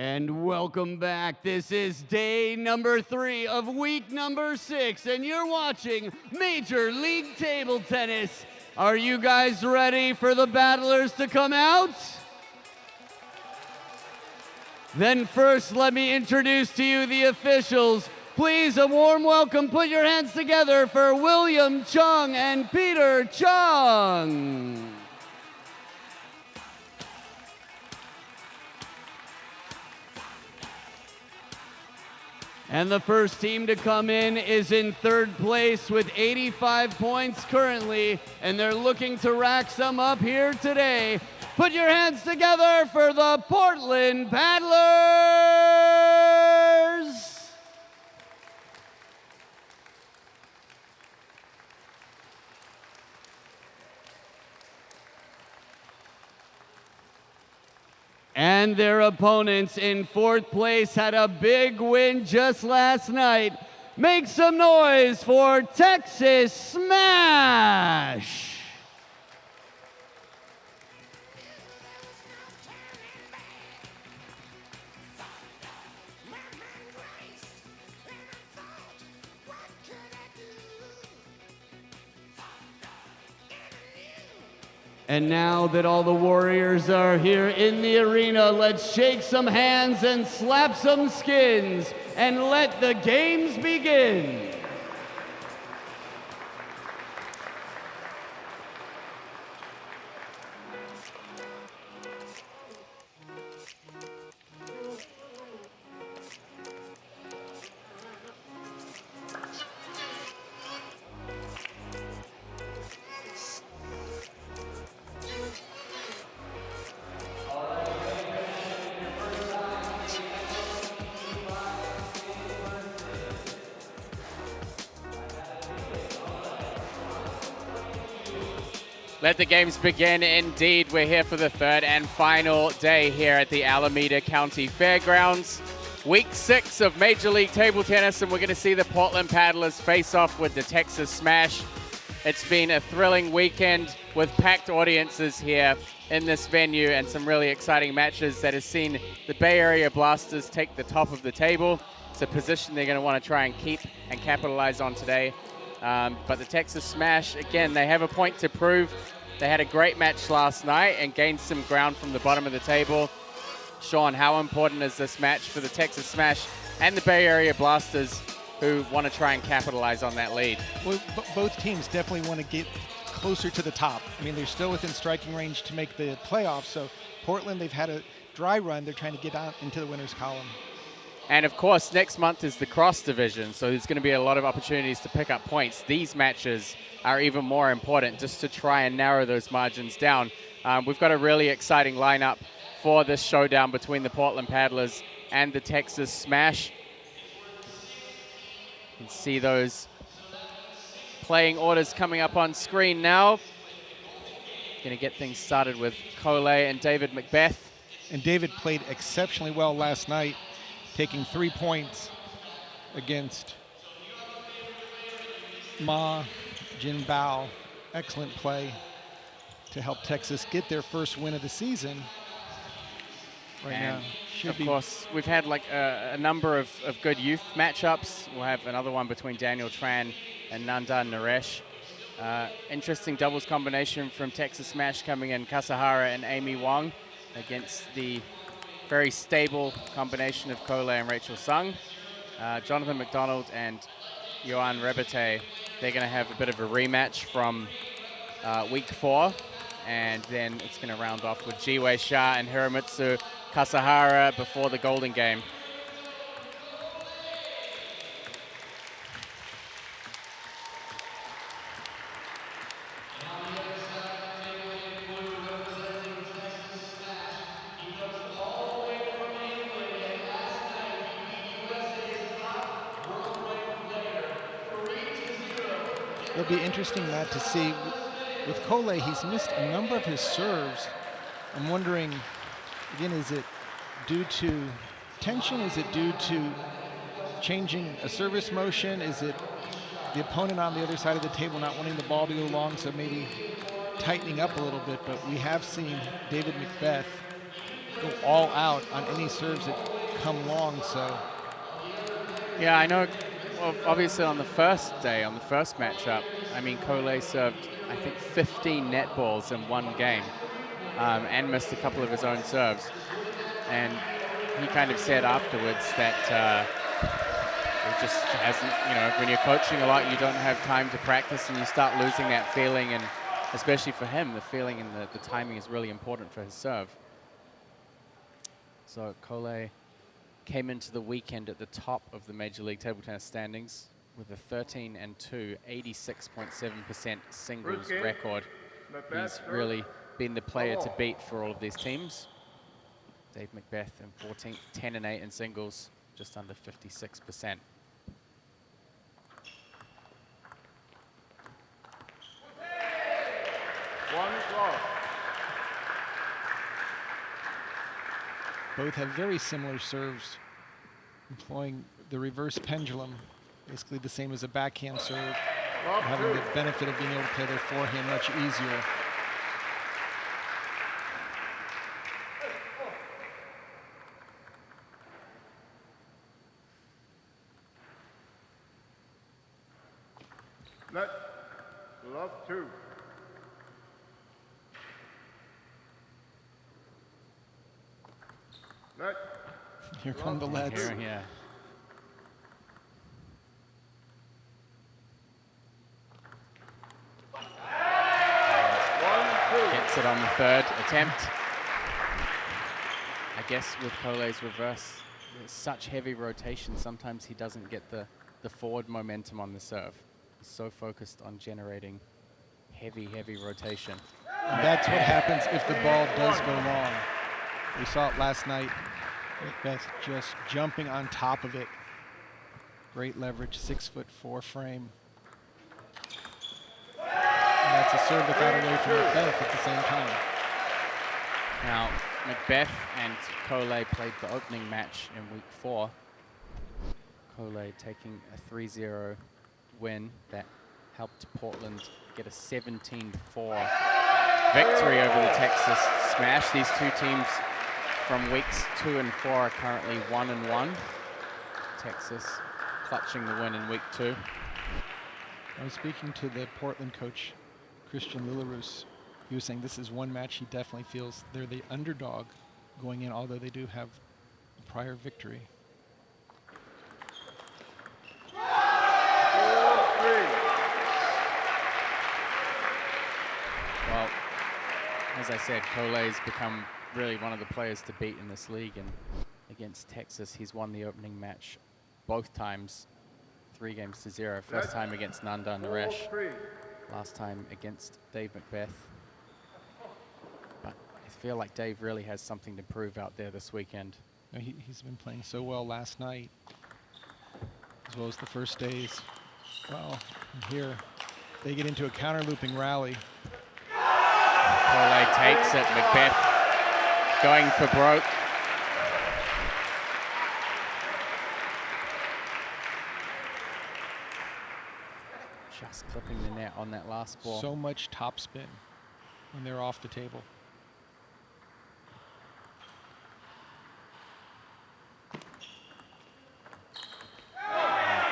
And welcome back. This is day number 3 of week number 6, and you're watching Major League Table Tennis. Are you guys ready for the battlers to come out? Then first, let me introduce to you the officials. Please, a warm welcome. Put your hands together for William Chung and Peter Chung. And the first team to come in is in 3rd place with 85 points currently, and they're looking to rack some up here today. Put your hands together for the Portland Paddlers! And their opponents in 4th place had a big win just last night. Make some noise for Texas Smash! And now that all the warriors are here in the arena, let's shake some hands and slap some skins and let the games begin. Let the games begin indeed. We're here for the 3rd and final day here at the Alameda County Fairgrounds. Week 6 of Major League Table Tennis, and we're going to see the Portland Paddlers face off with the Texas Smash. It's been a thrilling weekend with packed audiences here in this venue and some really exciting matches that has seen the Bay Area Blasters take the top of the table. It's a position they're going to want to try and keep and capitalize on today. But the Texas Smash, again, they have a point to prove. They had a great match last night and gained some ground from the bottom of the table. Sean, how important is this match for the Texas Smash and the Bay Area Blasters, who want to try and capitalize on that lead? Well, both teams definitely want to get closer to the top. I mean, they're still within striking range to make the playoffs. So Portland, they've had a dry run. They're trying to get out into the winner's column. And of course, next month is the cross division, so there's going to be a lot of opportunities to pick up points. These matches are even more important just to try and narrow those margins down. We've got a really exciting lineup for this showdown between the Portland Paddlers and the Texas Smash. You can see those playing orders coming up on screen now. Going to get things started with Cole and David Macbeth. And David played exceptionally well last night, taking 3 points against Ma Jinbao. Excellent play to help Texas get their first win of the season. Right and now, of course, we've had like a number of good youth matchups. We'll have another one between Daniel Tran and Nandan Naresh. Interesting doubles combination from Texas Smash coming in, Kasahara and Amy Wong against the very stable combination of Cole and Rachel Sung. Jonathan McDonald and Johan Rebete, they're going to have a bit of a rematch from week 4. And then it's going to round off with Jiwei Shah and Hiromitsu Kasahara before the Golden Game. It'll be interesting, Matt, to see. With Cole, he's missed a number of his serves. I'm wondering, again, is it due to tension? Is it due to changing a service motion? Is it the opponent on the other side of the table not wanting the ball to go long, so maybe tightening up a little bit? But we have seen David Macbeth go all out on any serves that come long, so. Yeah, I know. Well, obviously on the first day, on the first matchup, I mean, Collet served, I think, 15 net balls in one game and missed a couple of his own serves. And he kind of said afterwards that he just hasn't, you know, when you're coaching a lot, you don't have time to practice and you start losing that feeling. And especially for him, the feeling and the timing is really important for his serve. So Collet came into the weekend at the top of the Major League Table Tennis standings with a 13-2, 86.7% singles record. He's really been the player to beat for all of these teams. Dave Macbeth in 14th, 10-8 in singles, just under 56%. Both have very similar serves, employing the reverse pendulum, basically the same as a backhand serve, having the benefit of being able to play their forehand much easier. Love 2. Here come the Lets. Yeah. Gets it on the third attempt. I guess with Collet's reverse, there's such heavy rotation, sometimes he doesn't get the forward momentum on the serve. He's so focused on generating heavy rotation. And that's what happens if the ball does go long. We saw it last night. Macbeth just jumping on top of it. Great leverage, 6'4" frame. And that's a serve that got away from Macbeth at the same time. Now, Macbeth and Collet played the opening match in week 4. Collet taking a 3-0 win that helped Portland get a 17-4 victory over the Texas Smash. These two teams from weeks 2 and 4 are currently 1-1. Texas clutching the win in week 2. I was speaking to the Portland coach, Christian Lillarus. He was saying this is one match he definitely feels they're the underdog going in, although they do have a prior victory. Well, as I said, Collet's become really one of the players to beat in this league, and against Texas, he's won the opening match both times, 3-0. First time against Nandan Naresh, last time against Dave Macbeth. But I feel like Dave really has something to prove out there this weekend. He's been playing so well last night, as well as the first days. Well, here they get into a counter-looping rally. Collet takes it. Macbeth going for broke. Just clipping the net on that last ball. So much topspin when they're off the table.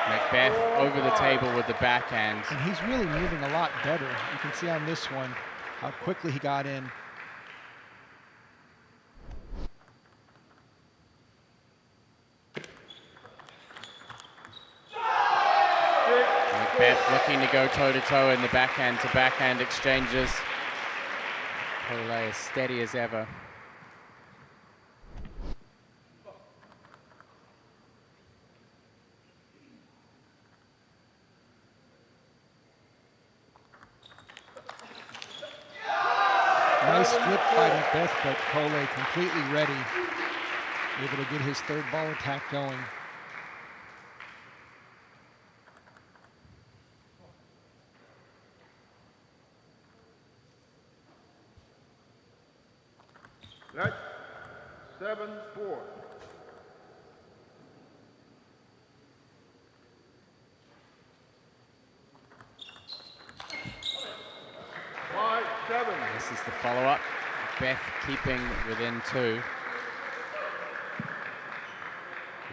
Macbeth over the table with the backhand. And he's really moving a lot better. You can see on this one how quickly he got in. Macbeth looking to go toe-to-toe in the backhand-to-backhand exchanges. Collet as steady as ever. Nice flip by Macbeth, but Collet completely ready, able to get his third ball attack going. Next, 7-4. This is the follow-up. Macbeth keeping within 2.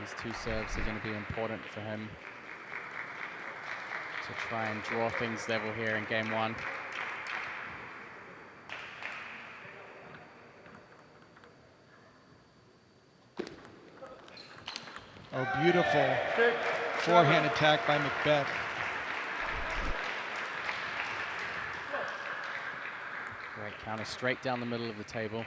These two serves are going to be important for him to try and draw things level here in game one. Oh, beautiful forehand attack by Macbeth. Great counter straight down the middle of the table.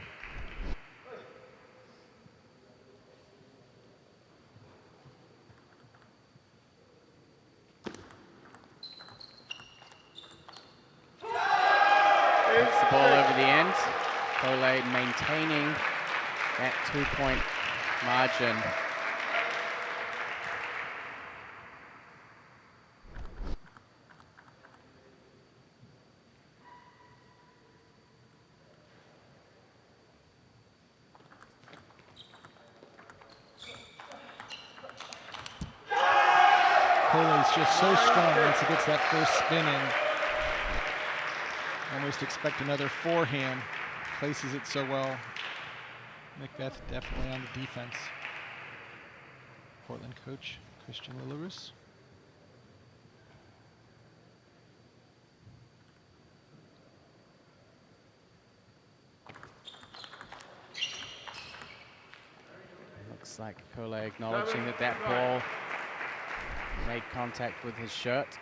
Puts the ball over the end. Collet maintaining that 2-point margin. Collet's just so strong once he gets that first spin in. Almost expect another forehand. Places it so well. Macbeth definitely on the defense. Portland coach Christian Lillerus. Looks like Collet acknowledging that that ball made contact with his shirt.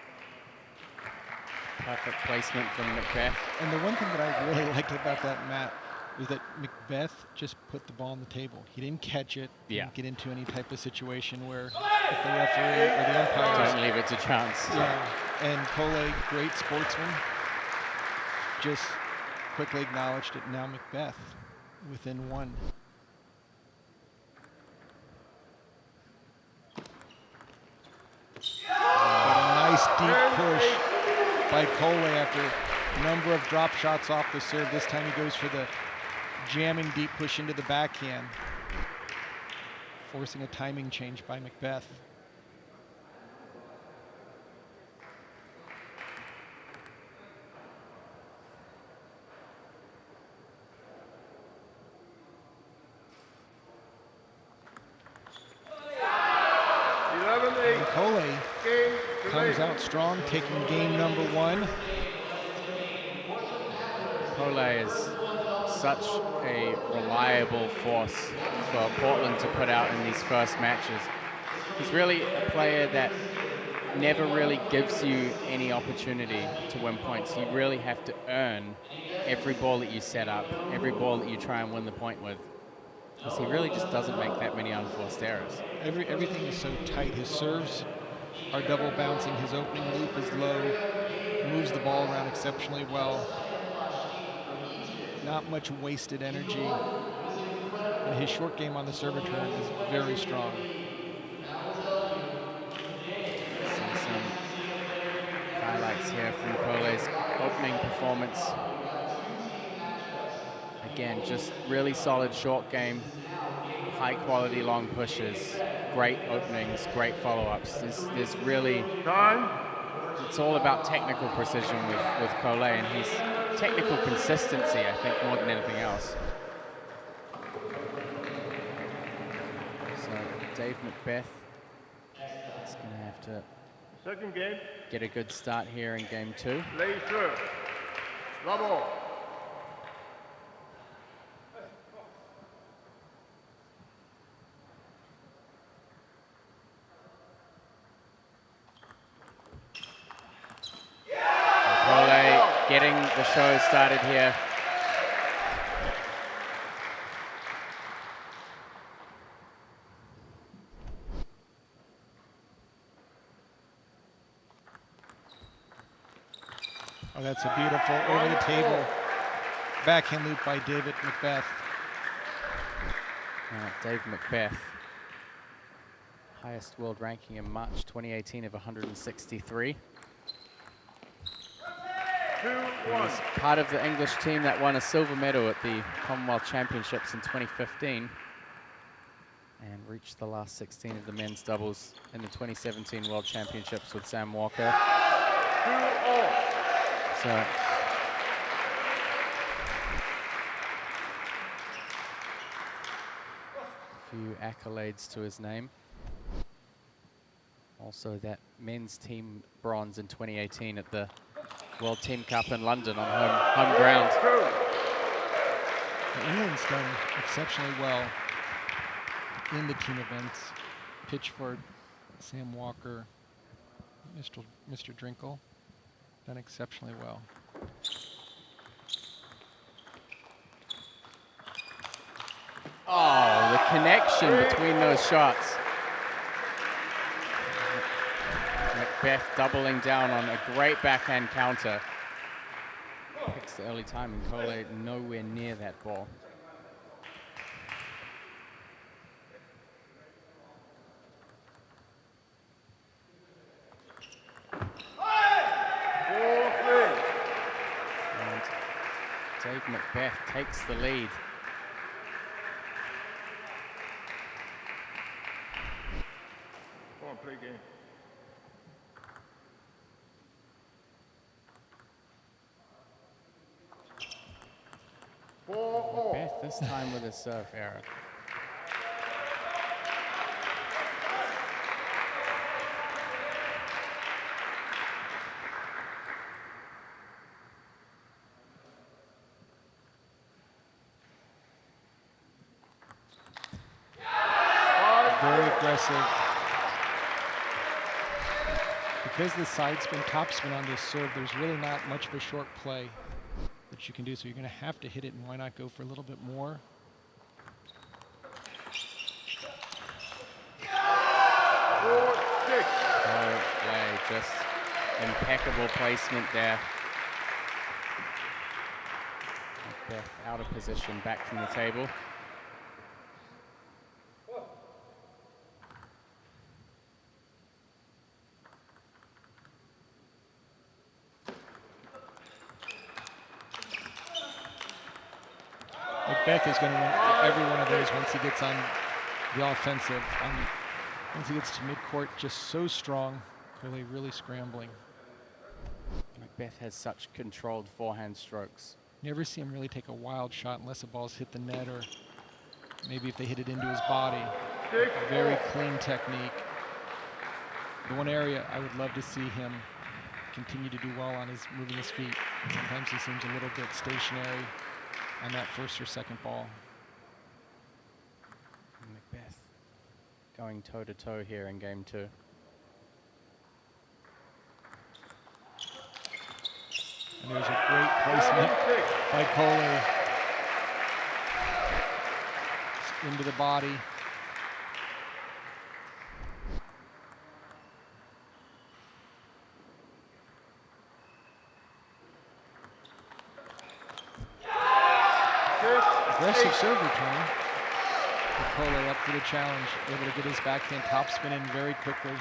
Perfect placement from Macbeth. And the one thing that I really liked about that, Matt, was that Macbeth just put the ball on the table. He didn't catch it, didn't get into any type of situation where if the referee or the umpire don't leave it to chance. Yeah, and Collet, great sportsman, just quickly acknowledged it. Now Macbeth within one. But a nice deep push by Collet after a number of drop shots off the serve. This time he goes for the jamming deep push into the backhand, forcing a timing change by Macbeth. And Collet comes out strong, taking game number one. Collet is such a reliable force for Portland to put out in these first matches. He's really a player that never really gives you any opportunity to win points. You really have to earn every ball that you set up, every ball that you try and win the point with. Because he really just doesn't make that many unforced errors. Everything is so tight. His serves are double bouncing. His opening loop is low. Moves the ball around exceptionally well. Not much wasted energy. And his short game on the serve return is very strong. See some highlights here from Collet's opening performance. Again, just really solid short game, high quality long pushes, great openings, great follow-ups. There's really, it's all about technical precision with Collet, and his technical consistency, I think, more than anything else. So Dave Macbeth is going to have to Second game. get a good start here in game two. Lay serve. Love all. Getting the show started here. Oh, that's a beautiful over the table backhand loop by David Macbeth. Dave Macbeth, highest world ranking in March 2018 of 163. He was part of the English team that won a silver medal at the Commonwealth Championships in 2015 and reached the last 16 of the men's doubles in the 2017 World Championships with Sam Walker. So a few accolades to his name. Also that men's team bronze in 2018 at the World Team Cup in London on home ground. England's done exceptionally well in the team events. Pitchford, Sam Walker, Mr. Drinkle, done exceptionally well. Oh, the connection between those shots. Macbeth doubling down on a great backhand counter. Picks the early time, and Cole nowhere near that ball. And Dave Macbeth takes the lead. Come on, play game. Macbeth this time with a serve error. Very aggressive. Because the side spin, top spin on this serve, there's really not much of a short play that you can do, so you're going to have to hit it, and why not go for a little bit more? Just impeccable placement there. Macbeth out of position, back from the table. Macbeth is going to win every one of those once he gets on the offensive. Once he gets to midcourt, just so strong, really scrambling. Macbeth has such controlled forehand strokes. Never see him really take a wild shot unless the ball's hit the net, or maybe if they hit it into his body. Very clean technique. The one area I would love to see him continue to do well on is moving his feet. Sometimes he seems a little bit stationary on that first or second ball. Macbeth going toe-to-toe here in game 2. And there's a great placement by Cole into the body. Aggressive serve return. Cole up for the challenge, able to get his backhand top spin in very quickly.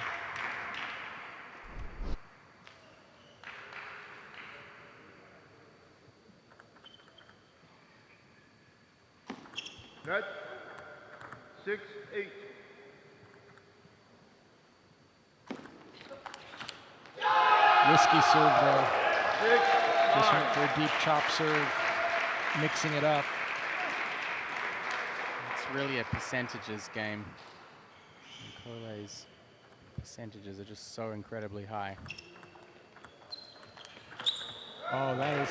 Net 6-8. Risky serve though. Just went for a deep chop serve, mixing it up. It's really a percentages game. And Cole's percentages are just so incredibly high. Oh, that is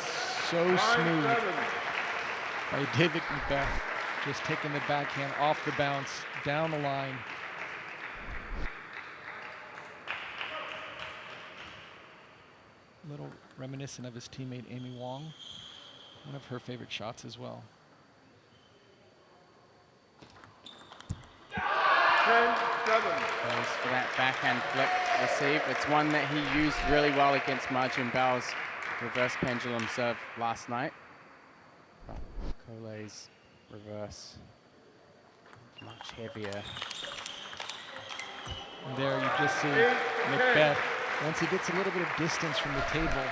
so smooth by David Macbeth. Just taking the backhand off the bounce, down the line. A little reminiscent of his teammate Amy Wong. One of her favorite shots as well. 10-7. Goes for that backhand flip receive. It's one that he used really well against Marjin Bao's reverse pendulum serve last night. But Cole's reverse, much heavier. And there you just see Macbeth, once he gets a little bit of distance from the table,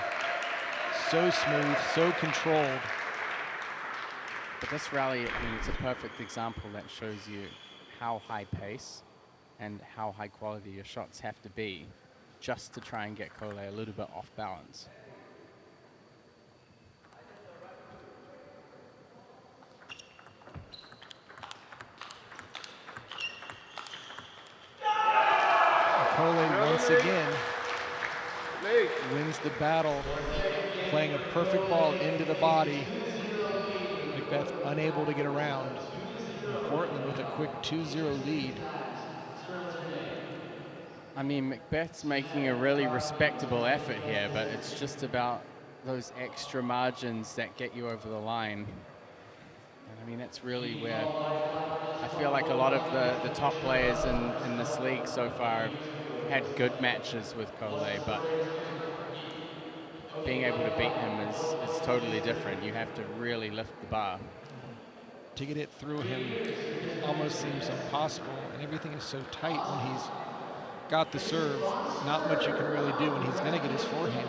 so smooth, so controlled. But this rally, I mean, it's a perfect example that shows you how high pace and how high quality your shots have to be just to try and get Cole a little bit off balance. Cole, once once again wins the battle, playing a perfect ball into the body. Macbeth unable to get around. Portland with a quick 2-0 lead. I mean, Macbeth's making a really respectable effort here, but it's just about those extra margins that get you over the line. And I mean, that's really where I feel like a lot of the top players in this league so far have had good matches with Cole, but being able to beat him is totally different. You have to really lift the bar. To get it through him almost seems impossible, and everything is so tight when he's got the serve. Not much you can really do when he's going to get his forehand.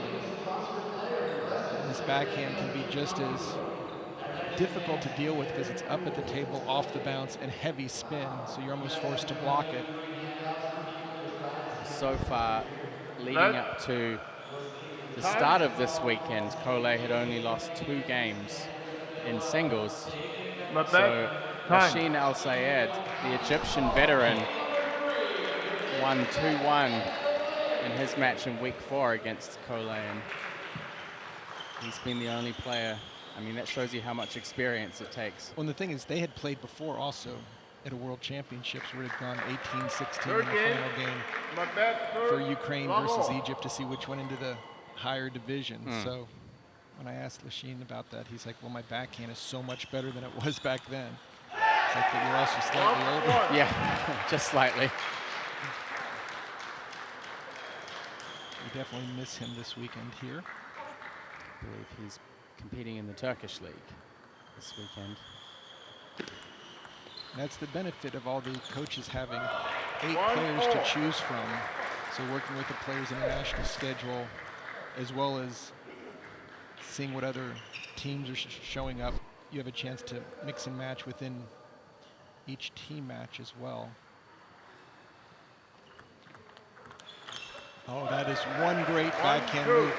His backhand can be just as difficult to deal with because it's up at the table, off the bounce, and heavy spin, so you're almost forced to block it. So far, leading up to the start of this weekend, Cole had only lost 2 games in singles. So Rasheen Al Sayed, the Egyptian veteran, won 2-1 in his match in week 4 against Cole, and he's been the only player. I mean, that shows you how much experience it takes. Well, and the thing is, they had played before also at a World Championships where it had gone 18-16 in the final game for Ukraine versus Egypt to see which went into the higher division. So when I asked Lachine about that, he's like, well, my backhand is so much better than it was back then. It's like, but you're also slightly older. Yeah, just slightly. We definitely miss him this weekend here. I believe he's competing in the Turkish league this weekend. That's the benefit of all the coaches having 8 players to choose from. So working with the players' international schedule, as well as seeing what other teams are showing up, you have a chance to mix and match within each team match as well. Oh, that is one great backhand move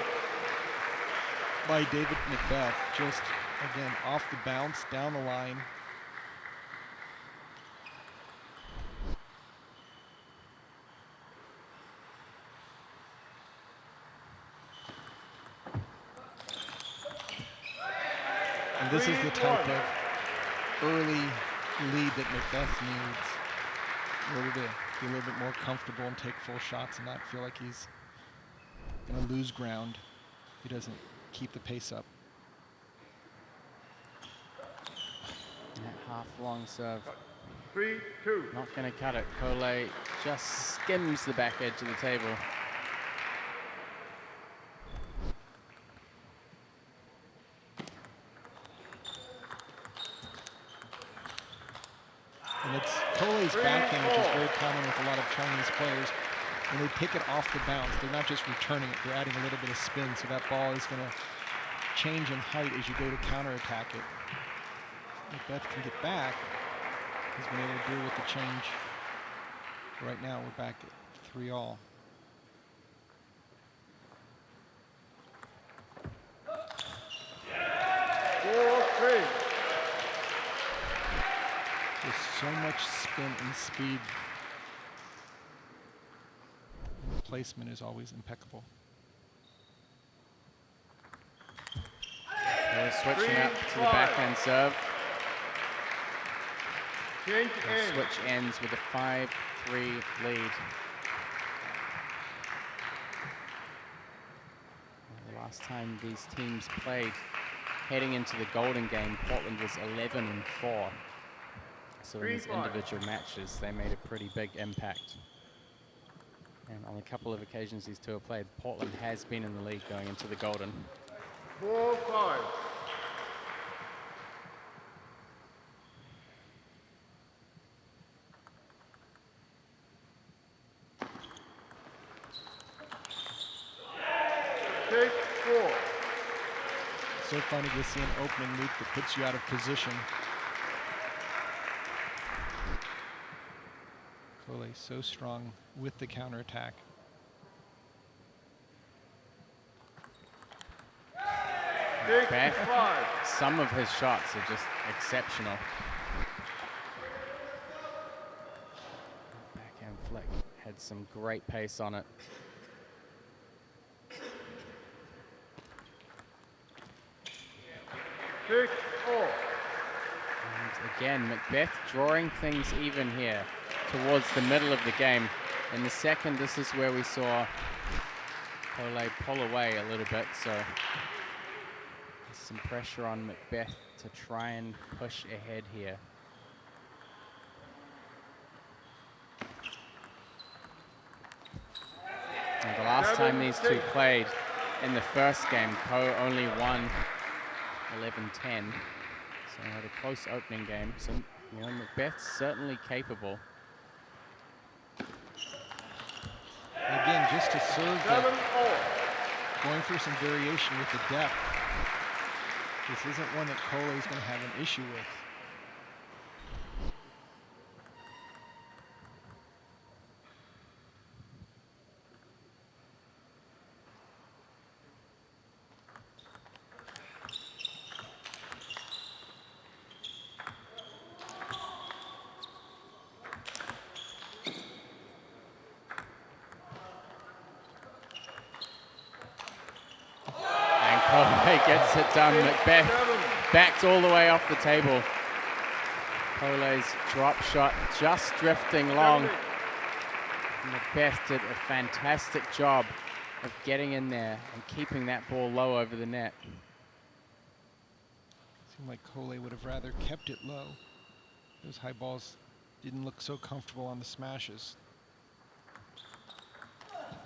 by David Macbeth. Just, again, off the bounce, down the line. And this is the type of early lead that Macbeth needs in order to be a little bit more comfortable and take full shots and not feel like he's going to lose ground if he doesn't keep the pace up. That half long serve. 3-2. Not going to cut it. Cole just skims the back edge of the table. And it's Cole's backhand, which is very common with a lot of Chinese players. When they pick it off the bounce, they're not just returning it, they're adding a little bit of spin, so that ball is going to change in height as you go to counterattack it. Macbeth can get back. He's been able to deal with the change. Right now, we're back at 3-all. There's so much spin and speed. And the placement is always impeccable. They're switching up to the backhand serve. Change The switch ends with a 5-3 lead. The last time these teams played, heading into the Golden game, Portland was 11-4. So in these individual matches, they made a pretty big impact. And on a couple of occasions these two have played, Portland has been in the league going into the Golden. 4-5. Take 4. So funny to see an opening loop that puts you out of position. Cole so strong with the counterattack. Take 5. Some of his shots are just exceptional. Backhand flick had some great pace on it. 6-4. And again, Macbeth drawing things even here towards the middle of the game. In the second, this is where we saw Cole pull away a little bit, so there's some pressure on Macbeth to try and push ahead here. And the last time these two played in the first game, Ko only won 11-10. So they had a close opening game. So, you know, Macbeth's certainly capable. Again, just to serve that, going for some variation with the depth. This isn't one that Cole is going to have an issue with. Gets it done. Macbeth backs all the way off the table. Cole's drop shot just drifting long. Macbeth did a fantastic job of getting in there and keeping that ball low over the net. Seemed like Cole would have rather kept it low. Those high balls didn't look so comfortable on the smashes.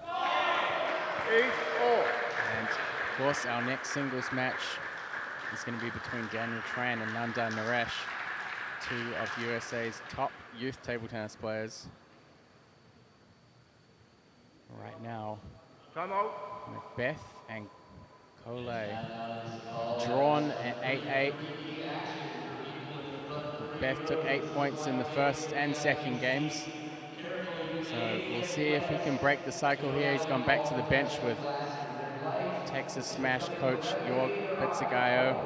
8-4. And of course, our next singles match is going to be between Daniel Tran and Nanda Naresh, two of USA's top youth table tennis players. Right now, Macbeth and Cole drawn at 8-8. Macbeth took 8 points in the first and second games. So we'll see if he can break the cycle here. He's gone back to the bench with Texas Smash coach Jorg Pizzagayo.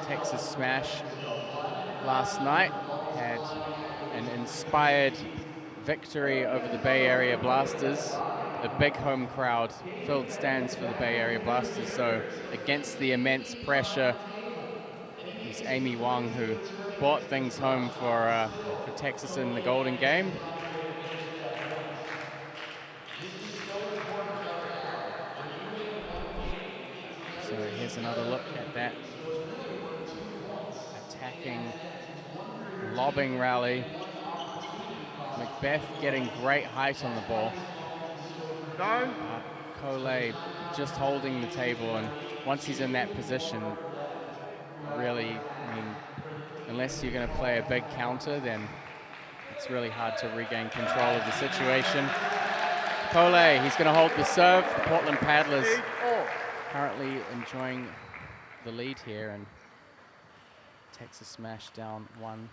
Texas Smash last night had an inspired victory over the Bay Area Blasters. The big home crowd filled stands for the Bay Area Blasters, so against the immense pressure, it was Amy Wong who brought things home for Texas in the Golden Game. So here's another look at that attacking, lobbing rally. Macbeth getting great height on the ball. Cole just holding the table, and once he's in that position, really, I mean, unless you're going to play a big counter, then it's really hard to regain control of the situation. Cole, he's going to hold the serve. The Portland Paddlers currently enjoying the lead here, and Texas Smash down one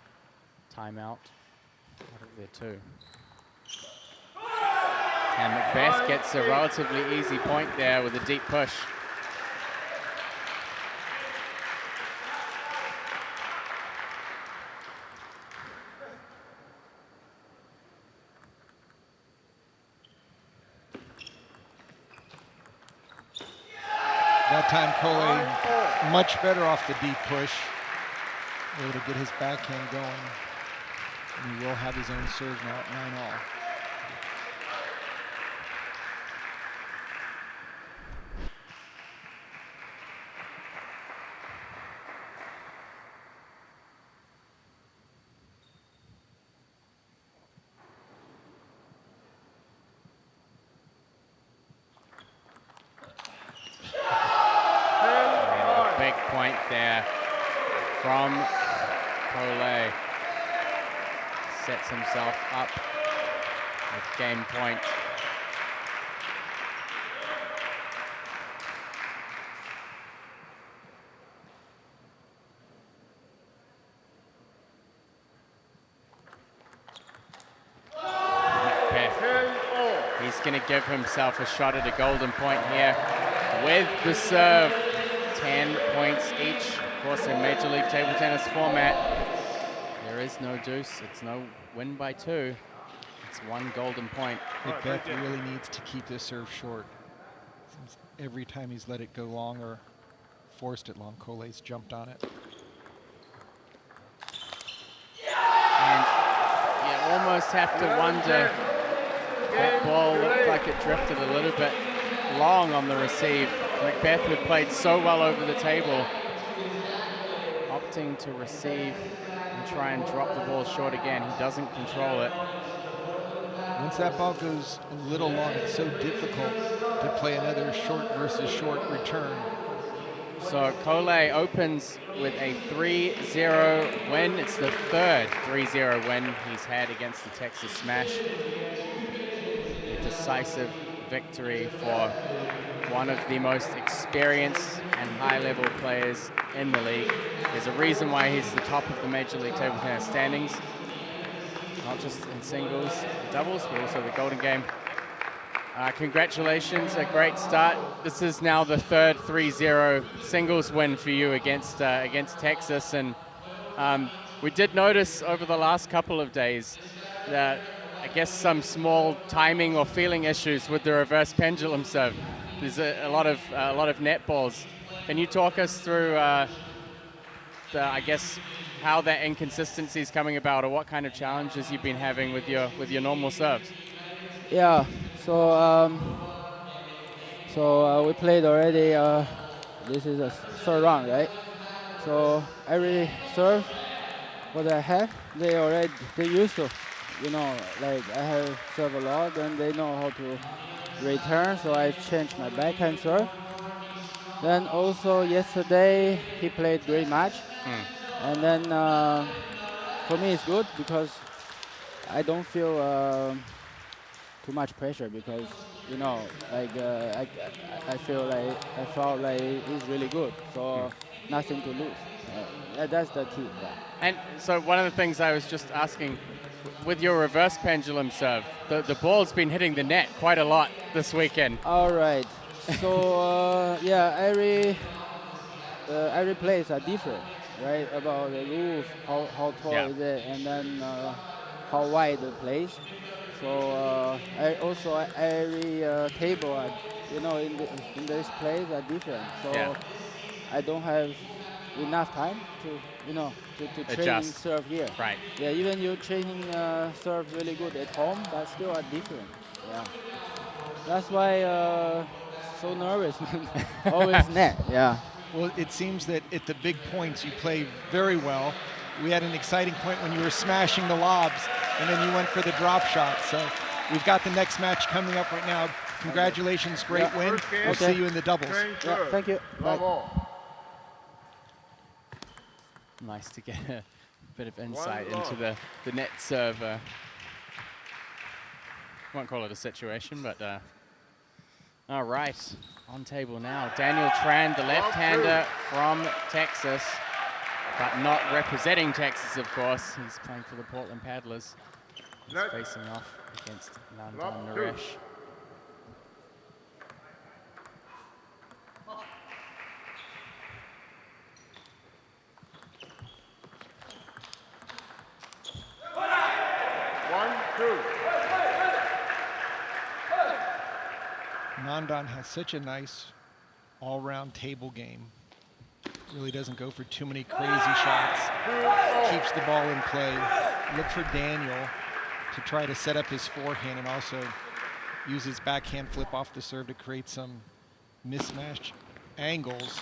timeout out of their two. And Macbeth gets a relatively easy point there with a deep push. That time Cole much better off the deep push, able to get his backhand going. And he will have his own serve now at 9-all. Big point there from Cole. Sets himself up with game point. He's going to give himself a shot at a golden point here with the serve. 10 points each. Of course, in Major League Table Tennis format, there is no deuce. It's no win by two. It's one golden point. Beth really needs to keep this serve short. Seems every time he's let it go long or forced it long, Cole's jumped on it. And you almost have to wonder, that ball looked like it drifted a little bit long on the receive. Macbeth had played so well over the table, opting to receive and try and drop the ball short again. He doesn't control it. Once that ball goes a little long, it's so difficult to play another short versus short return. So Cole opens with a 3-0 win. It's the third 3-0 win he's had against the Texas Smash. A decisive victory for one of the most experienced and high-level players in the league. There's a reason why he's the top of the Major League Table Tennis standings, not just in singles and doubles, but also the Golden Game. Congratulations, a great start. This is now the third 3-0 singles win for you against Texas, and we did notice over the last couple of days that I guess some small timing or feeling issues with the reverse pendulum serve. There's a lot of net balls. Can you talk us through, I guess, how that inconsistency is coming about, or what kind of challenges you've been having with your normal serves? Yeah. So we played already. This is a third round, right? So every serve what I have, they used to. You know, like I have served a lot, and they know how to return. So I changed my backhand serve. Then also yesterday he played great match, and then for me it's good because I don't feel too much pressure, because you know, like I felt like it's really good, so nothing to lose. That's the key. Yeah. And so one of the things I was just asking, with your reverse pendulum serve, the ball's been hitting the net quite a lot this weekend. All right. So yeah, every place are different, right? About the roof, how tall is it, and then how wide the place. So every table, you know, in this place are different. So I don't have enough time to, you know, to training serve here. Right. Yeah, even you training serve really good at home, but still are different. Yeah. That's why so nervous. Always net. Yeah. Well, it seems that at the big points you play very well. We had an exciting point when you were smashing the lobs, and then you went for the drop shot. So we've got the next match coming up right now. Congratulations, great win. We'll see you in the doubles. Yeah, thank you. Bye. Nice to get a bit of insight into the net serve. Won't call it a situation, but all right, on table now. Daniel Tran, the left-hander from Texas, but not representing Texas, of course. He's playing for the Portland Paddlers. He's facing off against Nandan Naresh. Nandan has such a nice all-round table game. Really doesn't go for too many crazy shots. Keeps the ball in play. Look for Daniel to try to set up his forehand and also use his backhand flip off the serve to create some mismatched angles.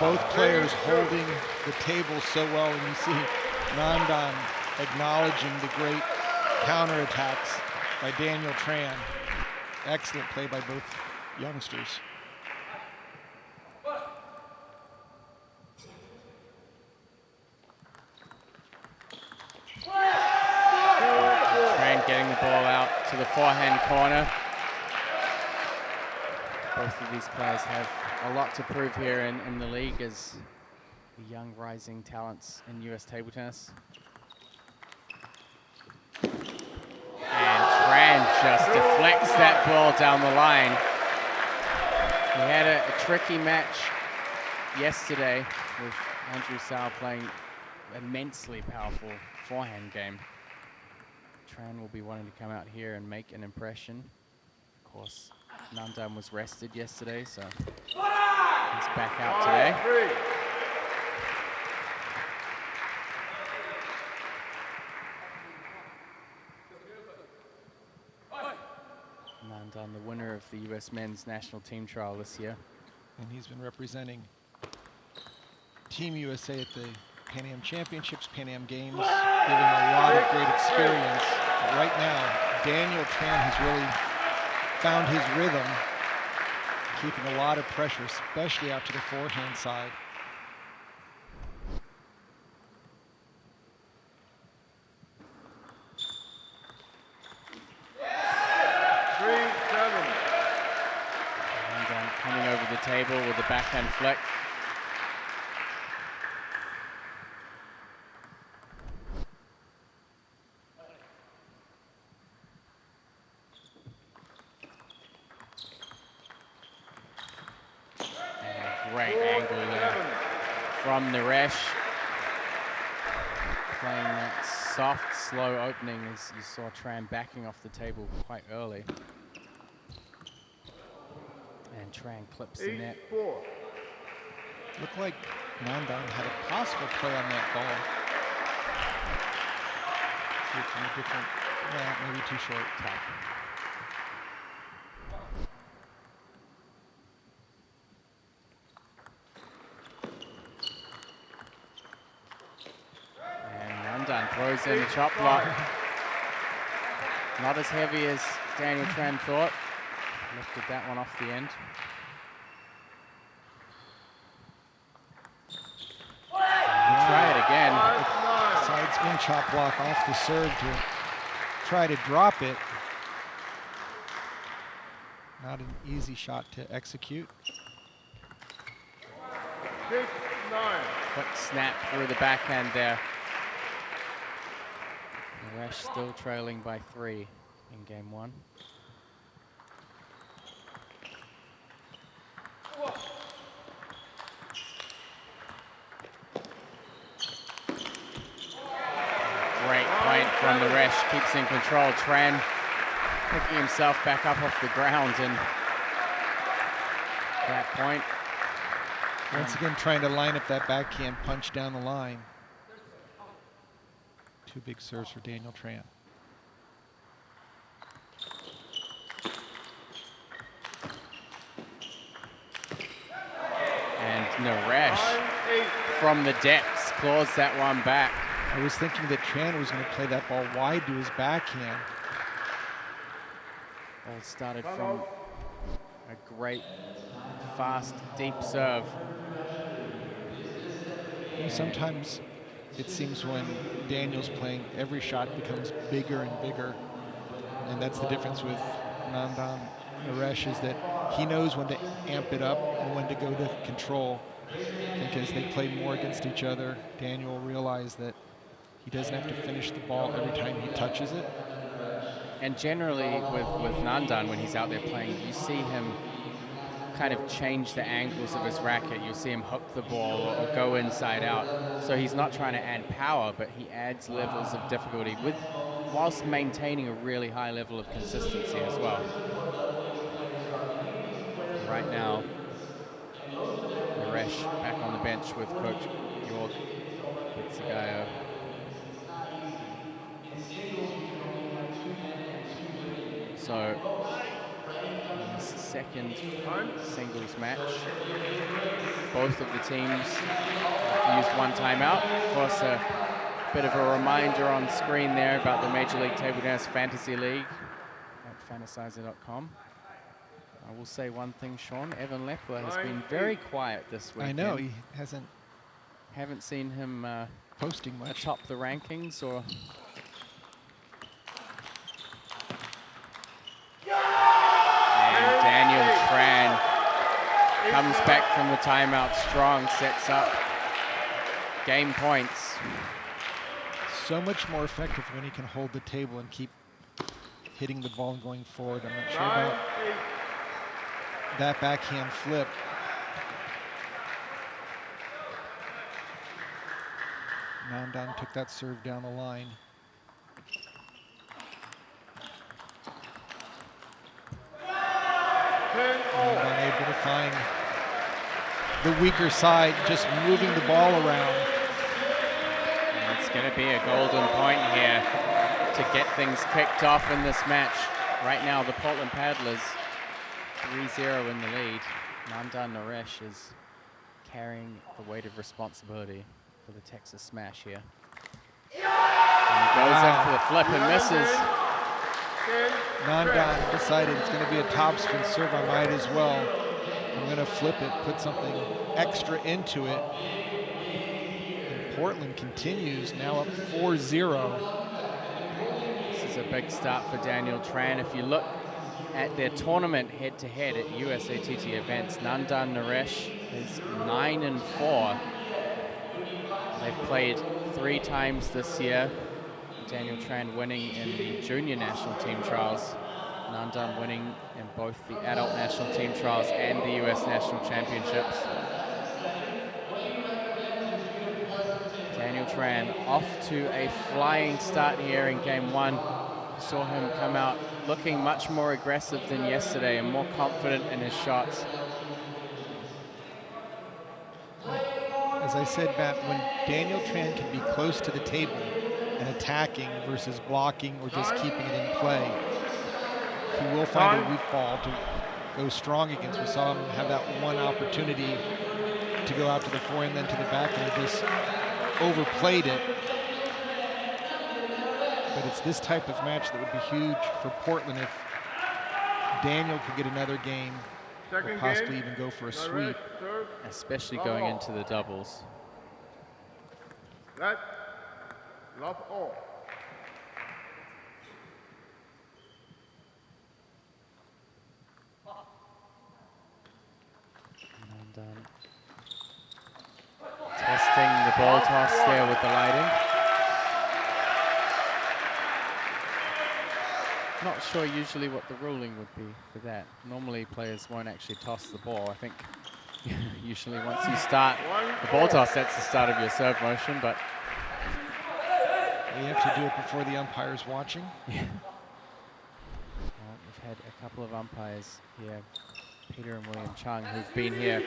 Both players holding the table so well, and you see Nandan acknowledging the great counterattacks by Daniel Tran. Excellent play by both youngsters. Tran getting the ball out to the forehand corner. Both of these players have a lot to prove here in the league as the young rising talents in US table tennis. And Tran just deflects that ball down the line. He had a tricky match yesterday with Andrew Sau playing immensely powerful forehand game. Tran will be wanting to come out here and make an impression. Of course, Nandan was rested yesterday, so he's back out today. Nandan, the winner of the US men's national team trial this year. And he's been representing Team USA at the Pan Am Championships, Pan Am Games, giving a lot of great experience. But right now, Daniel Tran has really found his rhythm, keeping a lot of pressure, especially out to the forehand side. And coming over the table with a backhand flick. Great angle there from Naresh. Playing that soft, slow opening as you saw Tran backing off the table quite early. And Tran clips the net. Looked like Nandan had a possible play on that ball. See it from a different, yeah, maybe too short. Tough. Throws in the chop block. Not as heavy as Daniel Tran thought. Lifted that one off the end. We'll try it again. Side spin chop block off the serve to try to drop it. Not an easy shot to execute. 6-9. Quick snap through the backhand there. Naresh still trailing by 3 in game 1. Great point from Naresh, keeps in control. Tran picking himself back up off the ground, and that point. Once again, trying to line up that backhand punch down the line. 2 big serves for Daniel Tran. And Naresh from the depths claws that one back. I was thinking that Tran was going to play that ball wide to his backhand. All started from a great, fast, deep serve. And sometimes it seems when Daniel's playing, every shot becomes bigger and bigger. And that's the difference with Nandan Naresh, is that he knows when to amp it up and when to go to control. I think as they play more against each other, Daniel will realize that he doesn't have to finish the ball every time he touches it. And generally with Nandan, when he's out there playing, you see him kind of change the angles of his racket. You see him hook the ball or go inside out. So he's not trying to add power, but he adds levels of difficulty whilst maintaining a really high level of consistency as well. Right now, Naresh back on the bench with Coach York Pitsagayo. So, second singles match. Both of the teams have used one timeout. Of course, a bit of a reminder on screen there about the Major League Table Tennis Fantasy League at fantasizer.com. I will say one thing, Sean. Evan Lepler has been very quiet this week. I know, he hasn't. Haven't seen him posting much atop the rankings or. Daniel Tran comes back from the timeout strong, sets up game points. So much more effective when he can hold the table and keep hitting the ball and going forward. I'm not sure about that backhand flip. Nandan took that serve down the line. Unable to find the weaker side, just moving the ball around. And it's going to be a golden point here to get things kicked off in this match. Right now, the Portland Paddlers 3-0 in the lead. Nandan Naresh is carrying the weight of responsibility for the Texas smash here. And he goes in for the flip and misses. Nandan decided it's going to be a topspin serve. I might as well. I'm going to flip it, put something extra into it. And Portland continues, now up 4-0. This is a big start for Daniel Tran. If you look at their tournament head-to-head at USATT events, Nandan Naresh is 9-4. They've played 3 times this year. Daniel Tran winning in the junior national team trials. Nandan winning in both the adult national team trials and the US national championships. Daniel Tran off to a flying start here in game 1. Saw him come out looking much more aggressive than yesterday and more confident in his shots. As I said, Matt, when Daniel Tran can be close to the table and attacking versus blocking or just keeping it in play, he will find a weak ball to go strong against. We saw him have that one opportunity to go out to the forehand, then to the back, and he just overplayed it. But it's this type of match that would be huge for Portland if Daniel could get another game or possibly even go for a sweep. Especially going into the doubles. Let love all. And testing the ball toss there with the lighting. Not sure usually what the ruling would be for that. Normally players won't actually toss the ball. I think usually once you start the ball toss, that's the start of your serve motion, but you have to do it before the umpire's watching. Yeah. Well, we've had a couple of umpires here, Peter and William Chung, who've been here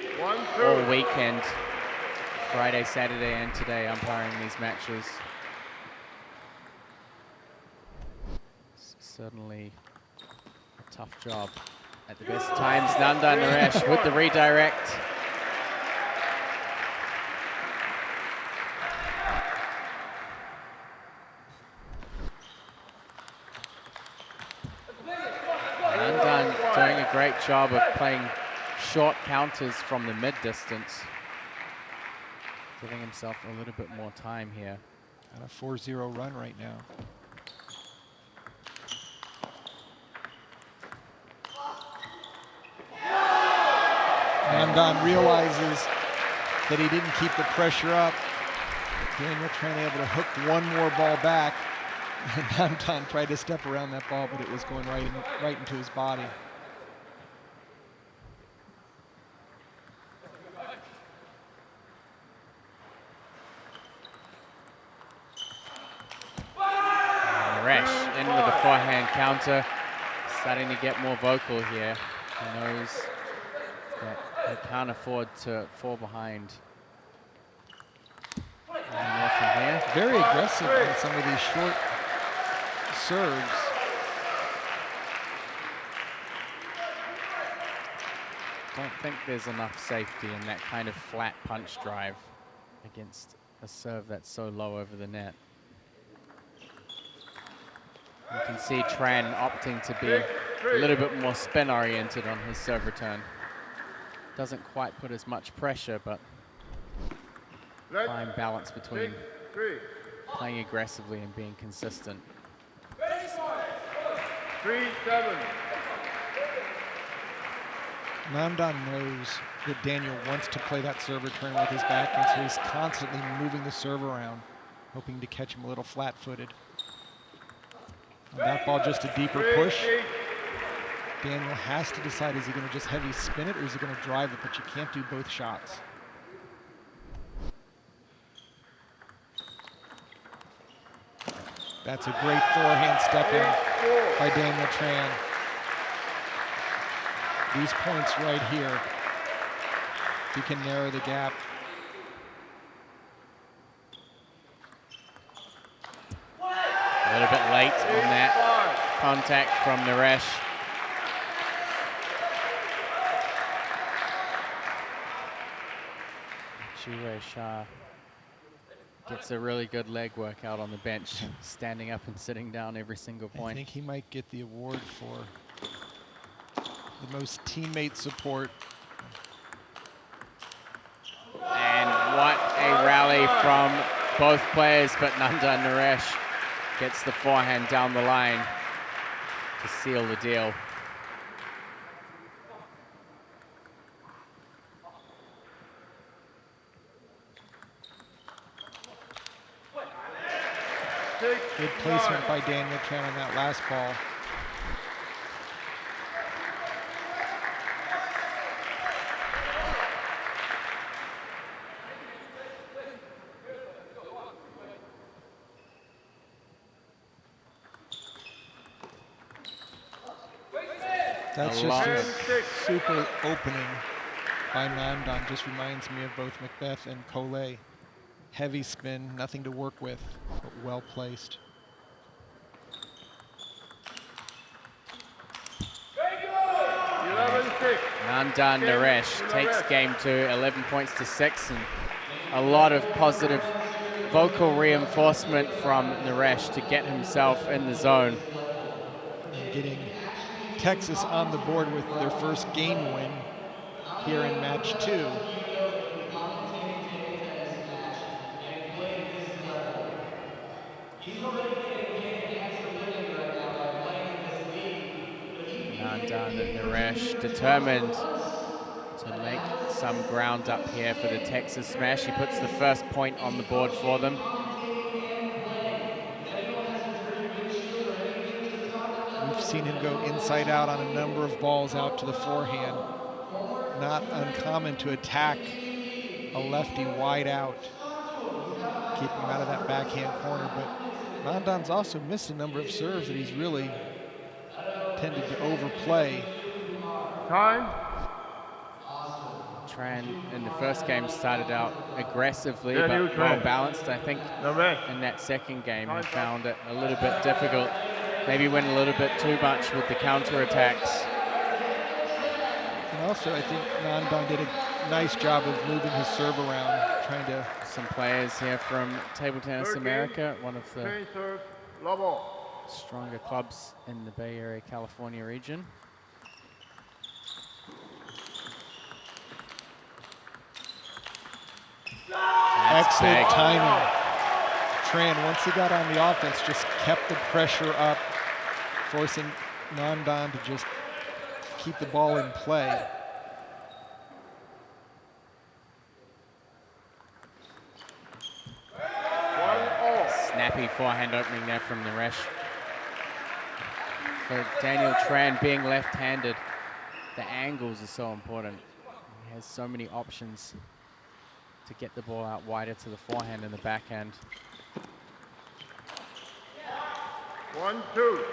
all weekend, Friday, Saturday, and today umpiring these matches. Certainly a tough job at the best times. Nandan Naresh with the redirect. Nandan doing a great job of playing short counters from the mid-distance, giving himself a little bit more time here. On a 4-0 run right now. Nandan realizes that he didn't keep the pressure up. Daniel Tran able to hook one more ball back. And Nandan tried to step around that ball, but it was going right into his body. Naresh in with the forehand counter, starting to get more vocal here. He knows that he can't afford to fall behind. And more from here. Very aggressive on some of these short serves. Don't think there's enough safety in that kind of flat punch drive against a serve that's so low over the net. You can see Tran opting to be a little bit more spin oriented on his serve return. Doesn't quite put as much pressure, but fine balance between playing aggressively and being consistent. 3-7. Nandan knows that Daniel wants to play that serve return with his back, and so he's constantly moving the serve around, hoping to catch him a little flat-footed. On that ball, just a deeper push. Daniel has to decide, is he going to just heavy spin it or is he going to drive it, but you can't do both shots. That's a great forehand step in by Daniel Tran. These points right here, if he can narrow the gap. A little bit late on that contact from Naresh. Chiwe Shah gets a really good leg work out on the bench, standing up and sitting down every single point. I think he might get the award for the most teammate support. And what a rally from both players, but Nandan Naresh gets the forehand down the line to seal the deal. Good placement by Daniel Tran on that last ball. That's just a super opening by Nandan. Just reminds me of both Macbeth and Collet. Heavy spin, nothing to work with, but well placed. Nandan Naresh takes game 2, 11 points to 6, and a lot of positive vocal reinforcement from Naresh to get himself in the zone. And getting Texas on the board with their first game win here in match 2. Nandan and Naresh determined to make some ground up here for the Texas smash. He puts the first point on the board for them. We've seen him go inside out on a number of balls out to the forehand. Not uncommon to attack a lefty wide out, keep him out of that backhand corner, but Nandan's also missed a number of serves that he's really tended to overplay. Time. Tran in the first game started out aggressively, Yeah, but Tran. well balanced. I think Naresh. in that second game he found it a little bit difficult. Maybe went a little bit too much with the counterattacks. And also I think Nandan did a nice job of moving his serve around, trying to... Some players here from Table Tennis America, one of the Change serve. Love all. stronger clubs in the Bay Area, California region. That's Excellent big. timing. Tran, once he got on the offense, just kept the pressure up, forcing Nandan to just keep the ball in play. Snappy forehand opening there from Naresh. For Daniel Tran being left-handed, the angles are so important. He has so many options to get the ball out wider to the forehand and the backhand. 1-2.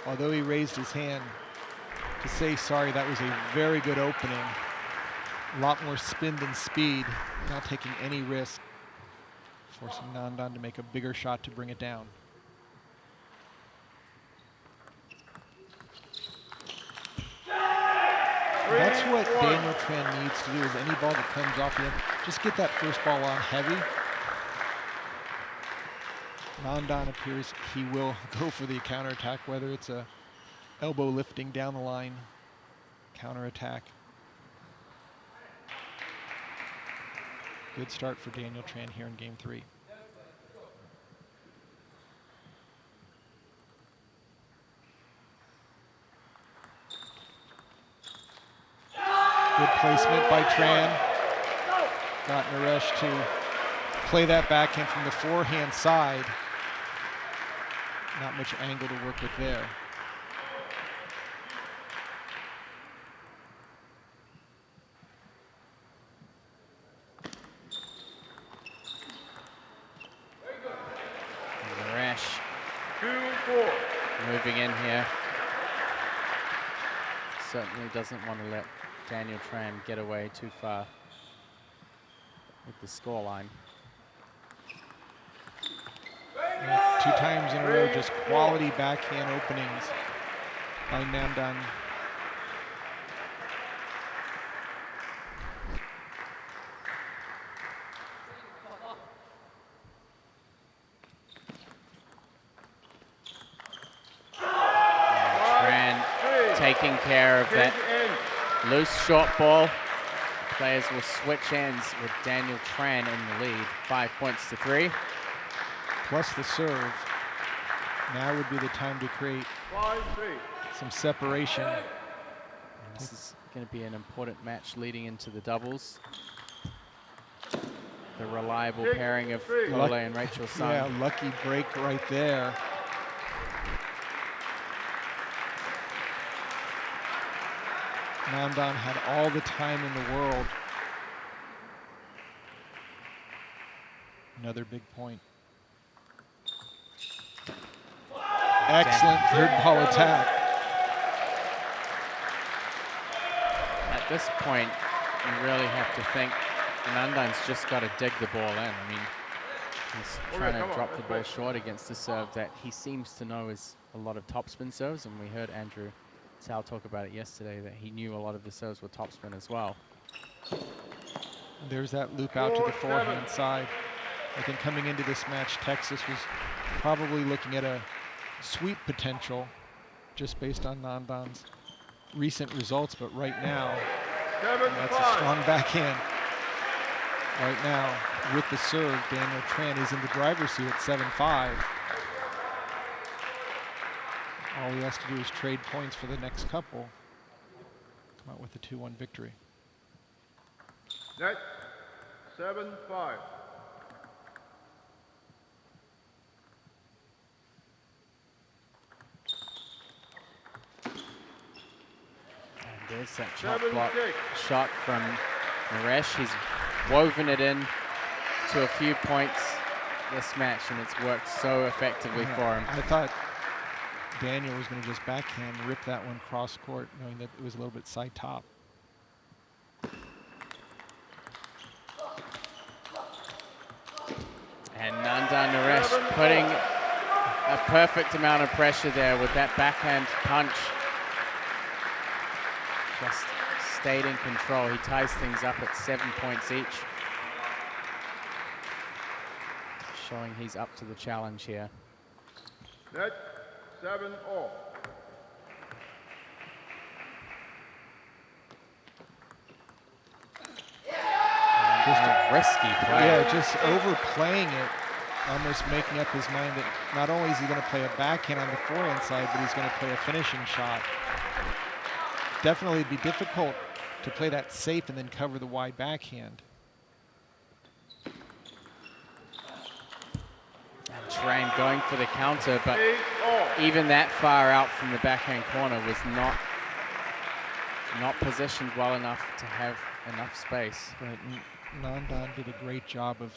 Although he raised his hand to say sorry, that was a very good opening. A lot more spin than speed, not taking any risk, forcing Nandan to make a bigger shot to bring it down. That's what Daniel Tran needs to do, is any ball that comes off the end, just get that first ball on heavy. Nandan appears he will go for the counterattack, whether it's a elbow lifting down the line counterattack. Good start for Daniel Tran here in game 3. Good placement by Tran. Got Naresh to play that backhand from the forehand side. Not much angle to work with there. Naresh moving in here. Certainly doesn't want to let Daniel Tran get away too far with the scoreline. 2 times in a row, just quality backhand openings by Nandan. Taking care of that loose short ball. Players will switch ends with Daniel Tran in the lead, 5 points to 3. Plus the serve. Now would be the time to create some separation. And this is going to be an important match leading into the doubles. The reliable pairing of Kole and Rachel Sun. Yeah, lucky break right there. Nandan had all the time in the world. Another big point. Excellent third ball attack. At this point, you really have to think Nandan's just got to dig the ball in. I mean, he's trying to drop the ball short against the serve that he seems to know is a lot of topspin serves, and we heard Andrew Sal talk about it yesterday, that he knew a lot of the serves were topspin as well. There's that loop out to the forehand side. I think coming into this match, Texas was probably looking at a sweep potential just based on Nandan's recent results, but right now, that's a strong backhand. Right now, with the serve, Daniel Tran is in the driver's seat at 7-5. All he has to do is trade points for the next couple. Come out with a 2-1 victory. Net 7-5. There's that chop block shot from Naresh. He's woven it in to a few points this match, and it's worked so effectively for him. I thought Daniel was going to just backhand rip that one cross court, knowing that it was a little bit side top. And Nandan Naresh putting a perfect amount of pressure there with that backhand punch. Just stayed in control. He ties things up at 7 points each. Showing he's up to the challenge here. Net 7-all. Just a risky play. Yeah, just overplaying it, almost making up his mind that not only is he going to play a backhand on the forehand side, but he's going to play a finishing shot. Definitely it'd be difficult to play that safe and then cover the wide backhand. And Tran going for the counter, but even that far out from the backhand corner was not positioned well enough to have enough space. Right. Nandan did a great job of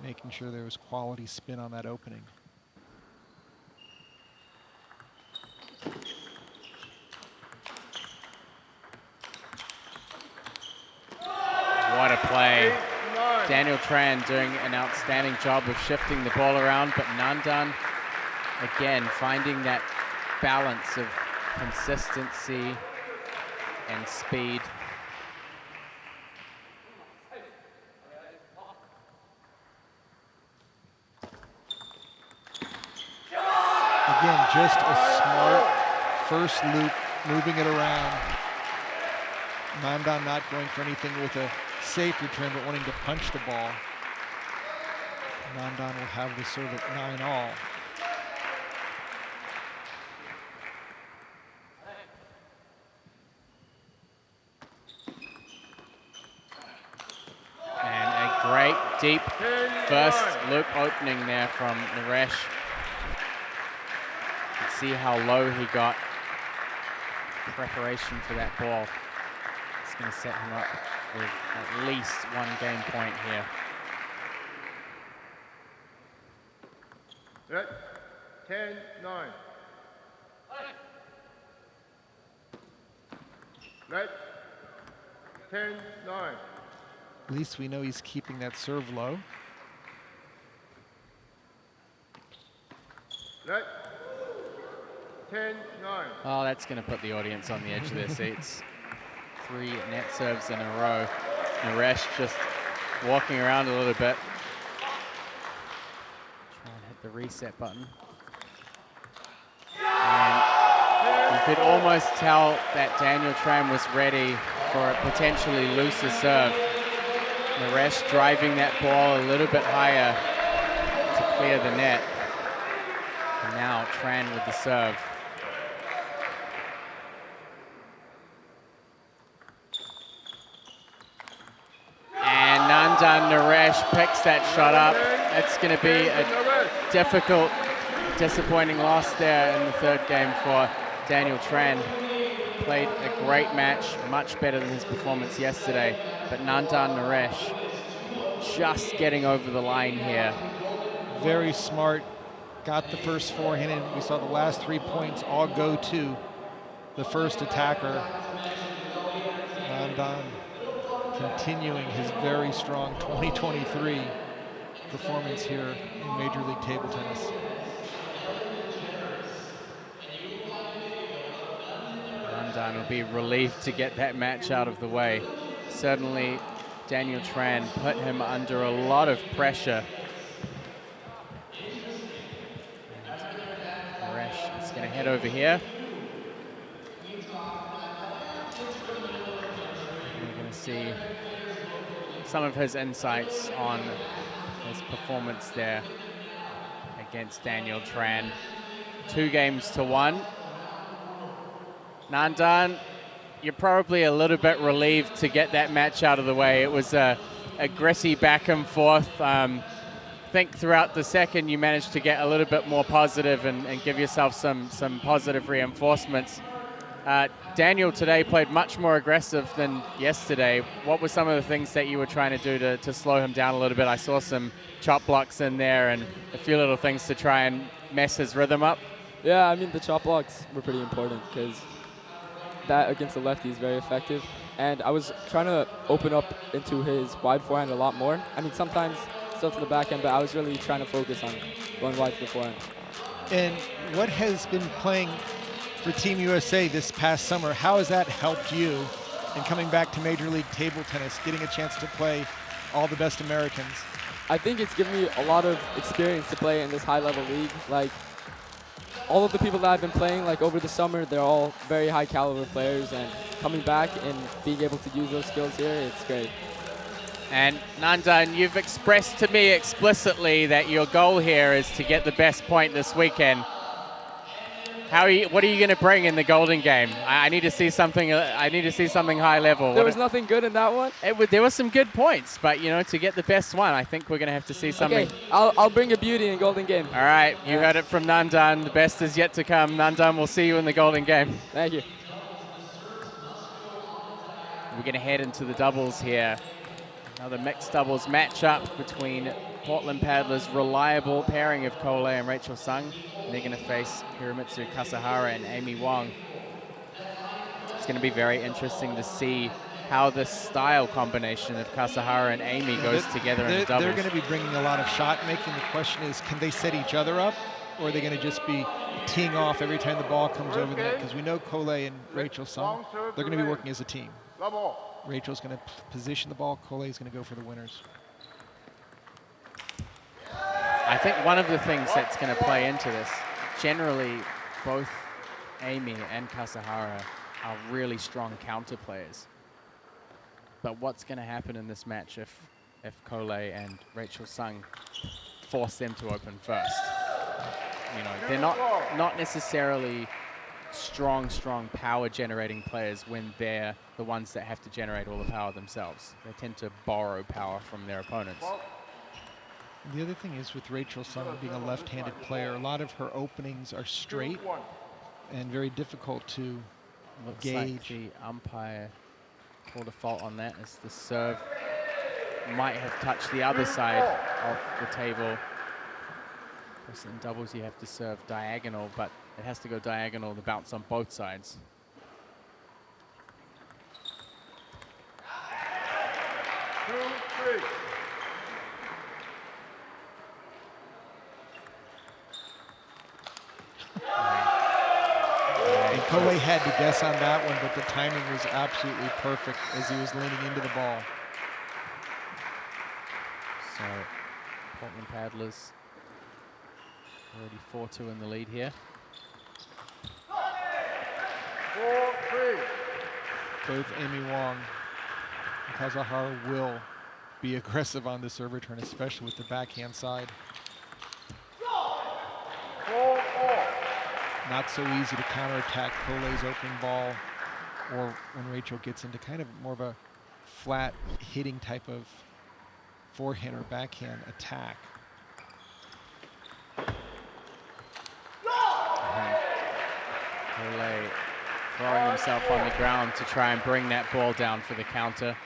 making sure there was quality spin on that opening. What a play. Daniel Tran doing an outstanding job of shifting the ball around, but Nandan, again, finding that balance of consistency and speed. Again, just a smart first loop, moving it around. Nandan not going for anything with a safe return, but wanting to punch the ball. Nandan will have the serve at 9-all. And a great deep first loop opening there from Naresh. You can see how low he got. Preparation for that ball. It's going to set him up with at least 1 game point here. Net 10-9. Net 10-9. At least we know he's keeping that serve low. Net 10-9. Oh, that's going to put the audience on the edge of their seats. 3 net serves in a row. Naresh just walking around a little bit. Try and hit the reset button. And you could almost tell that Daniel Tran was ready for a potentially looser serve. Naresh driving that ball a little bit higher to clear the net. And now Tran with the serve. And Nandan Naresh picks that shot up. It's going to be a difficult, disappointing loss there in the third game for Daniel Tran. Played a great match, much better than his performance yesterday. But Nandan Naresh just getting over the line here. Very smart. Got the first forehand, and we saw the last 3 points all go to the first attacker. Nandan continuing his very strong 2023 performance here in Major League Table Tennis. Nandan will be relieved to get that match out of the way. Certainly, Daniel Tran put him under a lot of pressure. Naresh is going to head over here. We're going to see some of his insights on his performance there against Daniel Tran. 2-1. Nandan, you're probably a little bit relieved to get that match out of the way. It was a gritty back and forth. I think throughout the second you managed to get a little bit more positive and give yourself some positive reinforcements. Daniel today played much more aggressive than yesterday. What were some of the things that you were trying to do to slow him down a little bit? I saw some chop blocks in there and a few little things to try and mess his rhythm up. Yeah, I mean, the chop blocks were pretty important because that against the lefty is very effective. And I was trying to open up into his wide forehand a lot more. I mean, sometimes still to the backhand, but I was really trying to focus on going wide to the forehand. And what has been playing for Team USA this past summer, how has that helped you in coming back to Major League Table Tennis, getting a chance to play all the best Americans? I think it's given me a lot of experience to play in this high-level league. Like, all of the people that I've been playing like over the summer, they're all very high caliber players, and coming back and being able to use those skills here, it's great. And Nandan, you've expressed to me explicitly that your goal here is to get the best point this weekend. What are you going to bring in the Golden Game? I need to see something. I need to see something high level. There was nothing good in that one. There were some good points, but you know, to get the best one, I think we're going to have to see something. Okay, I'll bring a beauty in Golden Game. All right, you heard it from Nandan. The best is yet to come. Nandan, we'll see you in the Golden Game. Thank you. We're going to head into the doubles here. Another mixed doubles matchup between Portland Paddlers' reliable pairing of Kole and Rachel Sung. And they're going to face Hiromitsu Kasahara and Amy Wong. It's going to be very interesting to see how this style combination of Kasahara and Amy goes together in the doubles. They're going to be bringing a lot of shot making. The question is, can they set each other up, or are they going to just be teeing off every time the ball comes over the net? Because we know Kole and Rachel Sung, they're going to be working as a team. Rachel's going to position the ball. Kole's going to go for the winners. I think one of the things that's going to play into this, generally both Amy and Kasahara are really strong counter players. But what's going to happen in this match if Kole and Rachel Sung force them to open first? You know, they're not necessarily strong power generating players when they're the ones that have to generate all the power themselves. They tend to borrow power from their opponents. The other thing is with Rachel Sung being a left-handed player, a lot of her openings are straight and very difficult to gauge. Like the umpire called a fault on that as the serve might have touched the other side of the table. Of course, in doubles you have to serve diagonal, but it has to go diagonal to bounce on both sides. 2-3. And Kohei had to guess on that one, but the timing was absolutely perfect as he was leaning into the ball. So Portland Paddlers already 4-2 in the lead here. 4-3. Both Amy Wong and Kazahara will be aggressive on the serve return, especially with the backhand side. 4-4. Not so easy to counterattack Kolei's open ball, or when Rachel gets into kind of more of a flat hitting type of forehand or backhand attack. Ole throwing himself on the ground to try and bring that ball down for the counter.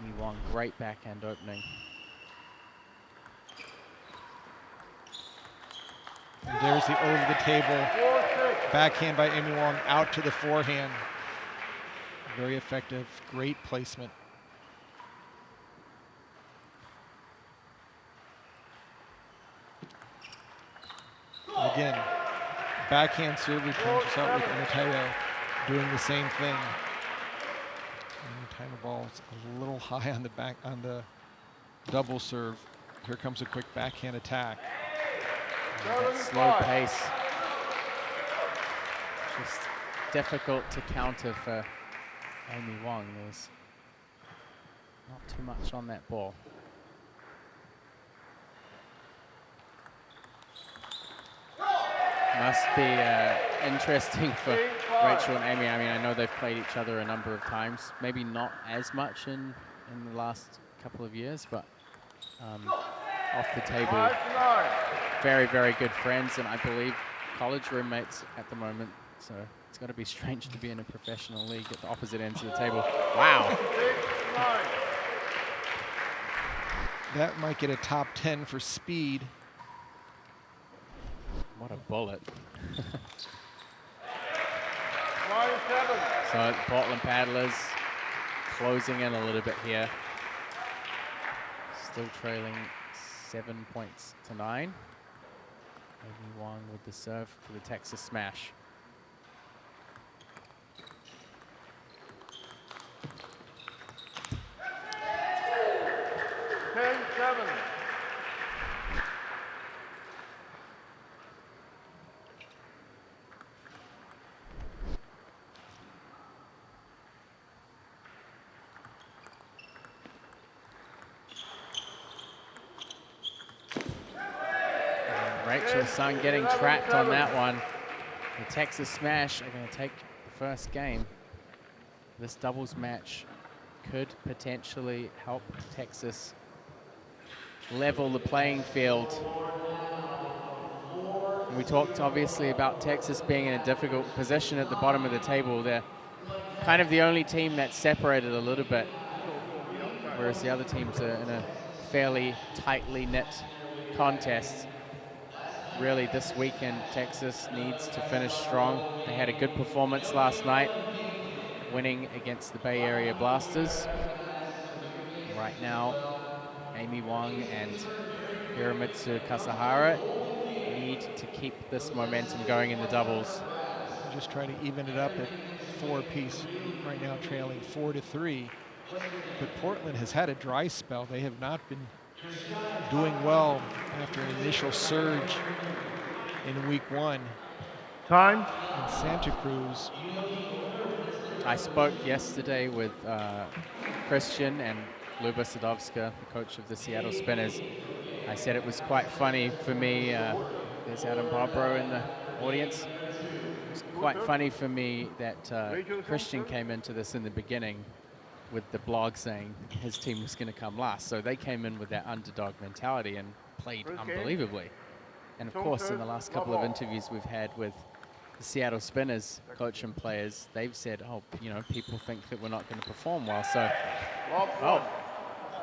Amy Wong, great backhand opening. And there's the over the table backhand by Amy Wong out to the forehand. Very effective, great placement. Again, backhand serve return just out with Mateo doing the same thing. Anytime the ball's a little high on the back on the double serve, here comes a quick backhand attack. That slow pace, just difficult to counter for Amy Wong. There's not too much on that ball. Must be interesting for Rachel and Amy. I mean, I know they've played each other a number of times, maybe not as much in the last couple of years, but off the table, very, very good friends, and I believe college roommates at the moment. So it's got to be strange to be in a professional league at the opposite ends of the table. Wow. That might get a top 10 for speed. What a bullet. 9-7. So the Portland Paddlers closing in a little bit here. Still trailing 7 points to 9. Amy Wong with the serve for the Texas smash. Rachel Sung getting trapped on that one. The Texas Smash are going to take the first game. This doubles match could potentially help Texas level the playing field. And we talked obviously about Texas being in a difficult position at the bottom of the table. They're kind of the only team that's separated a little bit, whereas the other teams are in a fairly tightly knit contest. Really, this weekend, Texas needs to finish strong. They had a good performance last night, winning against the Bay Area Blasters. Right now, Amy Wong and Hiramitsu Kasahara need to keep this momentum going in the doubles. Just try to even it up at 4 apiece. Right now, trailing 4-3. But Portland has had a dry spell. They have not been doing well after an initial surge in week 1. Time. In Santa Cruz. I spoke yesterday with Christian and Luba Sadovska, the coach of the Seattle Spinners. I said it was quite funny for me. There's Adam Barbro in the audience. It's quite funny for me that Christian came into this in the beginning with the blog saying his team was going to come last. So they came in with that underdog mentality and played unbelievably. And of course, in the last couple of interviews we've had with the Seattle Spinners coach and players, they've said, oh, you know, people think that we're not going to perform well. So, oh,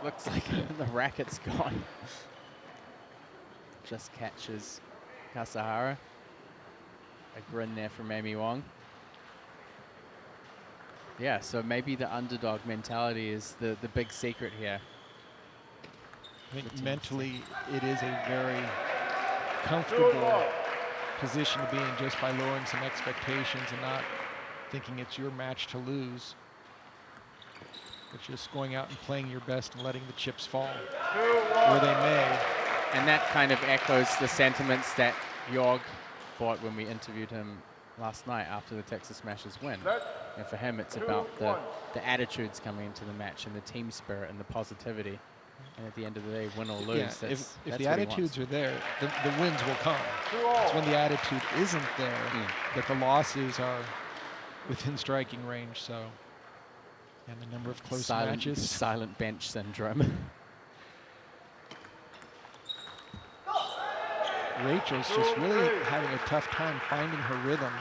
looks like the racket's gone. Just catches Kasahara. A grin there from Amy Wong. Yeah, so maybe the underdog mentality is the big secret here. I think mentally it is a very comfortable position to be in just by lowering some expectations and not thinking it's your match to lose, but just going out and playing your best and letting the chips fall where they may. And that kind of echoes the sentiments that Jorg brought when we interviewed him last night after the Texas Smashers win. And for him, it's about the attitudes coming into the match and the team spirit and the positivity. And at the end of the day, win or lose, Yeah, that's if the what he attitudes wants. are there, the wins will come. It's when the attitude isn't there that the losses are within striking range. So, and the number of close matches. Silent bench syndrome. Rachel's just really having a tough time finding her rhythm.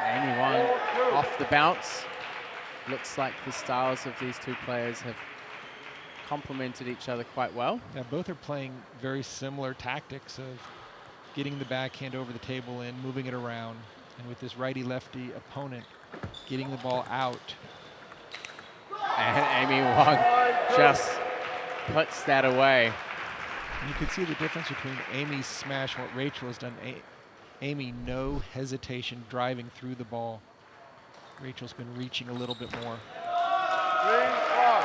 Amy Wong off the bounce. Looks like the styles of these two players have complemented each other quite well. Yeah, both are playing very similar tactics of getting the backhand over the table and moving it around. And with this righty-lefty opponent, getting the ball out. And Amy Wong just puts that away. And you can see the difference between Amy's smash and what Rachel has done. Amy, no hesitation driving through the ball. Rachel's been reaching a little bit more. 3-5.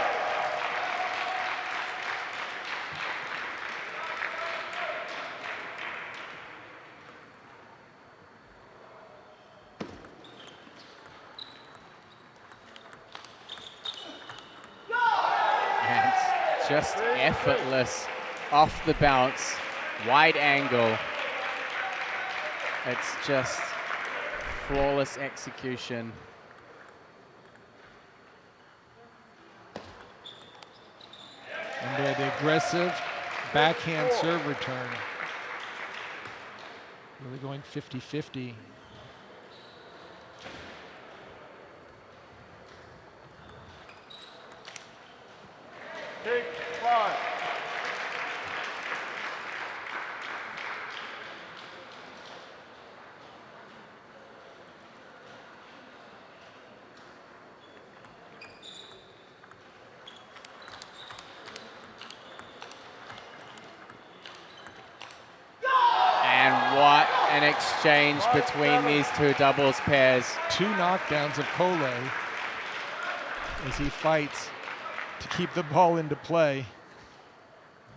And just effortless off the bounce, wide angle. It's just flawless execution. And there, the aggressive backhand serve return. Really going 50-50. Take 5. And what an exchange between these two doubles pairs. 2 knockdowns of Cole as he fights to keep the ball into play.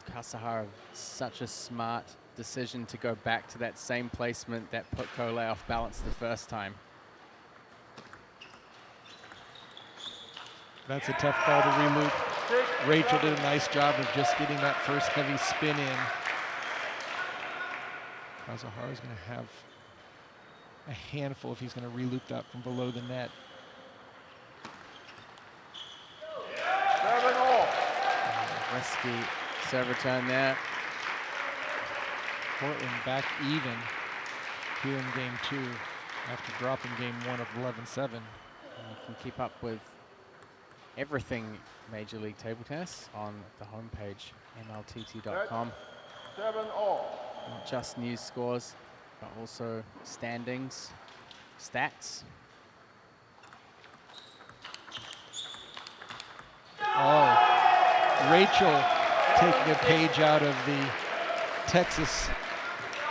Kasahara, such a smart decision to go back to that same placement that put Cole off balance the first time. That's a tough ball to reloop. Rachel did a nice job of just getting that first heavy spin in. Kasahara's going to have a handful if he's going to reloop that from below the net. 7-all. Risky serve return there. Portland back even here in game 2 after dropping game 1 of 11-7. You can keep up with everything Major League Table Tennis on the homepage, mltt.com. 7-all. Not just news scores, but also standings, stats. Oh, Rachel taking a page out of the Texas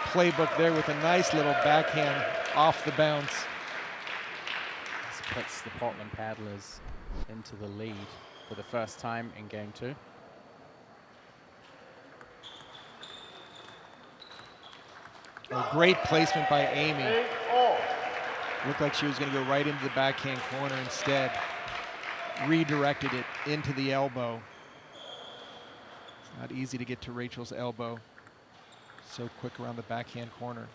playbook there with a nice little backhand off the bounce. This puts the Portland Paddlers into the lead for the first time in game 2. A great placement by Amy. 8-all. Looked like she was going to go right into the backhand corner instead. Redirected it into the elbow. It's not easy to get to Rachel's elbow so quick around the backhand corner.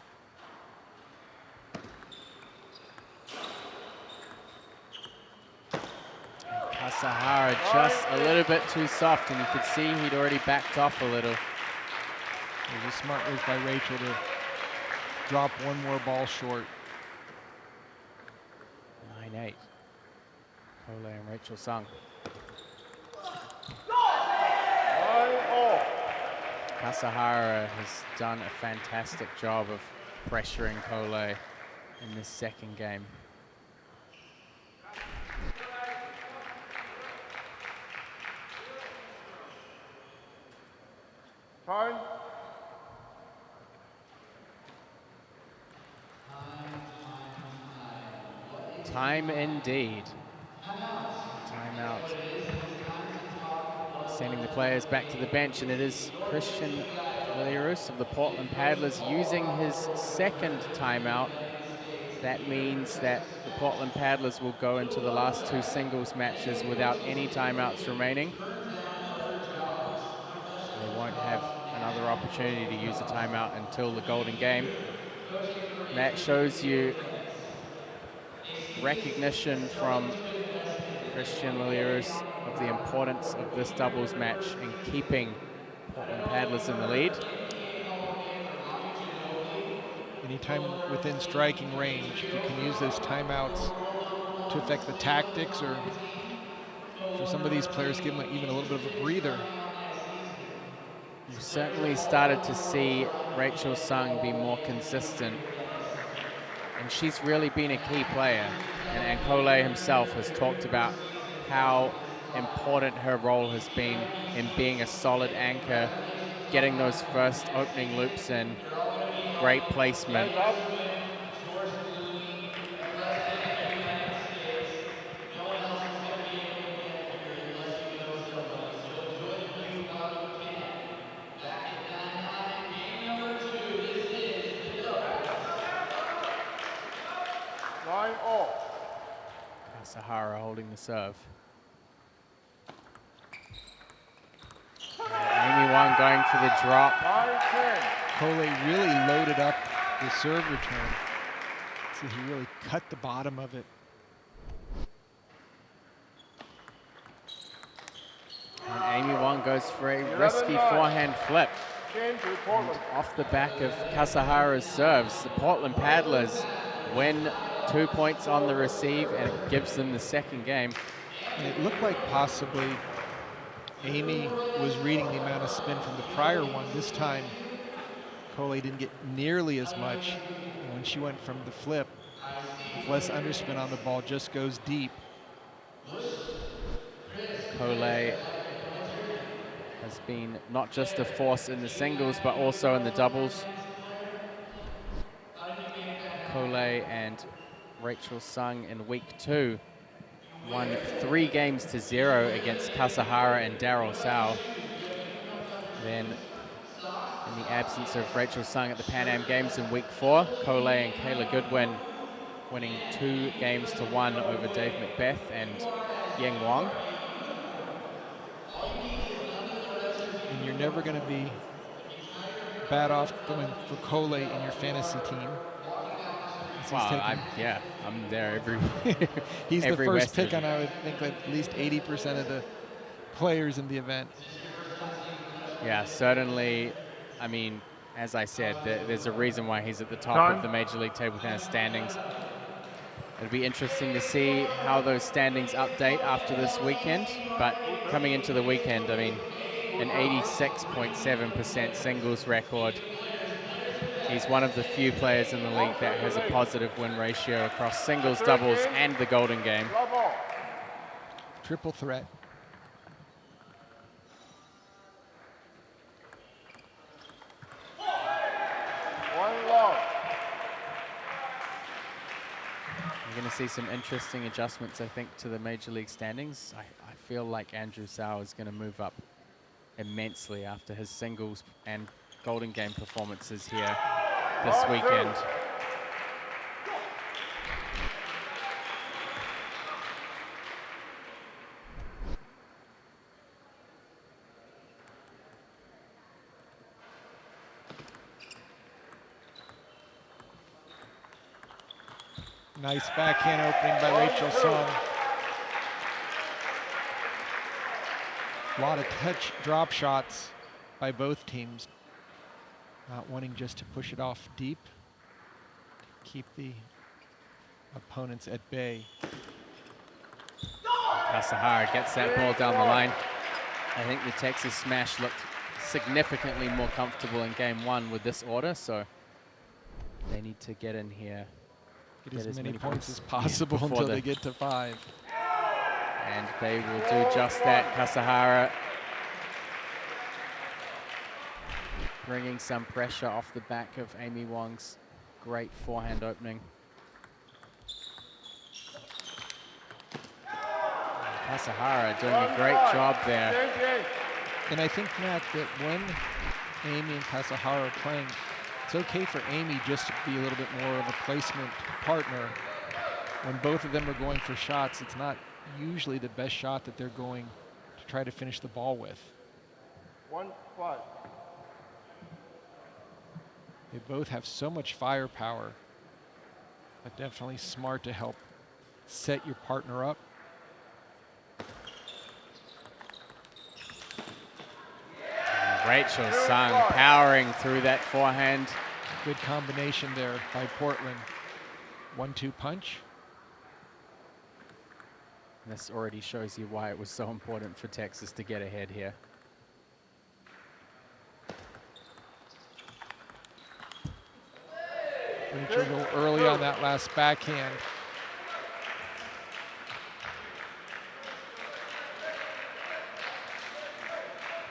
Kasahara just a little bit too soft, and you could see he'd already backed off a little. It was a smart move by Rachel to drop one more ball short. 9-8. Cole and Rachel Sung. 9-all. Kasahara has done a fantastic job of pressuring Cole in this second game. Time. Time indeed. Timeout. Sending the players back to the bench, and it is Christian Lilierus of the Portland Paddlers using his second timeout. That means that the Portland Paddlers will go into the last two singles matches without any timeouts remaining. They won't have another opportunity to use a timeout until the golden game. And that shows you recognition from Christian Lilierus of the importance of this doubles match and keeping Portland Paddlers in the lead. Anytime within striking range, if you can use those timeouts to affect the tactics, or for some of these players, give them even a little bit of a breather. We've certainly started to see Rachel Sung be more consistent, and she's really been a key player. And Cole himself has talked about how important her role has been in being a solid anchor, getting those first opening loops in, great placement. Sahara holding the serve. Amy Wong going for the drop. Cole really loaded up the serve return. So he really cut the bottom of it. And Amy Wong goes for a risky forehand flip. And off the back of Kasahara's serves, the Portland Paddlers win 2 points on the receive, and it gives them the second game. And it looked like possibly Amy was reading the amount of spin from the prior one. This time, Cole didn't get nearly as much. And when she went from the flip, with less underspin on the ball, just goes deep. Cole has been not just a force in the singles, but also in the doubles. Cole and Rachel Sung in week 2 won 3 games to 0 against Kasahara and Daryl Sao. Then, in the absence of Rachel Sung at the Pan Am Games in week 4, Cole and Kayla Goodwin winning 2 games to 1 over Dave Macbeth and Ying Wong. And you're never going to be bad off going for Cole in your fantasy team. Wow, I'm there every He's every the first West pick Division. on, I would think, at least 80% of the players in the event. Yeah, certainly. I mean, as I said, there's a reason why he's at the top of the Major League Table Tennis standings. It'll be interesting to see how those standings update after this weekend. But coming into the weekend, I mean, an 86.7% singles record. He's one of the few players in the league that has a positive win ratio across singles, doubles, and the golden game. Triple threat. You're going to see some interesting adjustments, I think, to the Major League standings. I feel like Andrew Sau is going to move up immensely after his singles and golden game performances here this weekend. Nice backhand opening by Rachel Sung. A lot of touch drop shots by both teams. Not wanting just to push it off deep, keep the opponents at bay. Kasahara gets that ball down the line. I think the Texas smash looked significantly more comfortable in game one with this order, so they need to get in here. Get as many points as possible before until they get to 5. And they will do just that. Kasahara bringing some pressure off the back of Amy Wong's great forehand opening. Kasahara doing a great job there. And I think, Matt, that when Amy and Kasahara are playing, it's okay for Amy just to be a little bit more of a placement partner. When both of them are going for shots, it's not usually the best shot that they're going to try to finish the ball with. 1-5. They both have so much firepower, but definitely smart to help set your partner up. Rachel Sung powering through that forehand. Good combination there by Portland. 1-2 punch. This already shows you why it was so important for Texas to get ahead here. Rachel a little early on that last backhand.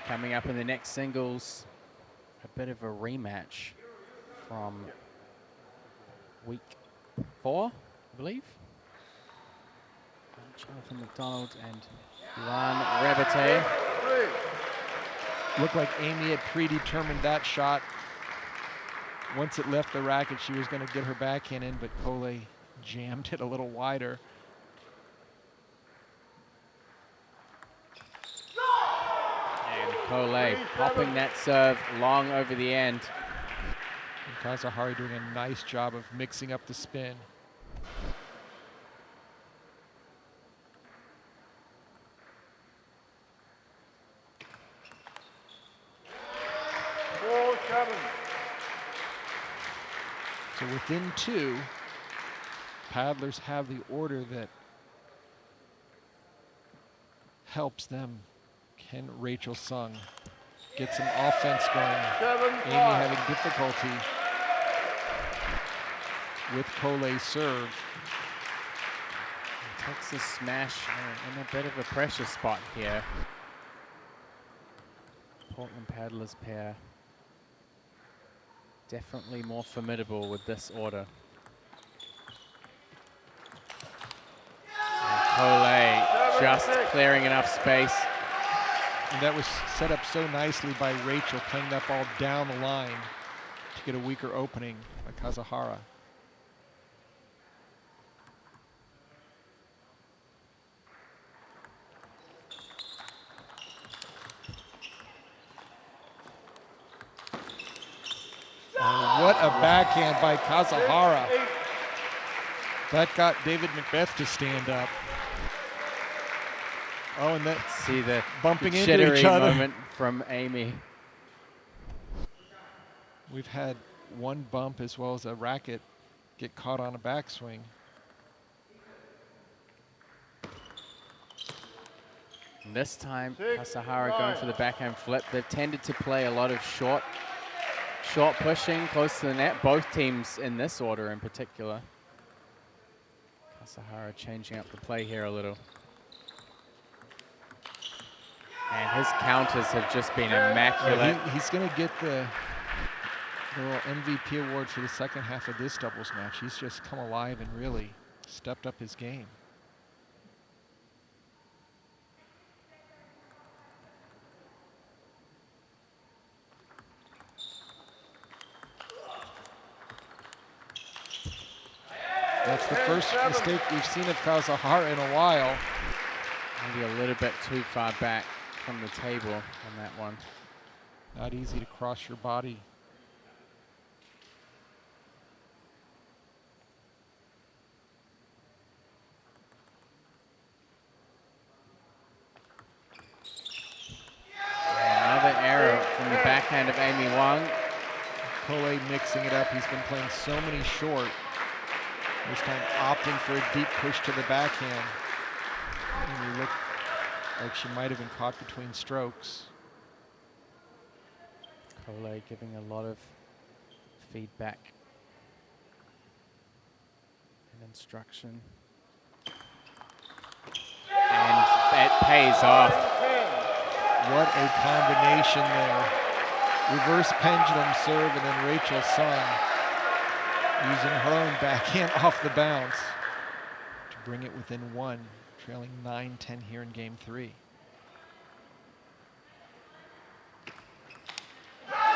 Coming up in the next singles, a bit of a rematch from week 4, I believe. Jonathan McDonald and Juan Revite. Looked like Amy had predetermined that shot. Once it left the racket, she was going to get her backhand in, but Cole jammed it a little wider. And Cole popping that serve long over the end. And Kasahara doing a nice job of mixing up the spin. So within 2, paddlers have the order that helps them. Can Rachel Sung get some offense going? Amy having difficulty with Cole's serve. Texas smash in a bit of a pressure spot here. Portland Paddlers pair definitely more formidable with this order. And Cole just clearing enough space. And that was set up so nicely by Rachel, playing that ball down the line to get a weaker opening by Kasahara. What a backhand by Kasahara. That got David Macbeth to stand up. Oh, and that's see the bumping into each other. Moment from Amy. We've had one bump as well as a racket get caught on a backswing. And this time, Kasahara going for the backhand flip. They've tended to play a lot of short pushing close to the net. Both teams in this order in particular. Kasahara changing up the play here a little. And his counters have just been immaculate. He's going to get the little MVP award for the second half of this doubles match. He's just come alive and really stepped up his game. That's the first mistake we've seen of Kasahara in a while. Maybe a little bit too far back from the table on that one. Not easy to cross your body. Another error from the backhand of Amy Wong. Cole mixing it up. He's been playing so many short. This time opting for a deep push to the backhand. And he looked like she might have been caught between strokes. Cole giving a lot of feedback and instruction. And it pays off. What a combination there. Reverse pendulum serve, and then Rachel Sun using her own backhand off the bounce to bring it within one, trailing 9-10 here in game 3.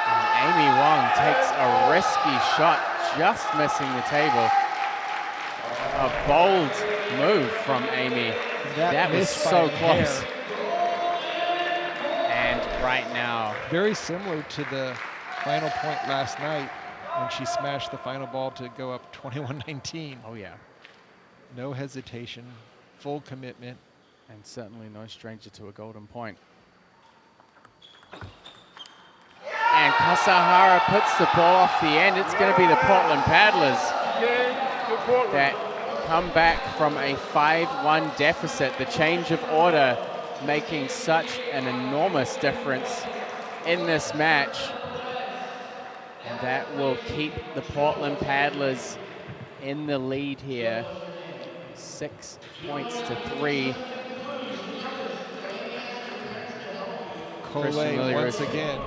And Amy Wong takes a risky shot, just missing the table. A bold move from Amy. That was so close. And right now, very similar to the final point last night when she smashed the final ball to go up 21-19. oh yeah, No hesitation, full commitment. and certainly no stranger to a golden point. And Kasahara puts the ball off the end. It's going to be the Portland Paddlers that come back from a 5-1 deficit. The change of order making such an enormous difference in this match. And that will keep the Portland Paddlers in the lead here. 6 points to 3. Cole once again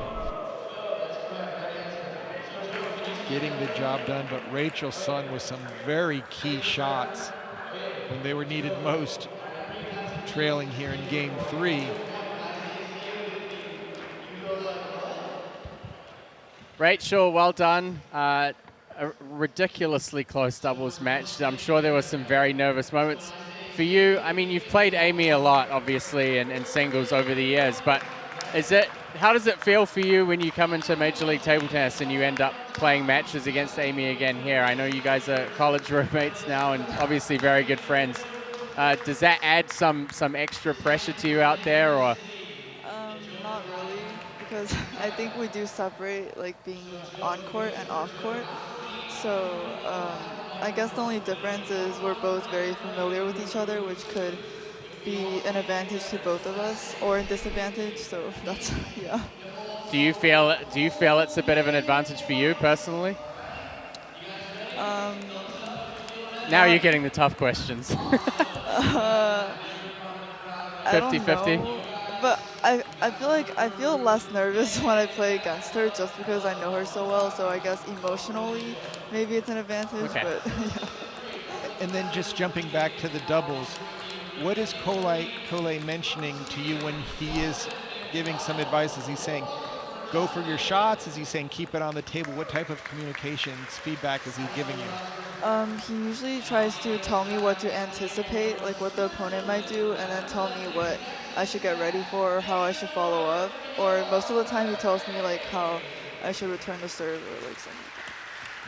getting the job done, but Rachel Sun with some very key shots when they were needed most, trailing here in game 3. Rachel, well done. A ridiculously close doubles match. I'm sure there were some very nervous moments for you. I mean, you've played Amy a lot, obviously, in singles over the years, but how does it feel for you when you come into Major League Table Tennis and you end up playing matches against Amy again here? I know you guys are college roommates now and obviously very good friends. Does that add some extra pressure to you out there, or? Not really, because I think we do separate like being on court and off court. So I guess the only difference is we're both very familiar with each other, which could be an advantage to both of us or a disadvantage. So that's yeah. Do you feel it's a bit of an advantage for you personally? Now you're getting the tough questions. 50-50? But I feel less nervous when I play against her just because I know her so well. So I guess emotionally, maybe it's an advantage. Okay. But yeah. And then just jumping back to the doubles, what is Cole mentioning to you when he is giving some advice? Is he saying, go for your shots? Is he saying, keep it on the table? What type of communications, feedback is he giving you? He usually tries to tell me what to anticipate, like what the opponent might do, and then tell me what I should get ready for or how I should follow up. Or most of the time he tells me like how I should return the serve or like something.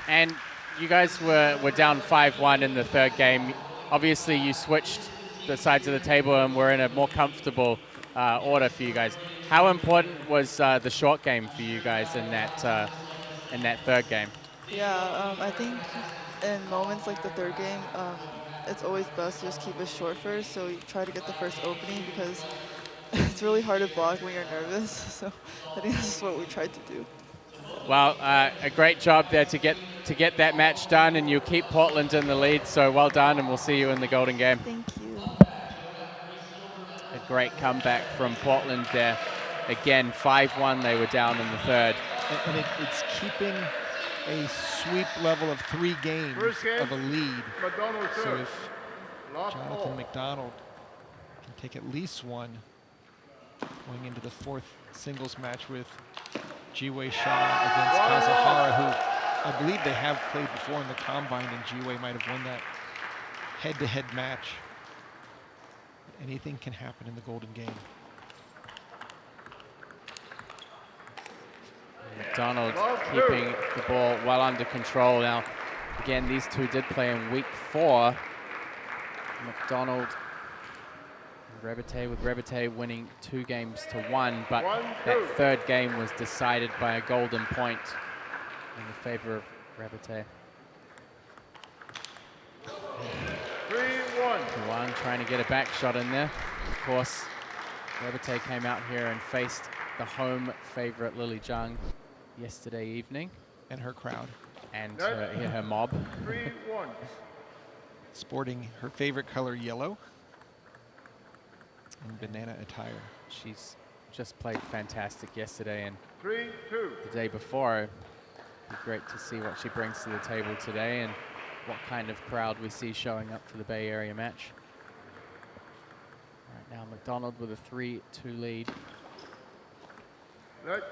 And you guys were down 5-1 in the third game. Obviously you switched the sides of the table and were in a more comfortable order for you guys. How important was the short game for you guys in that third game? Yeah, I think in moments like the third game, it's always best to just keep it short first. So you try to get the first opening because it's really hard to block when you're nervous. So I think that's what we tried to do. Well, a great job there to get that match done, and you'll keep Portland in the lead. So well done, and we'll see you in the golden game. Thank you. A great comeback from Portland there. Again, 5-1, they were down in the third. And it's keeping a sweep level of 3 games of a lead. So if Jonathan McDonald can take at least one going into the 4th singles match with Jiwei Shah against Kazuhara, who I believe they have played before in the Combine, and Jiwei might have won that head-to-head match. Anything can happen in the golden game. McDonald keeping the ball well under control. Now, again, these two did play in week 4. McDonald and Rebete, with Rebete winning 2-1, but that third game was decided by a golden point in the favor of Rebete. 3-1. Juan trying to get a back shot in there. Of course, Rebete came out here and faced the home favorite Lily Zhang. yesterday evening. And her crowd. And her mob. 3-1. Sporting her favorite color, yellow, and banana attire. She's just played fantastic yesterday and 3-2. the day before. It'd be great to see what she brings to the table today and what kind of crowd we see showing up for the Bay Area match. Right now, McDonald with a 3-2 lead. Net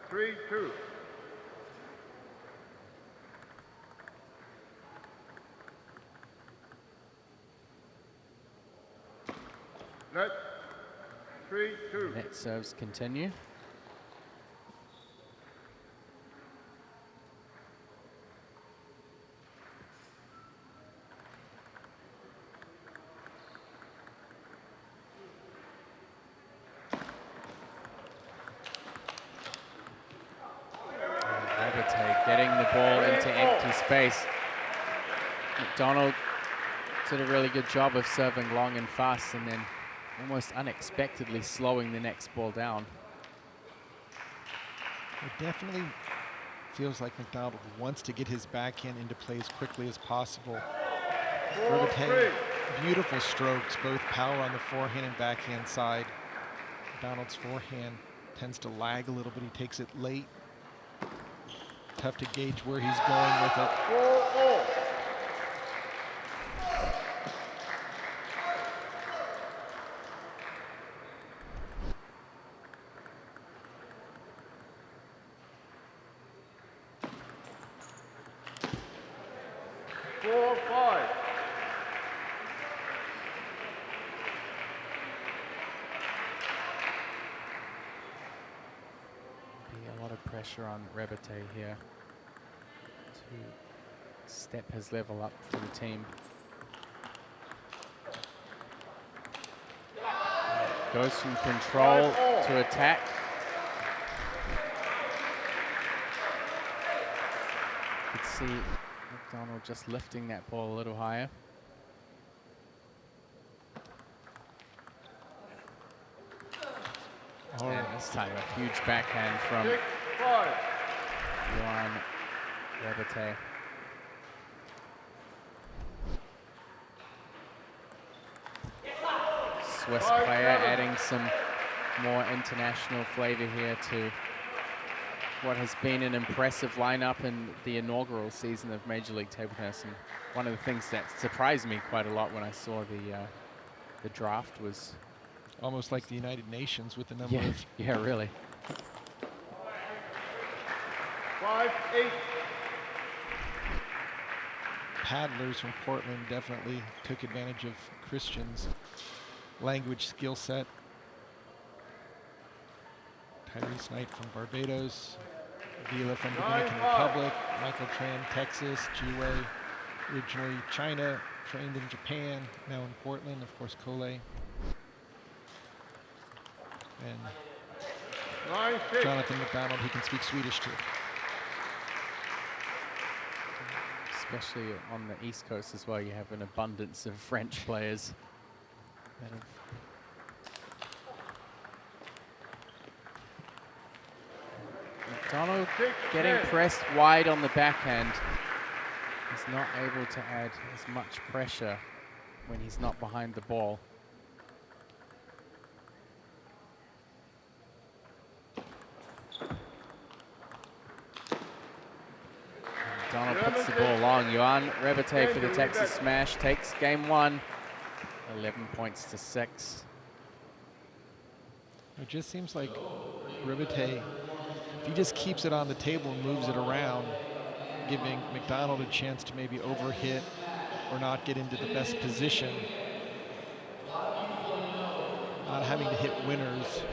3-2. Net 3-2. Net serves continue. Getting the ball into empty space. McDonald did a really good job of serving long and fast and then almost unexpectedly slowing the next ball down. It definitely feels like McDonald wants to get his backhand into play as quickly as possible. Rebate, beautiful strokes, both power on the forehand and backhand side. McDonald's forehand tends to lag a little bit. He takes it late. Tough to gauge where he's going with it. 4-4. A lot of pressure on Rebate here to step his level up for the team. Goes from control to attack. You could see McDonald just lifting that ball a little higher. And this time a huge backhand from 6-5. Johan Rebate. Swiss player adding some more international flavor here to what has been an impressive lineup in the inaugural season of Major League Table Tennis. And one of the things that surprised me quite a lot when I saw the draft was Almost like the United Nations with the number of... Yeah, really. 5-8. paddlers from Portland definitely took advantage of Christian's language skill set. Tyrese Knight from Barbados, Vila from Dominican Republic, Michael Tran, Texas, Jiwei, originally China, trained in Japan, now in Portland, of course, Kole. And Jonathan McDonald, who can speak Swedish too. Especially on the East Coast as well, you have an abundance of French players that have McDonald getting pressed wide on the backhand. He's not able to add as much pressure when he's not behind the ball. McDonald puts the ball long. Johan Rebate for the Texas smash takes game one, 11 points to 6. It just seems like Rebate, if he just keeps it on the table and moves it around, giving McDonald a chance to maybe overhit or not get into the best position, not having to hit winners,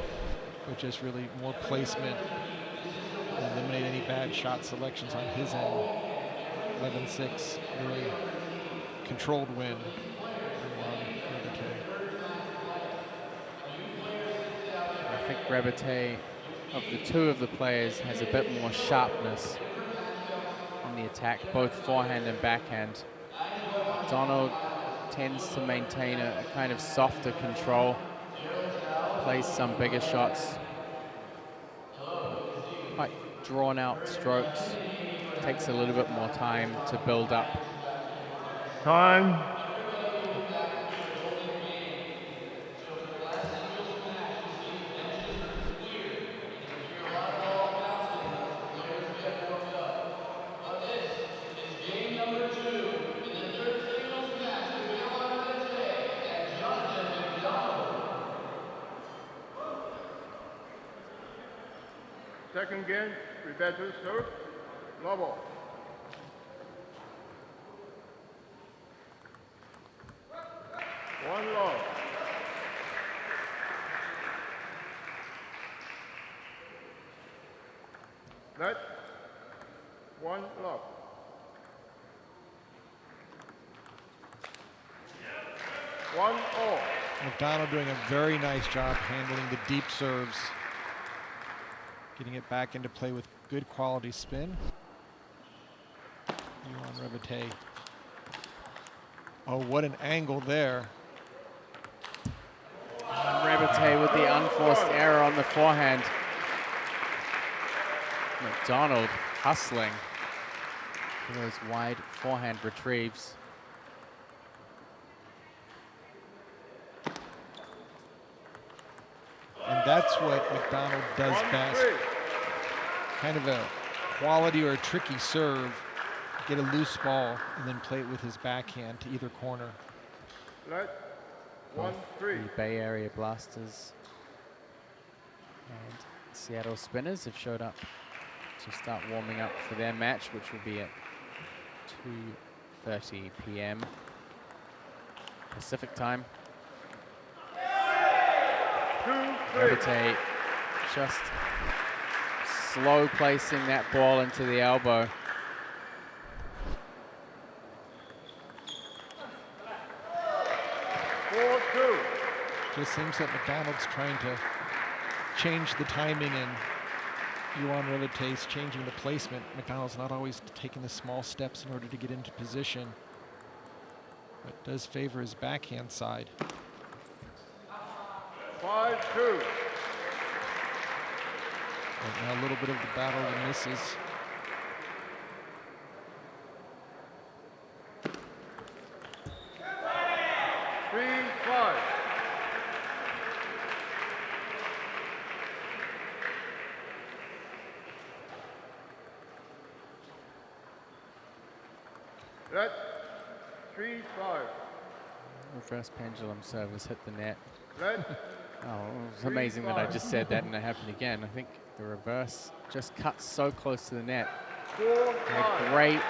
but just really more placement, eliminate any bad shot selections on his end. 11-6, really controlled win. I think Rebate, of the two of the players, has a bit more sharpness on the attack, both forehand and backhand. Donald tends to maintain a kind of softer control, plays some bigger shots. drawn out strokes. Takes a little bit more time to build up. Time. Second game, Rebecca serve, level. One low. Net, one low. One all. McDonald doing a very nice job handling the deep serves. Getting it back into play with good quality spin. Yuan Rebate. Oh, what an angle there. Rebate with the unforced error on the forehand. McDonald hustling for those wide forehand retrieves. And that's what McDonald does best. Kind of a quality or a tricky serve, get a loose ball, and then play it with his backhand to either corner. Net, The Bay Area Blasters and Seattle Spinners have showed up to start warming up for their match, which will be at 2:30 p.m. Pacific time. Rebate just slow placing that ball into the elbow. Just seems that McDonald's trying to change the timing and Yuan Rebate's changing the placement. McDonald's not always taking the small steps in order to get into position, but does favor his backhand side. 5-2. Right now, a little bit of the battle of the misses. Net, 3-5. Reverse pendulum service hit the net. Net, Oh, it's amazing that I just said that and it happened again. I think the reverse just cuts so close to the net. 4-5. A great,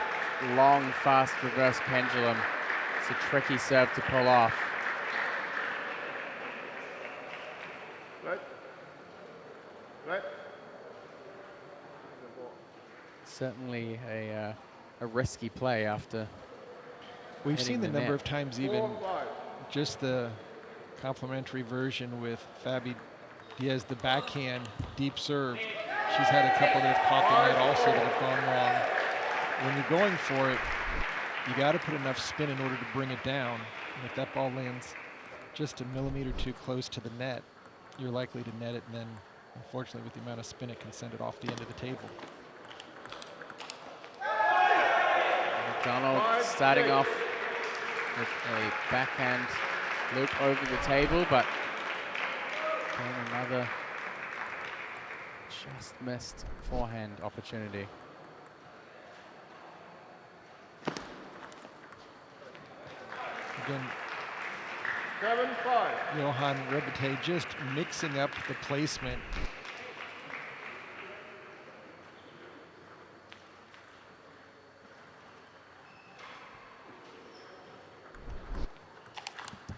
long, fast reverse pendulum. It's a tricky serve to pull off. Net, net. Certainly a risky play after We've hitting seen the number net. of times even 4-5. just the complimentary version with Fabi Diaz, the backhand deep serve. She's had a couple that have caught the net also that have gone wrong. When you're going for it, you got to put enough spin in order to bring it down. And if that ball lands just a millimeter too close to the net, you're likely to net it, and then unfortunately with the amount of spin it can send it off the end of the table. McDonald starting off with a backhand loop over the table, but getting another just missed forehand opportunity. Again, 7-5. Johan Rebate just mixing up the placement.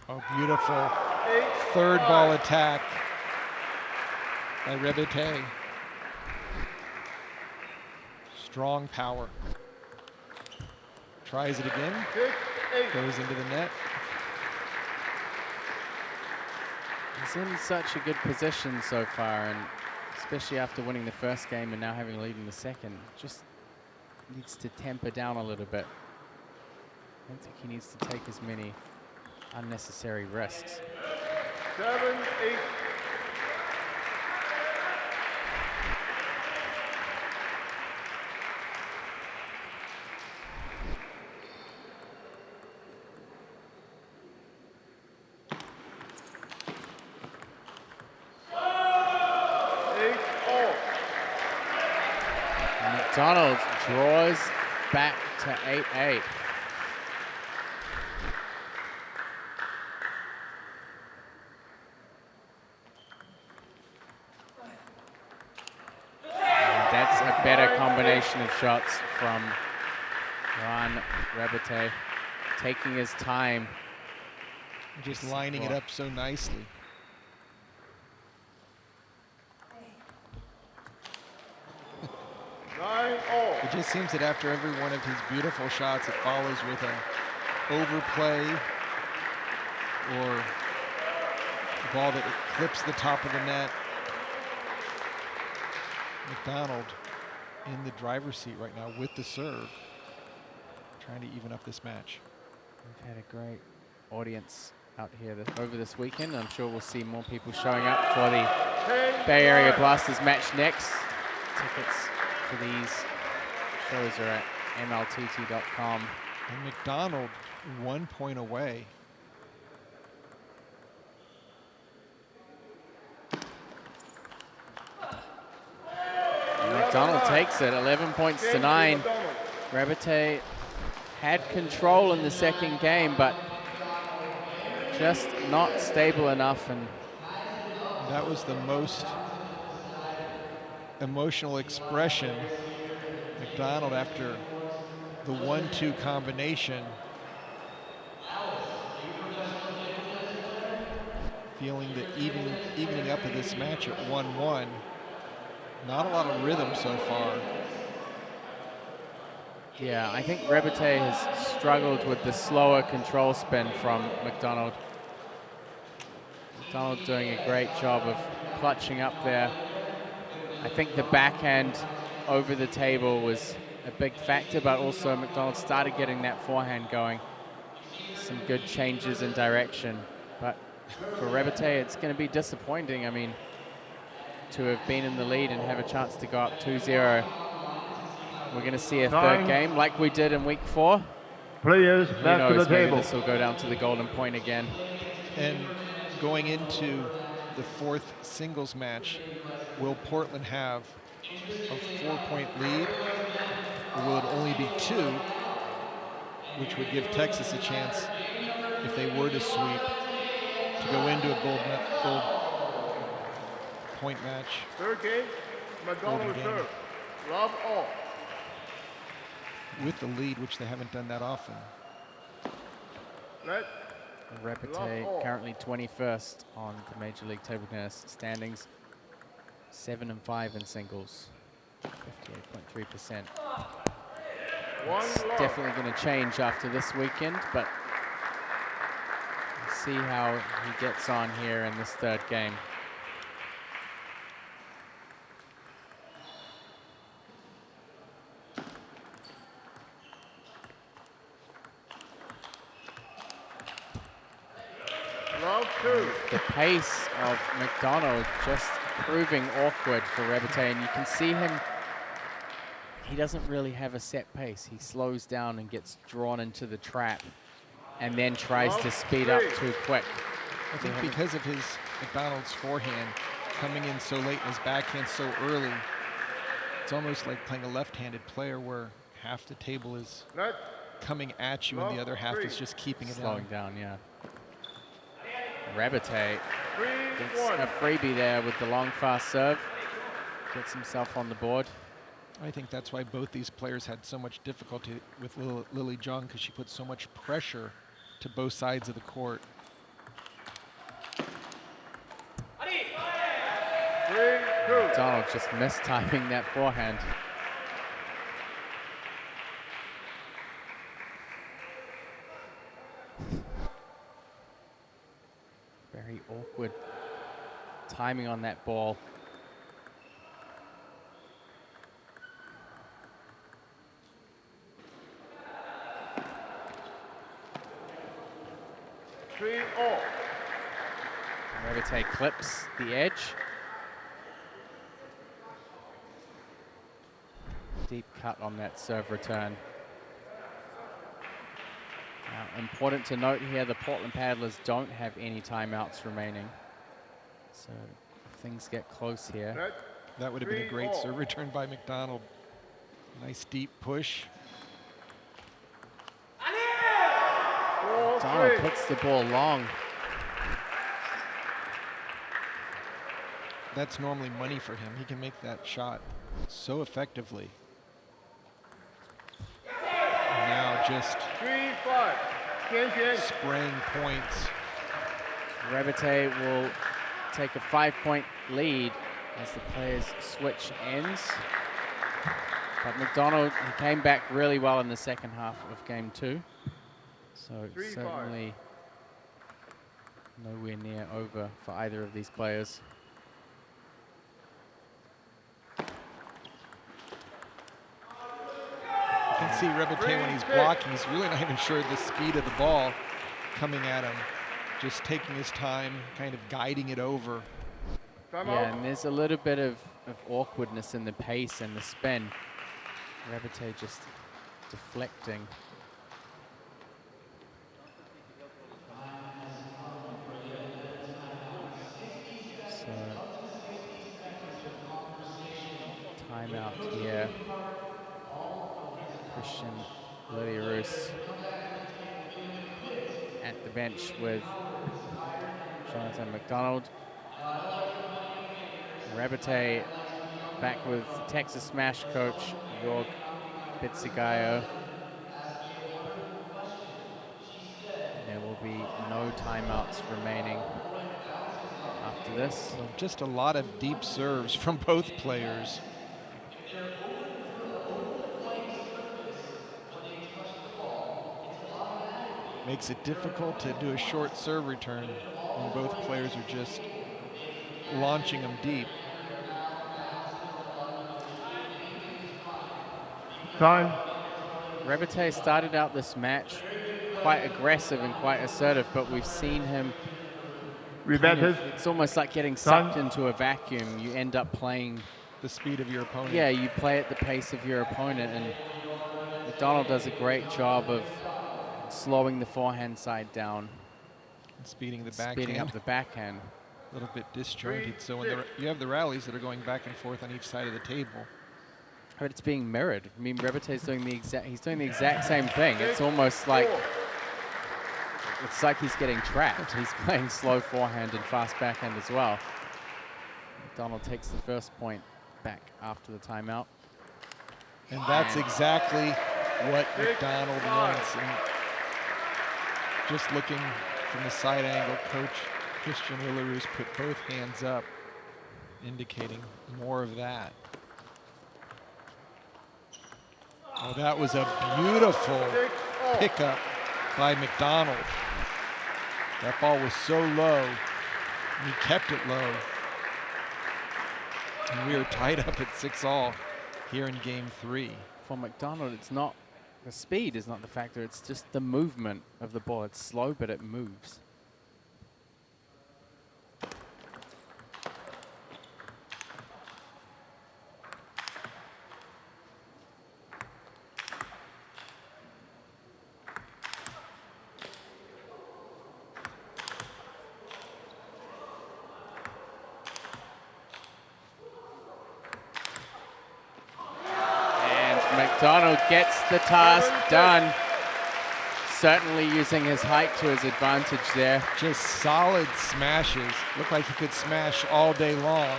Oh, beautiful third ball attack by Rebate. Strong power. Tries it again. 6-8. Goes into the net. He's in such a good position so far, and especially after winning the first game and now having a lead in the second, just needs to temper down a little bit. I don't think he needs to take as many unnecessary risks. 7-8. McDonald draws back to 8-8. And that's a better combination of shots from Juan Rebate, taking his time. Just lining it up so nicely. It just seems that after every one of his beautiful shots, it follows with an overplay or a ball that clips the top of the net. McDonald in the driver's seat right now with the serve, trying to even up this match. We've had a great audience out here over this weekend. I'm sure we'll see more people showing up for the Bay Area Blasters match next. Tickets for these shows are at mltt.com. And McDonald 1 point away. McDonald takes it, 11 points to 9. Rebate had control in the second game, but just not stable enough. And that was the most emotional expression. McDonald, after the 1-2 combination, feeling the evening up of this match at 1-1. Not a lot of rhythm so far. Yeah, I think Rebate has struggled with the slower control spin from McDonald. McDonald doing a great job of clutching up there. I think the backhand over the table was a big factor, but also McDonald started getting that forehand going. Some good changes in direction, but for Rebate, it's going to be disappointing. I mean, to have been in the lead and have a chance to go up 2-0. We're going to see a third game like we did in week 4. Players back to the maybe table. this will go down to the golden point again. And going into the 4th singles match, will Portland have a 4-point lead, or will it only be 2, which would give Texas a chance, if they were to sweep, to go into a gold point match. Third game, McDonald will serve. Love all. With the lead, which they haven't done that often. Let Rebate currently 21st on the Major League Table Tennis standings. 7-5 in singles, 58.3%. It's definitely going to change after this weekend, but we'll see how he gets on here in this third game. The pace of McDonald just proving awkward for Rebate, and you can see him, he doesn't really have a set pace. He slows down and gets drawn into the trap and then tries to speed up too quick. I think because of his McDonald's forehand coming in so late and his backhand so early, it's almost like playing a left-handed player where half the table is coming at you and the other half is just keeping it slowing down, yeah. Rebate gets a freebie there with the long fast serve, gets himself on the board. I think that's why both these players had so much difficulty with Lily Jung, because she put so much pressure to both sides of the court. Donald just mistiming that forehand. Very awkward timing on that ball. Rebate clips the edge. Deep cut on that serve return. Now, important to note here, the Portland paddlers don't have any timeouts remaining. So if things get close here. That would have been a great serve return by McDonald. Nice deep push. Donald puts the ball long. That's normally money for him. He can make that shot so effectively. And now just 3-5. spraying points. Rabate will take a 5-point lead as the players switch ends. But McDonald, he came back really well in the second half of game 2. So 3-5. certainly nowhere near over for either of these players. You can see Rebate when he's blocking, he's really not even sure the speed of the ball coming at him. Just taking his time, kind of guiding it over. Yeah, and there's a little bit of awkwardness in the pace and the spin. Rabate just deflecting. So, timeout here. Christian Lydiarus at the bench with Jonathan McDonald. Rabate back with Texas Smash coach Jorg Pizzagayo. There will be no timeouts remaining after this. So just a lot of deep serves from both players. Makes it difficult to do a short serve return when both players are just launching them deep. Time. Rabate started out this match quite aggressive and quite assertive, but we've seen him it's almost like getting sucked into a vacuum. You end up playing the speed of your opponent. Yeah, you play at the pace of your opponent, and McDonald does a great job of slowing the forehand side down. And speeding the backhand. Speeding up the backhand. A little bit disjointed. So when you have the rallies that are going back and forth on each side of the table. But it's being mirrored. I mean, Rabate's doing he's doing the exact same thing. It's almost like he's getting trapped. He's playing slow forehand and fast backhand as well. McDonald takes the first point back after the timeout. And that's exactly what McDonald wants. And just looking from the side angle, Coach Christian Lydiarus put both hands up, indicating more of that. Oh, that was a beautiful pickup by McDonald. That ball was so low, and he kept it low. And we are tied up at 6-all here in game 3. For McDonald, it's not, the speed is not the factor, it's just the movement of the ball. It's slow, but it moves. McDonald gets the task done. Certainly using his height to his advantage there. Just solid smashes. Looked like he could smash all day long.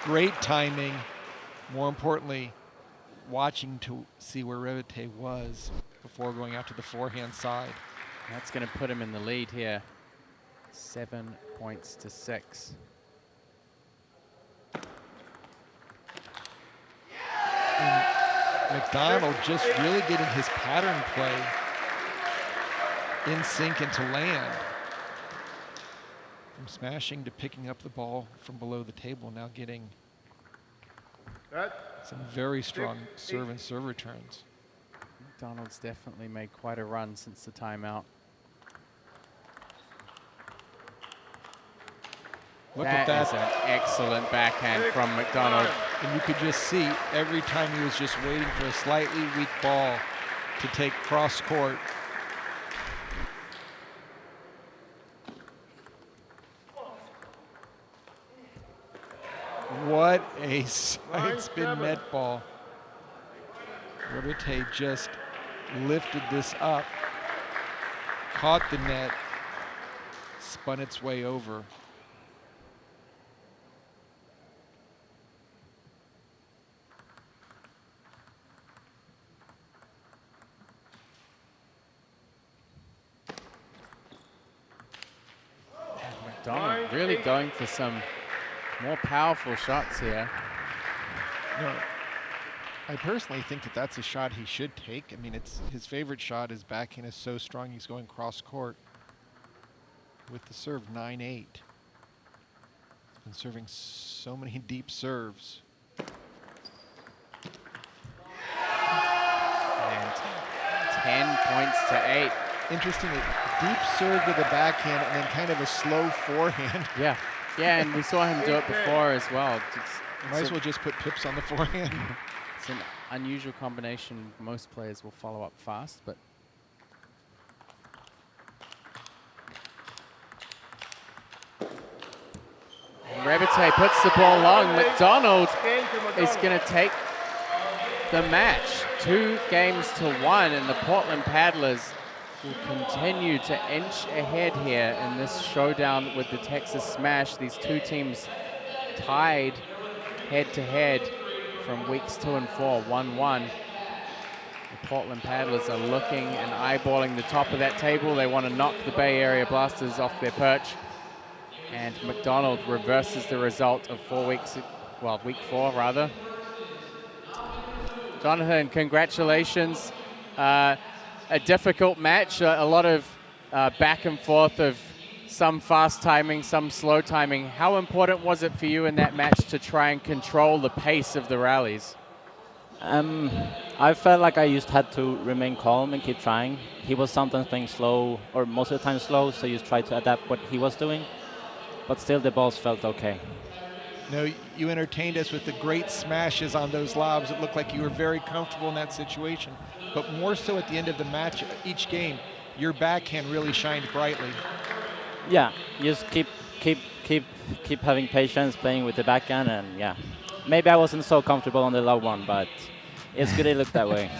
Great timing. More importantly, watching to see where Rabate was before going out to the forehand side. That's going to put him in the lead here. 7 points to 6. And McDonald just really getting his pattern play in sync and to land. From smashing to picking up the ball from below the table, now getting some very strong serve and serve returns. McDonald's definitely made quite a run since the timeout. Look at that. That is an excellent backhand from McDonald. And you could just see every time he was just waiting for a slightly weak ball to take cross court. What a side spin net ball. Robite just lifted this up, caught the net, spun its way over. McDonald really going for some more powerful shots here. No, I personally think that that's a shot he should take. I mean, it's his favorite shot. His backhand is so strong, he's going cross court with the serve 9-8. He's been serving so many deep serves. And 10 points to 8. Interesting, a deep serve to the backhand and then kind of a slow forehand. Yeah, yeah, and we saw him do it before as well. Might as well just put pips on the forehand. It's an unusual combination. Most players will follow up fast, but Rebite puts the ball long. McDonald is going to take the match. 2 games to 1, and the Portland Paddlers will continue to inch ahead here in this showdown with the Texas Smash. These two teams tied head-to-head from weeks 2 and 4, 1-1. The Portland Paddlers are looking and eyeballing the top of that table. They want to knock the Bay Area Blasters off their perch. And McDonald reverses the result of week 4 rather. Jonathan, congratulations. A difficult match, a lot of back and forth of some fast timing, some slow timing. How important was it for you in that match to try and control the pace of the rallies? I felt like I just had to remain calm and keep trying. He was sometimes playing slow, or most of the time slow, so you just tried to adapt what he was doing. But still, the balls felt okay. No, you entertained us with the great smashes on those lobs. It looked like you were very comfortable in that situation. But more so at the end of the match, each game, your backhand really shined brightly. Yeah, just keep having patience, playing with the backhand, and yeah. Maybe I wasn't so comfortable on the low one, but it's good it looked that way.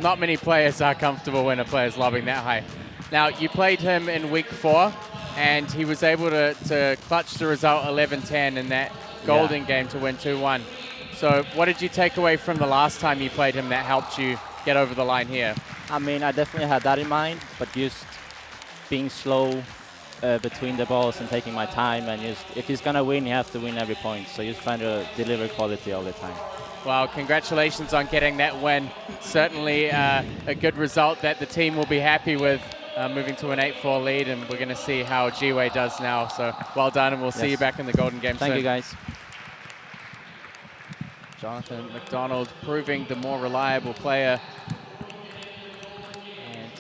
Not many players are comfortable when a player's lobbing that high. Now, you played him in week 4, and he was able to clutch the result 11-10 in that Golden game to win 2-1. So what did you take away from the last time you played him that helped you get over the line here? I mean, I definitely had that in mind, but just being slow between the balls and taking my time, and just if he's gonna win, he has to win every point. So just trying to deliver quality all the time. Well, congratulations on getting that win. Certainly a good result that the team will be happy with, moving to an 8-4 lead, and we're going to see how Jiwei does now. So well done, and we'll see you back in the Golden game soon. Thank you, guys. Jonathan McDonald proving the more reliable player. And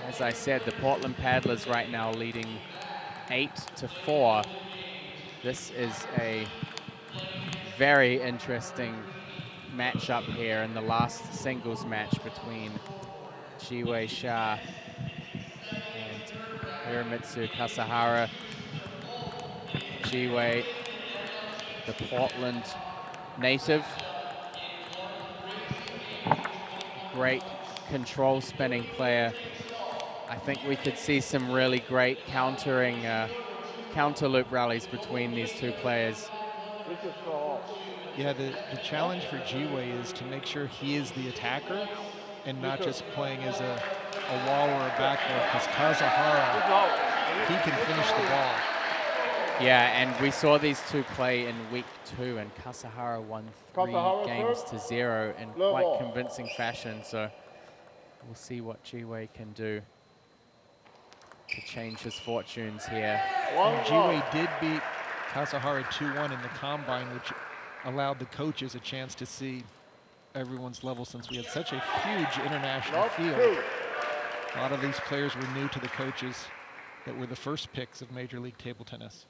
as I said, the Portland Paddlers right now leading 8-4. This is a very interesting matchup here in the last singles match between Jiwei Sha and Hiromitsu Kasahara. Jiwei, the Portland native. Great control spinning player. I think we could see some really great countering, counter loop rallies between these two players. Yeah, the challenge for Jiwei is to make sure he is the attacker and not just playing as a wall or a backboard, because Kasahara, he can finish the ball. Yeah, and we saw these two play in week 2, and Kasahara won 3 games to 0 in quite convincing fashion. So we'll see what Jiwei can do to change his fortunes here. And Jiwei did beat Kasahara 2-1 in the combine, which allowed the coaches a chance to see everyone's level, since we had such a huge international field. A lot of these players were new to the coaches that were the first picks of Major League Table Tennis.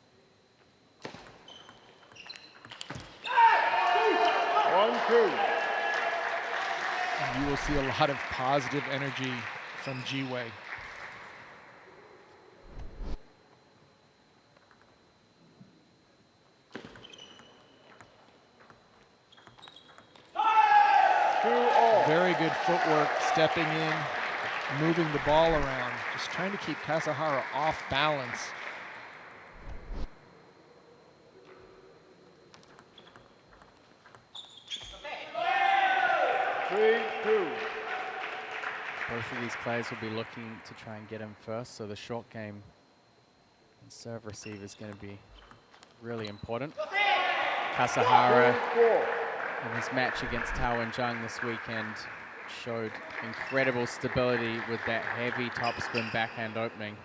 1-2. And you will see a lot of positive energy from Jiwei. Very good footwork, stepping in, moving the ball around, just trying to keep Kazahara off balance. Both of these players will be looking to try and get him first, so the short game and serve receive is going to be really important. Kasahara in his match against Tao and Zhang this weekend showed incredible stability with that heavy topspin backhand opening.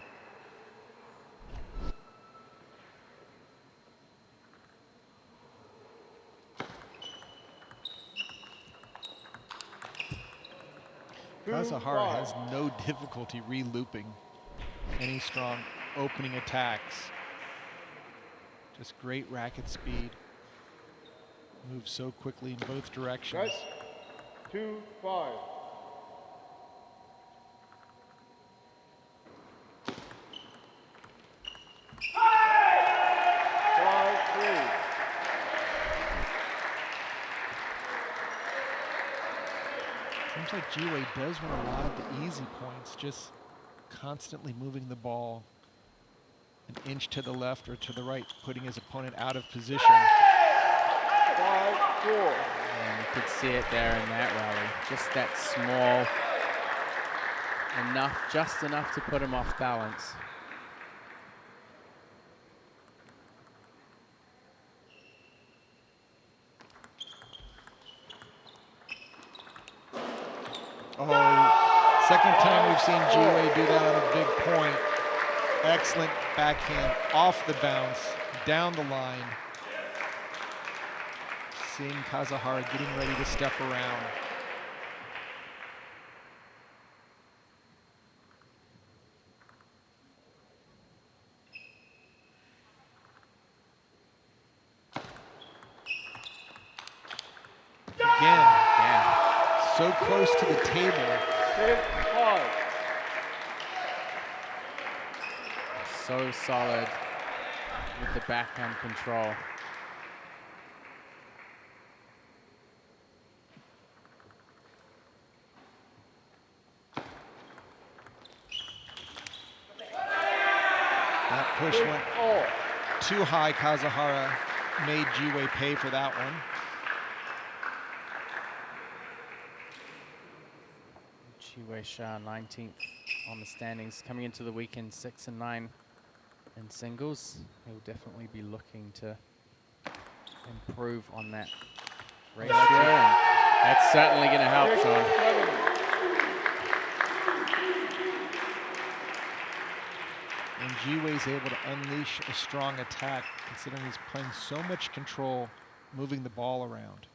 Kazahara has no difficulty re-looping any strong opening attacks. Just great racket speed. Moves so quickly in both directions. 2-5. Seems like Jiwei does win a lot of the easy points, just constantly moving the ball an inch to the left or to the right, putting his opponent out of position. 5-4. And you could see it there in that rally. Just that small, just enough to put him off balance. Oh, second time we've seen Jiwei do that on a big point. Excellent backhand off the bounce, down the line. Seeing Kazahara getting ready to step around. Again, so close to the table. 6-5. So solid with the backhand control. That push went too high. Kazahara made Jiwei pay for that one. Jiwei Shah 19th on the standings, coming into the weekend 6-9 in singles. He'll definitely be looking to improve on that ratio. And that's certainly going to help, Sean. And Jiwei's able to unleash a strong attack, considering he's playing so much control, moving the ball around.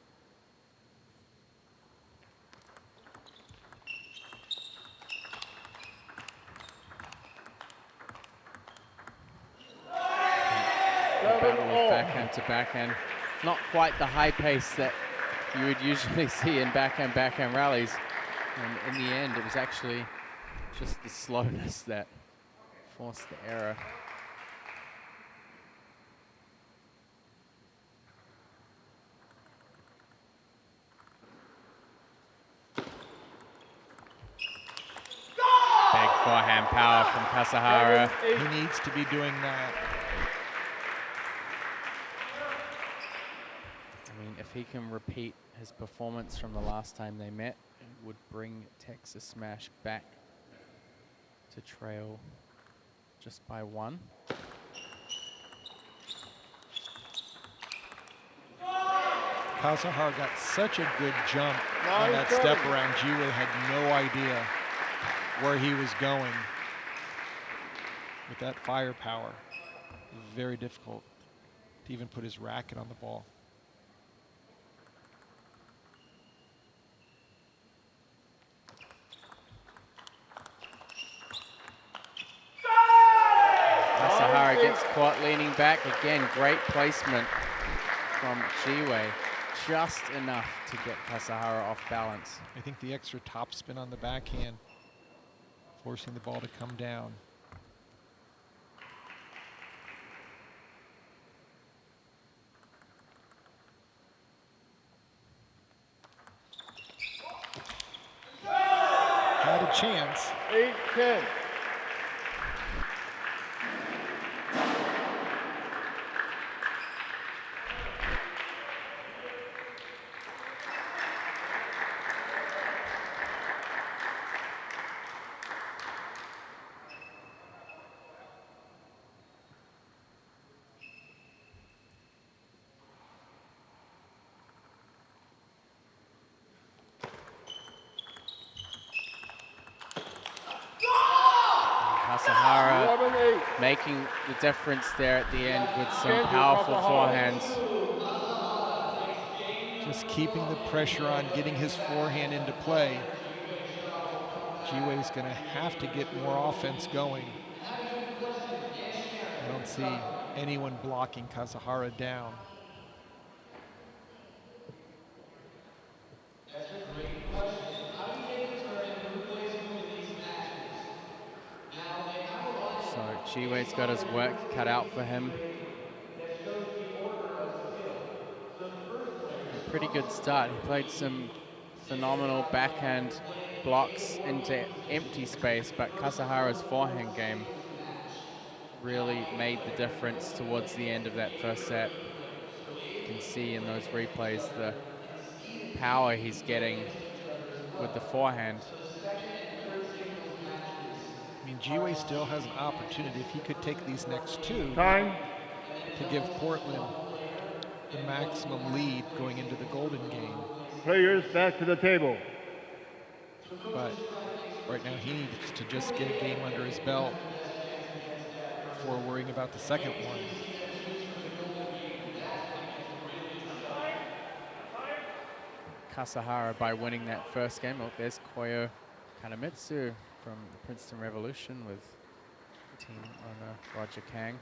Battle with backhand to backhand. Not quite the high pace that you would usually see in backhand rallies. And in the end, it was actually just the slowness that forced the error. Big forehand power from Kasahara. He needs to be doing that. I mean, if he can repeat his performance from the last time they met, it would bring Texas Smash back to trail just by one. Kazahara got such a good jump on that step around. Jiwei had no idea where he was going with that firepower. Very difficult to even put his racket on the ball. Kasahara gets caught leaning back. Again, great placement from Jiwei. Just enough to get Kasahara off balance. I think the extra topspin on the backhand, forcing the ball to come down. had a chance. 8-10. Kasahara 11-8. making the difference there at the end with some powerful forehands. Just keeping the pressure on, getting his forehand into play. Ji-Wei's gonna have to get more offense going. I don't see anyone blocking Kasahara down. So Ji-Wei's got his work cut out for him. A pretty good start. He played some phenomenal backhand blocks into empty space, but Kasahara's forehand game really made the difference towards the end of that first set. You can see in those replays the power he's getting with the forehand. I mean, Ji-Wei still has an opportunity if he could take these next two Time. to give Portland the maximum lead going into the Golden game. Players back to the table. But right now he needs to just get a game under his belt before worrying about the second one. Kasahara, by winning that first game, oh, there's Koyo Kanemitsu from the Princeton Revolution with team owner Roger Kang.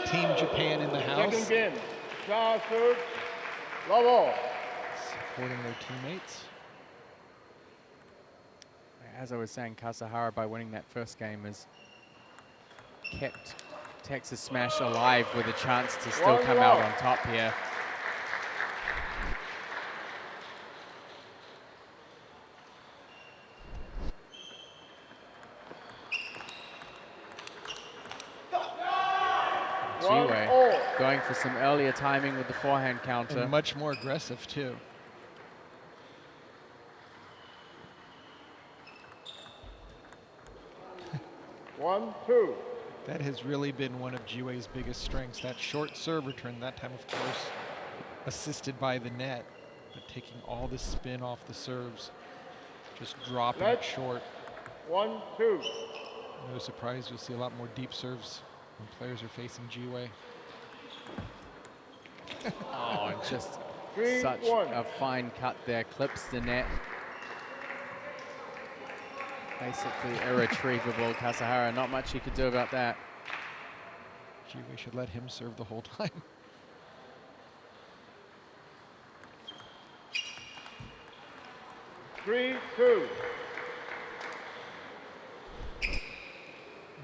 Team Japan in the house. Second game. Cha serves. Love all. Supporting their teammates. As I was saying, Kasahara, by winning that first game, has kept Texas Smash alive with a chance to still come out on top here. Ji-Wei going for some earlier timing with the forehand counter. And much more aggressive too. One, two. That has really been one of Ji-Wei's biggest strengths, that short serve return, that time of course assisted by the net, but taking all the spin off the serves, just dropping it short. 1, 2. No surprise you'll see a lot more deep serves when players are facing Ji-Wei. Oh, and just 3, such 1. a fine cut there, clips the net. Basically irretrievable. Kasahara, not much he could do about that. Ji-Wei should let him serve the whole time. Three, 2.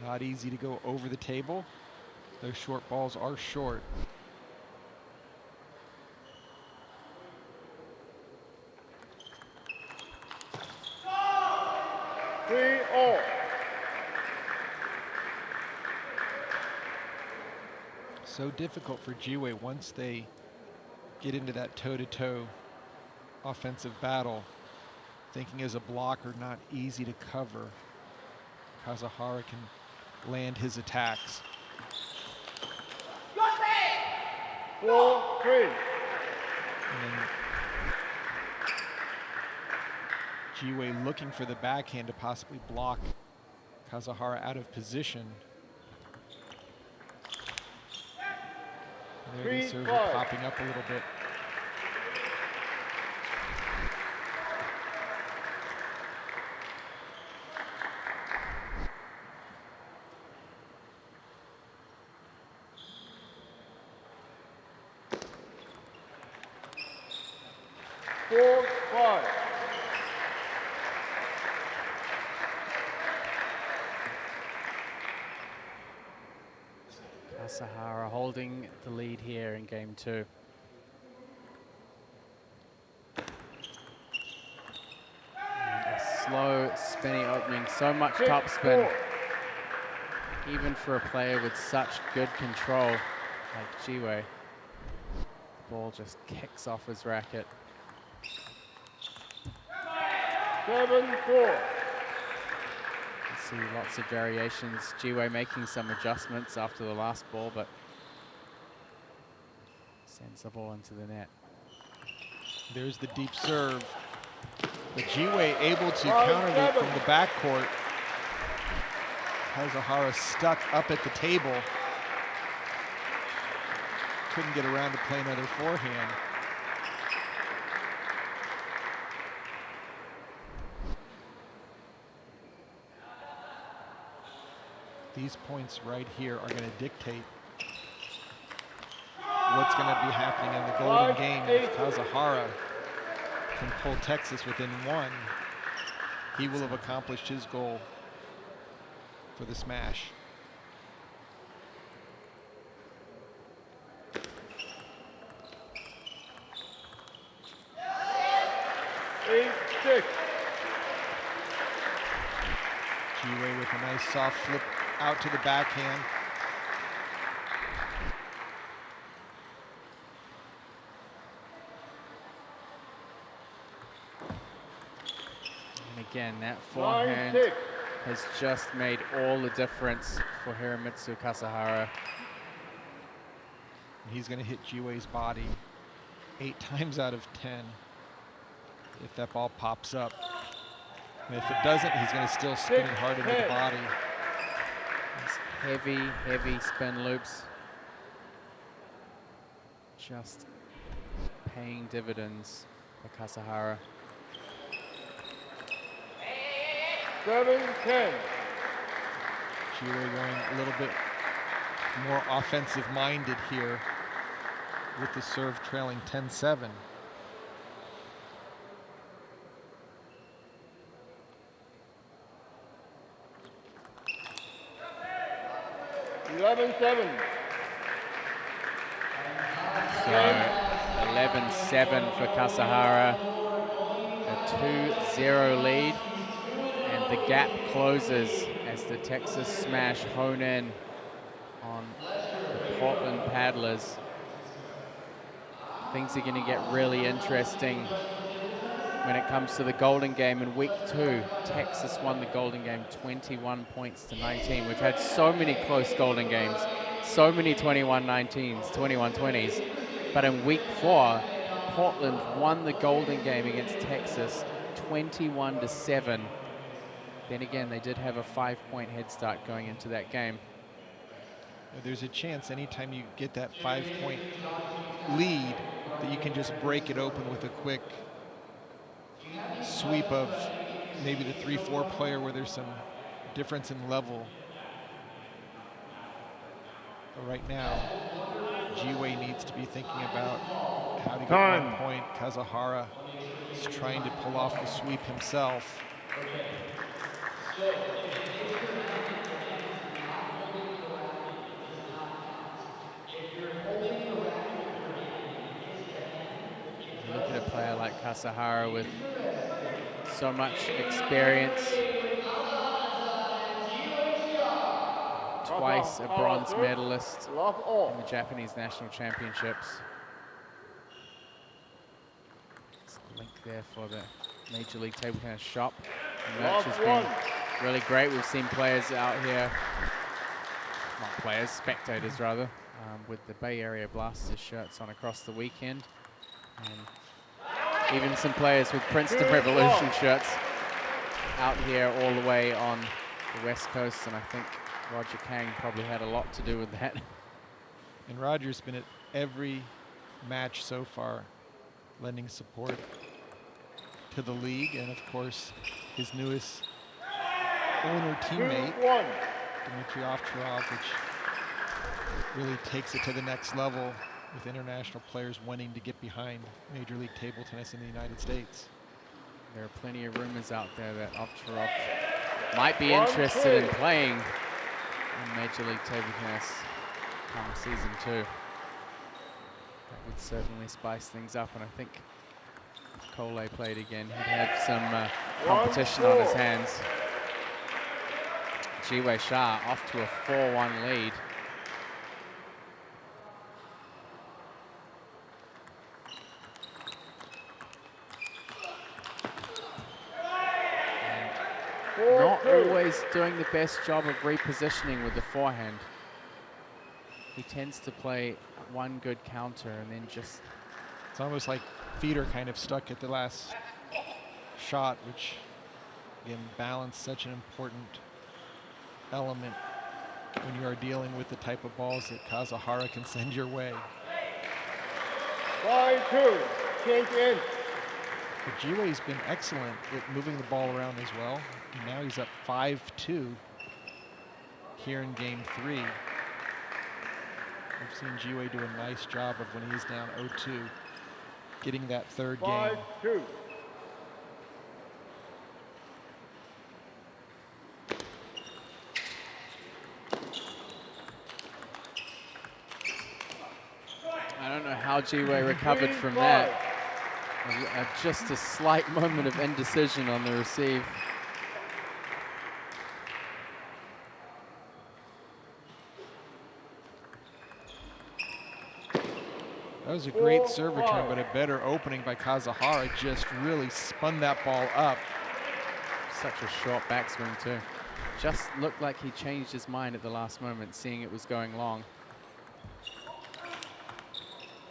Not easy to go over the table. Those short balls are short. Three, all. So difficult for Ji-Wei once they get into that toe-to-toe offensive battle. Thinking as a blocker, not easy to cover. Kasahara can land his attacks. 4, 3. And then Ji-Wei looking for the backhand to possibly block Kasahara out of position. There the 3, serve 5. popping up a little bit. Four, 5. Kasahara holding the lead here in game 2. slow, spinny opening. So much topspin. Even for a player with such good control like Jiwei. Ball just kicks off his racket. 7-4. See lots of variations. Jiwei making some adjustments after the last ball, but sends the ball into the net. There's the deep serve. But Jiwei able to counter it from the backcourt. Kazahara stuck up at the table. Couldn't get around to play another forehand. These points right here are going to dictate what's going to be happening in the golden game. If Kazahara can pull Texas within one, he will have accomplished his goal for the smash. Jiwei with a nice soft flip out to the backhand. And again, that forehand has just made all the difference for Hiromitsu Kasahara. He's going to hit Jiwei's body 8 times out of 10 if that ball pops up. And if it doesn't, he's going to still spin it hard into the body. These heavy, heavy spin loops. Just paying dividends for Kasahara. 7-10. Jiwei going a little bit more offensive-minded here with the serve trailing 10-7. 11-7. So 11-7 for Kasahara. A 2-0 lead. And the gap closes as the Texas Smash hone in on the Portland Paddlers. Things are going to get really interesting when it comes to the Golden Game in week 2. Texas won the Golden Game 21 points to 19. We've had so many close Golden Games, so many 21-19s, 21-20s. But in week 4, Portland won the Golden Game against Texas 21-7. Then again, they did have a 5-point head start going into that game. There's a chance anytime you get that 5-point lead that you can just break it open with a quick sweep of maybe the 3-4 player where there's some difference in level. But right now, Jiwei needs to be thinking about how to get 1 point. Kazahara is trying to pull off the sweep himself. Look at a player like Kasahara with so much experience. Twice a bronze medalist in the Japanese national championships. It's a link there for the Major League Table Tennis shop. The merch has been really great. We've seen players out here, not players, spectators rather, with the Bay Area Blasters shirts on across the weekend. And even some players with Princeton Revolution shirts out here all the way on the West Coast, and I think Roger Kang probably had a lot to do with that. And Roger's been at every match so far, lending support to the league, and of course, his newest owner teammate, Dmitry Ovcharov, which really takes it to the next level with international players wanting to get behind Major League Table Tennis in the United States. There are plenty of rumors out there that Ovcharov might be interested in playing in Major League Table Tennis come season 2. That would certainly spice things up, and I think, of Cole played again, he'd have some competition on his hands. Jiwei Sha off to a 4-1 lead. And not always doing the best job of repositioning with the forehand. He tends to play one good counter and then just... It's almost like feet are kind of stuck at the last shot, which, again, balance such an important element when you are dealing with the type of balls that Kazuhara can send your way. 5-2, change in. But Jiwei's been excellent at moving the ball around as well. And now he's up 5-2 here in game 3. We've seen Jiwei do a nice job of when he's down 0-2, getting that third game. 5-2. I don't know how Jiwei recovered from that. Just a slight moment of indecision on the receive. That was a great serve return, but a better opening by Kazuhara. Just really spun that ball up. Such a short backswing too. Just looked like he changed his mind at the last moment, seeing it was going long.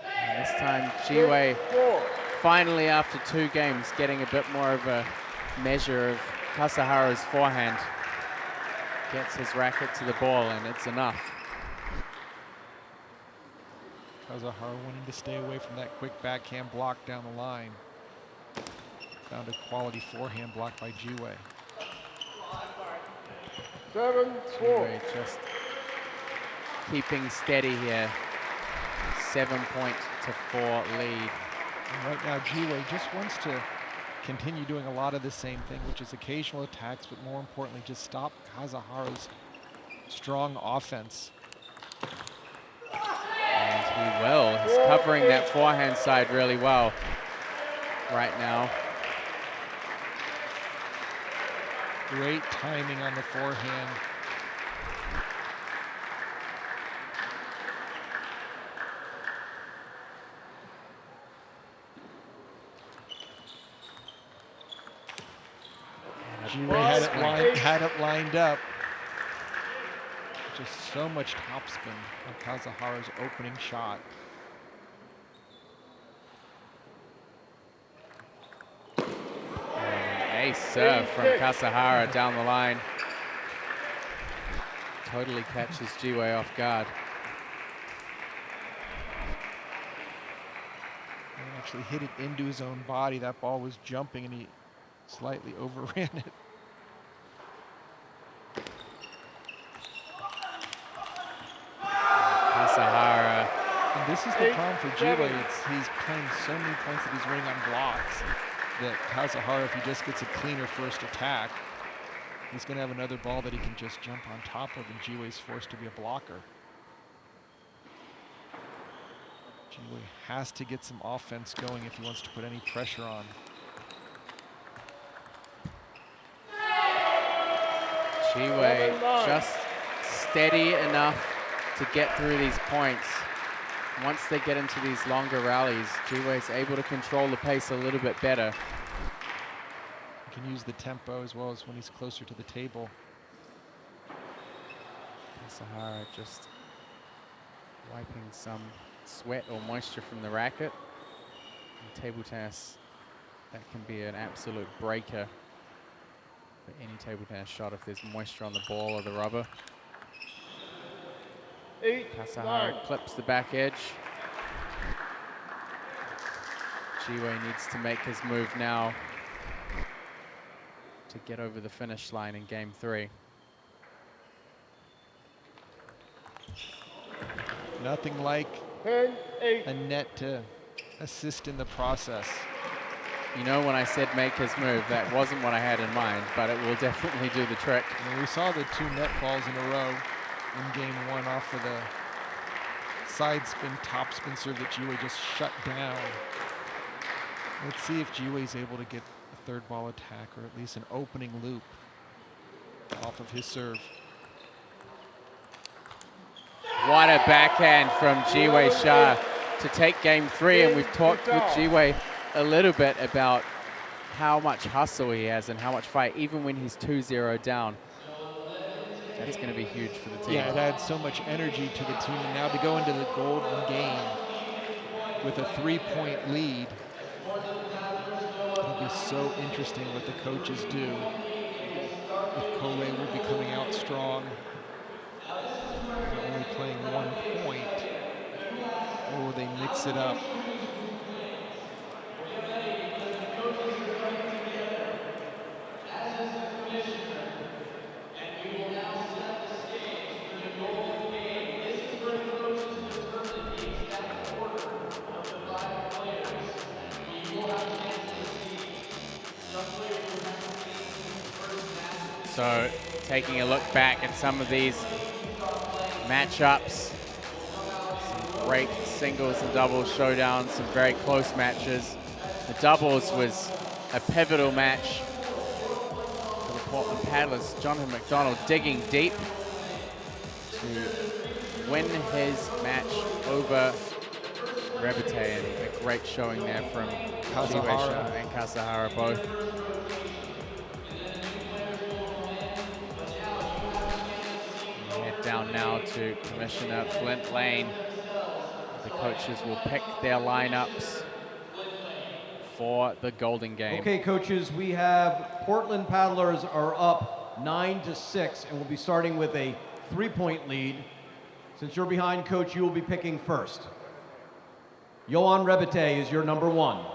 And this time, Jiwei, finally after 2 games, getting a bit more of a measure of Kazuhara's forehand. Gets his racket to the ball, and it's enough. Kazuhara wanting to stay away from that quick backhand block down the line. Found a quality forehand block by Jiwei. 7-4. Jiwei just keeping steady here. 7-4 lead. And right now, Jiwei just wants to continue doing a lot of the same thing, which is occasional attacks, but more importantly, just stop Kazuhara's strong offense. And he will. He's covering that forehand side really well right now. Great timing on the forehand. Jiwei had it lined up. Just so much topspin on Kazuhara's opening shot. Ace serve from Kazuhara down the line. Totally catches Jiwei off guard. He actually hit it into his own body. That ball was jumping and he slightly overran it. Kazuhara. And this is the problem for Jiwei. He's playing so many points that he's winning on blocks that Kazuhara, if he just gets a cleaner first attack, he's going to have another ball that he can just jump on top of, and Jiwei's forced to be a blocker. Jiwei has to get some offense going if he wants to put any pressure on. Jiwei just steady enough to get through these points. Once they get into these longer rallies, Jiwei's able to control the pace a little bit better. He can use the tempo as well as when he's closer to the table. Kazuhara just wiping some sweat or moisture from the racket. In table tennis, that can be an absolute breaker for any table tennis shot if there's moisture on the ball or the rubber. Kazuhara clips the back edge. Jiwei needs to make his move now to get over the finish line in game 3. Nothing like 10-8. a net to assist in the process. You know, when I said make his move, that wasn't what I had in mind, but it will definitely do the trick. And we saw the 2 net balls in a row in game 1 off of the side spin, top spin serve that Jiwei just shut down. Let's see if Jiwei's able to get a third ball attack, or at least an opening loop off of his serve. What a backhand from Jiwei Shah to take game 3. And we've talked with Jiwei a little bit about how much hustle he has and how much fight, even when he's 2-0 down. That's going to be huge for the team. Yeah, it adds so much energy to the team. And now to go into the golden game with a 3-point lead, it'll be so interesting what the coaches do. If Cole will be coming out strong, only playing 1 point, or will they mix it up? So taking a look back at some of these matchups, some great singles and doubles showdowns, some very close matches. The doubles was a pivotal match for the Portland Paddlers. Jonathan McDonald digging deep to win his match over Rebate, and a great showing there from Kasahara and Kasahara both. Down now to Commissioner Flint Lane. The coaches will pick their lineups for the Golden Game. Okay, coaches, we have Portland Paddlers are up 9-6, and we'll be starting with a 3-point lead. Since you're behind, Coach, you will be picking first. Yohan Rebate is your number 1.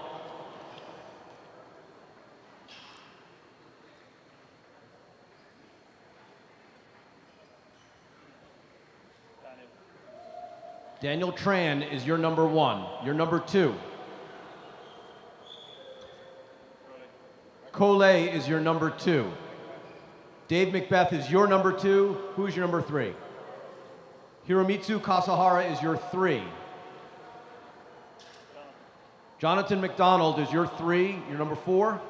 Daniel Tran is your number 1. Your number 2. Cole is your number 2. Dave Macbeth is your number 2. Who's your number 3? Hiromitsu Kasahara is your 3. Jonathan McDonald is your 3. Your number 4?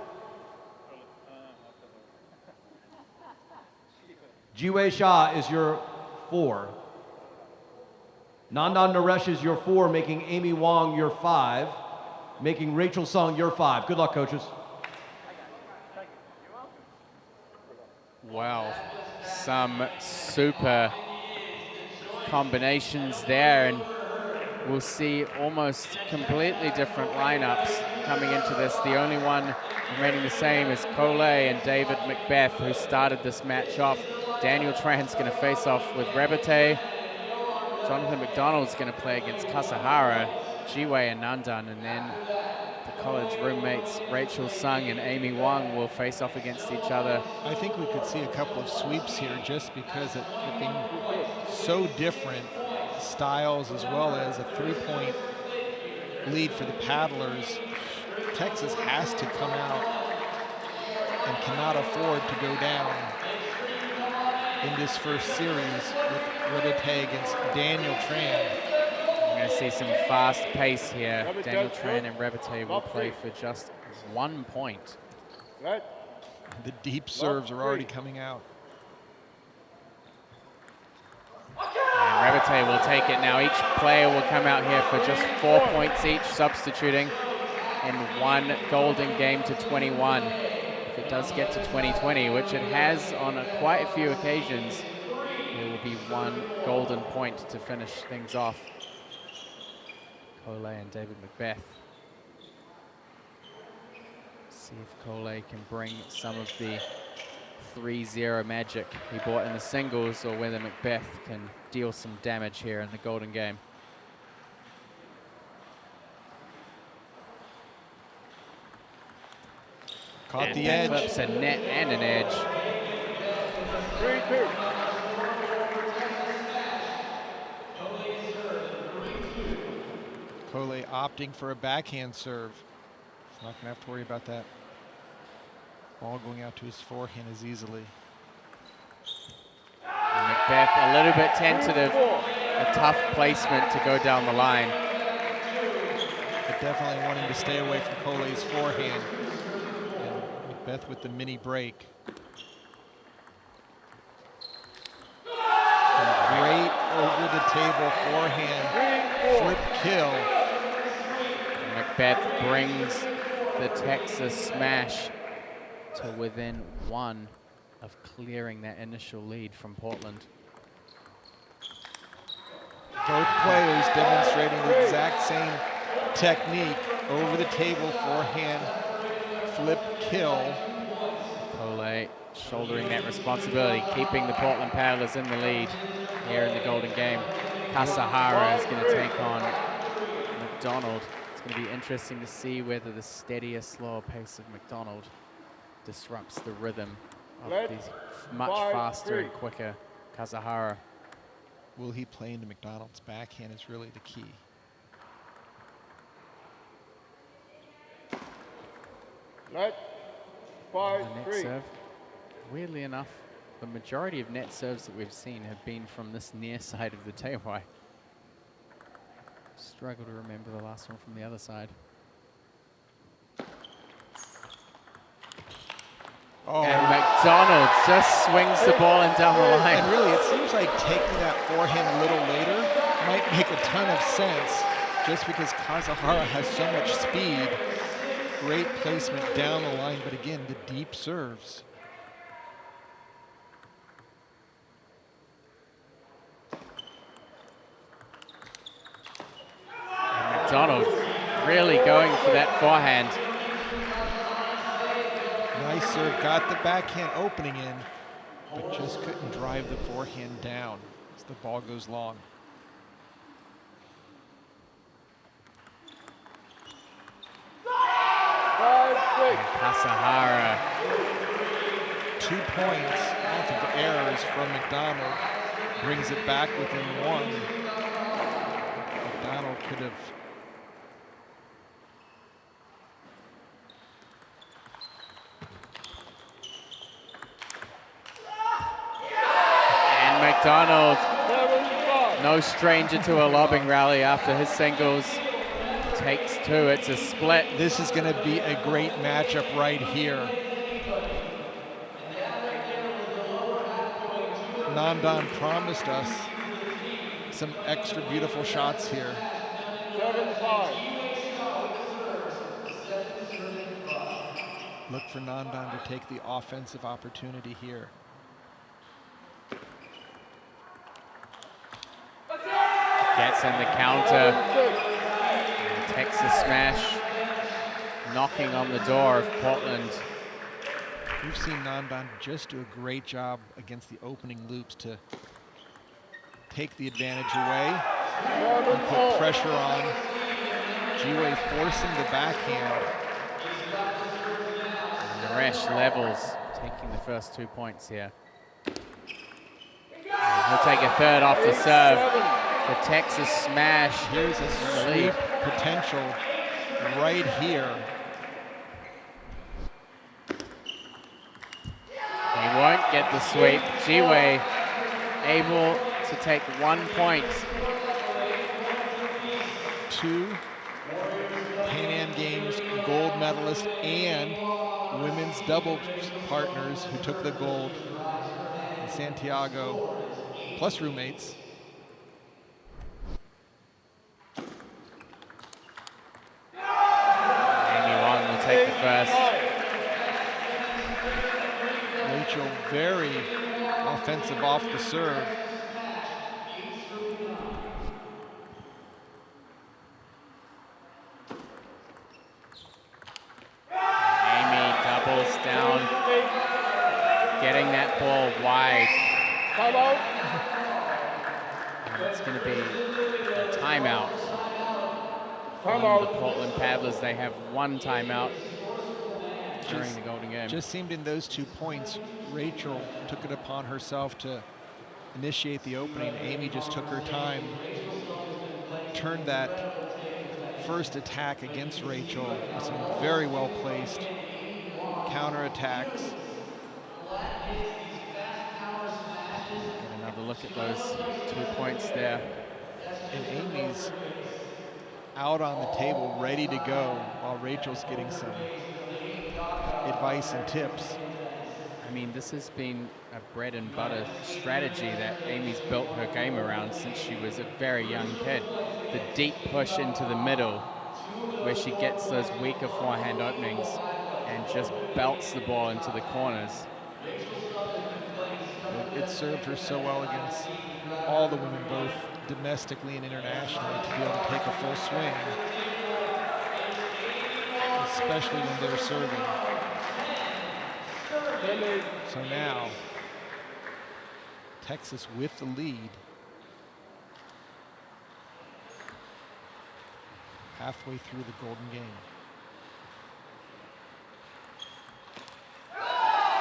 Jiwei Shah is your 4. Nandan Naresh is your 4, making Amy Wong your 5, making Rachel Sung your 5. Good luck, coaches. Wow, some super combinations there, and we'll see almost completely different lineups coming into this. The only one remaining the same is Cole and David Macbeth, who started this match off. Daniel Tran's going to face off with Rebate. Jonathan McDonald's going to play against Kasahara, Jiwei and Nandan, and then the college roommates Rachel Sung and Amy Wong will face off against each other. I think we could see a couple of sweeps here just because it being so different styles, as well as a 3-point lead for the Paddlers. Texas has to come out and cannot afford to go down in this first series with Rebate against Daniel Tran. We're going to see some fast pace here. Daniel Tran and Rebate will play for just 1 point. The deep serves are already coming out. And Rebate will take it now. Each player will come out here for just 4 points each, substituting in 1 Golden Game to 21. If it does get to 2020, which it has on quite a few occasions, there will be 1 golden point to finish things off. Cole and David Macbeth. See if Cole can bring some of the 3-0 magic he brought in the singles, or whether Macbeth can deal some damage here in the Golden Game. Caught and the edge. Clips a net and an edge. 3-2. Cole opting for a backhand serve. He's not going to have to worry about that ball going out to his forehand as easily. And Macbeth a little bit tentative, a tough placement to go down the line. The definitely wanting to stay away from Cole's forehand. And Macbeth with the mini break. Great over-the-table forehand flip kill. Macbeth brings the Texas smash to within one of clearing that initial lead from Portland. Both players demonstrating the exact same technique. Over-the-table forehand flip kill. Cole shouldering that responsibility, keeping the Portland Paddlers in the lead here in the Golden Game. Kasahara is going to take on McDonald. It's going to be interesting to see whether the steadier, slower pace of McDonald disrupts the rhythm of these much faster and quicker Kasahara. Will he play into McDonald's backhand is really the key. Net, The 5-3. net serve. Weirdly enough, the majority of net serves that we've seen have been from this near side of the table. I struggle to remember the last one from the other side. Oh. And McDonald just swings the ball in down the line. And really, it seems like taking that forehand a little later might make a ton of sense just because Kasahara has so much speed. Great placement down the line, but again, the deep serves. And McDonald really going for that forehand. Nice serve, got the backhand opening in, but just couldn't drive the forehand down as the ball goes long. Kasahara. 2 points off of errors from McDonald. Brings it back within one. McDonald could have. And McDonald, no stranger to a lobbing rally after his singles. Takes two, it's a split. This is going to be a great matchup right here. Nandan promised us some extra beautiful shots here. 7-5. Look for Nandan to take the offensive opportunity here. Gets in the counter. Texas smash, knocking on the door of Portland. We've seen Nandan just do a great job against the opening loops to take the advantage away and put pressure on. Jiwei forcing the backhand. And Naresh Levels taking the first 2 points here. And he'll take a third off the serve. The Texas smash. Here's a sweep potential right here. He won't get the sweep. Jiwei able to take 1 point. 2 Pan Am Games gold medalists and women's doubles partners who took the gold in Santiago, plus roommates. Take the first. Rachel very offensive off the serve. Amy doubles down, getting that ball wide. And it's going to be a timeout. From the Portland Paddlers, they have 1 timeout during the Golden Game. Just seemed in those 2 points, Rachel took it upon herself to initiate the opening. Amy just took her time, turned that first attack against Rachel with some very well placed counterattacks. Get another look at those 2 points there. And Amy's out on the table, ready to go, while Rachel's getting some advice and tips. I mean, this has been a bread and butter strategy that Amy's built her game around since she was a very young kid. The deep push into the middle, where she gets those weaker forehand openings and just belts the ball into the corners. It served her so well against all the women, both domestically and internationally, to be able to take a full swing, especially when they're serving. So now, Texas with the lead. Halfway through the golden game.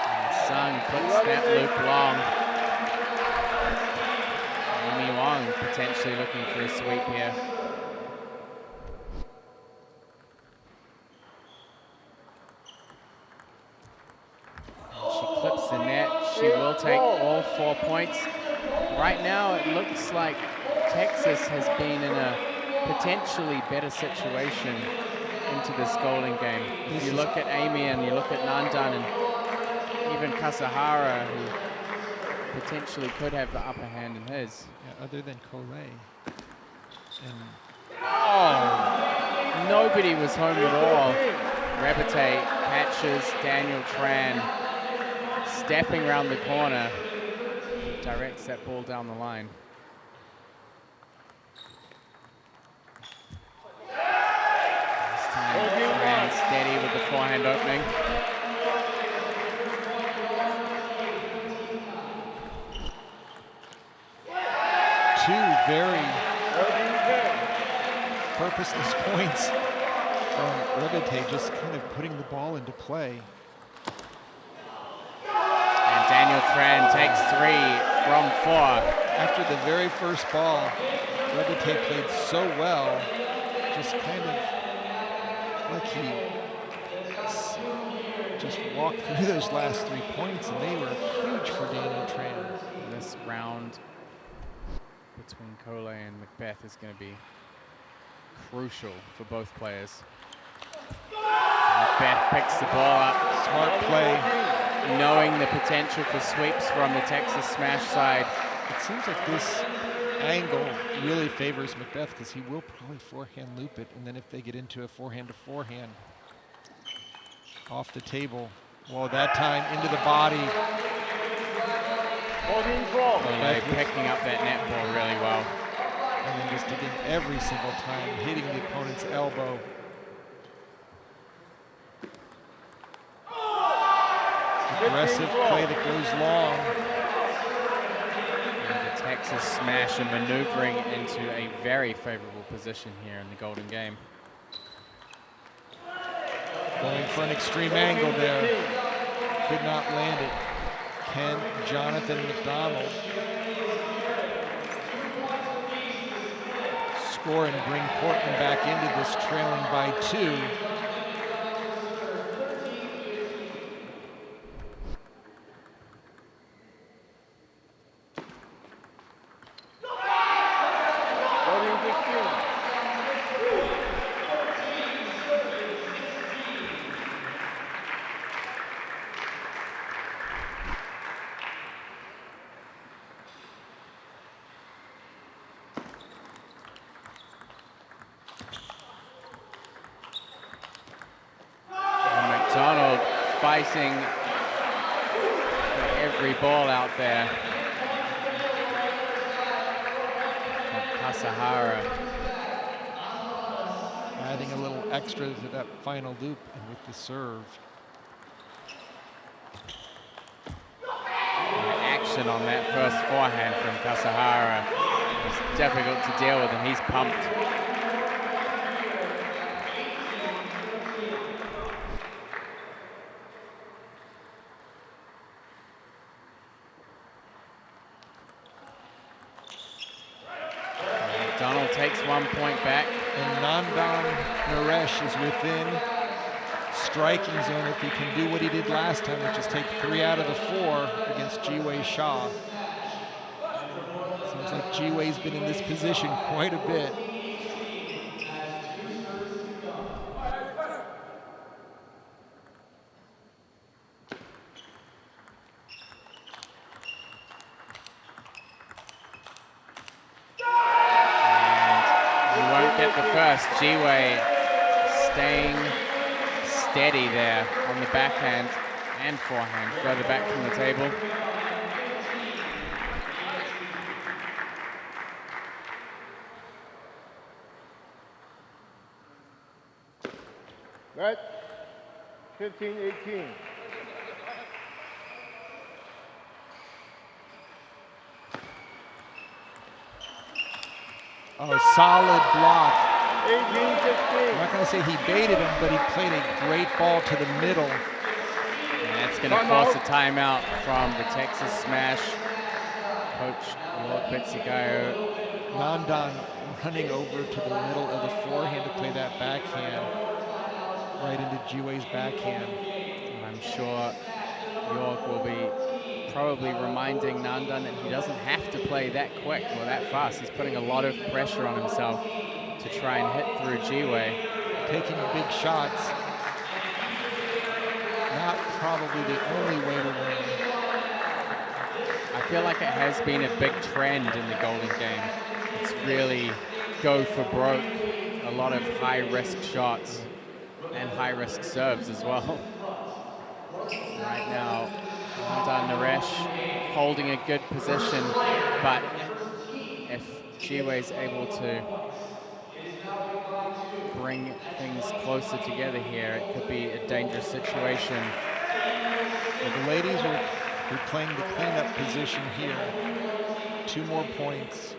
And Sung puts that loop long. Amy Wong potentially looking for a sweep here. She clips the net. She will take all 4 points. Right now, it looks like Texas has been in a potentially better situation into this golden game. If you look at Amy and you look at Nandan and even Kasahara, who potentially could have the upper hand in his. Yeah, other than Collet. And Nobody was home at all. Rebate catches Daniel Tran, stepping around the corner, directs that ball down the line. This time Tran steady with the forehand opening. two very purposeless points from Rebate, just kind of putting the ball into play. And Daniel Tran takes 3 from 4. After the very first ball, Rebate played so well, just kind of like he just walked through those last 3 points, and they were huge for Daniel Tran. This round between Cole and Macbeth is going to be crucial for both players. Macbeth picks the ball up. Smart play. Knowing the potential for sweeps from the Texas smash side. It seems like this angle really favors Macbeth because he will probably forehand loop it, and then if they get into a forehand to forehand off the table, well, that time into the body. Cole picking up that net ball really well. And then just again, every single time, hitting the opponent's elbow. Aggressive play that goes long. And the Texas smash and maneuvering into a very favorable position here in the golden game. Going for an extreme angle there. Could not land it. Can Jonathan McDonald score and bring Portland back into this, trailing by 2? McDonald fighting for every ball out there. Kasahara. Adding a little extra to that final loop and with the serve. Action on that first forehand from Kasahara is difficult to deal with, and he's pumped. Donald takes 1 point back. And Nandan Naresh is within striking zone if he can do what he did last time, which is take 3 out of the 4 against Jiwei Shah. Seems like Jiwei's been in this position quite a bit. course, G-Wei staying steady there on the backhand and forehand, further back from the table. Right? 15-18. Oh, solid block. 18-16. I'm not going to say he baited him, but he played a great ball to the middle. And that's going to force a timeout from the Texas Smash. Coach York Betsugayo. Nandan running over to the middle of the forehand to play that backhand right into G-Wei's backhand. And I'm sure York will be probably reminding Nandan that he doesn't have to play that quick or that fast. He's putting a lot of pressure on himself to try and hit through G-Wei. Taking big shots. Not probably the only way to win. I feel like it has been a big trend in the Golden Game. It's really go for broke. A lot of high-risk shots and high-risk serves as well. Right now, Nandan Naresh holding a good position, but if G-Wei's able to bring things closer together here, it could be a dangerous situation. Well, the ladies will be playing the cleanup position here. 2 more points.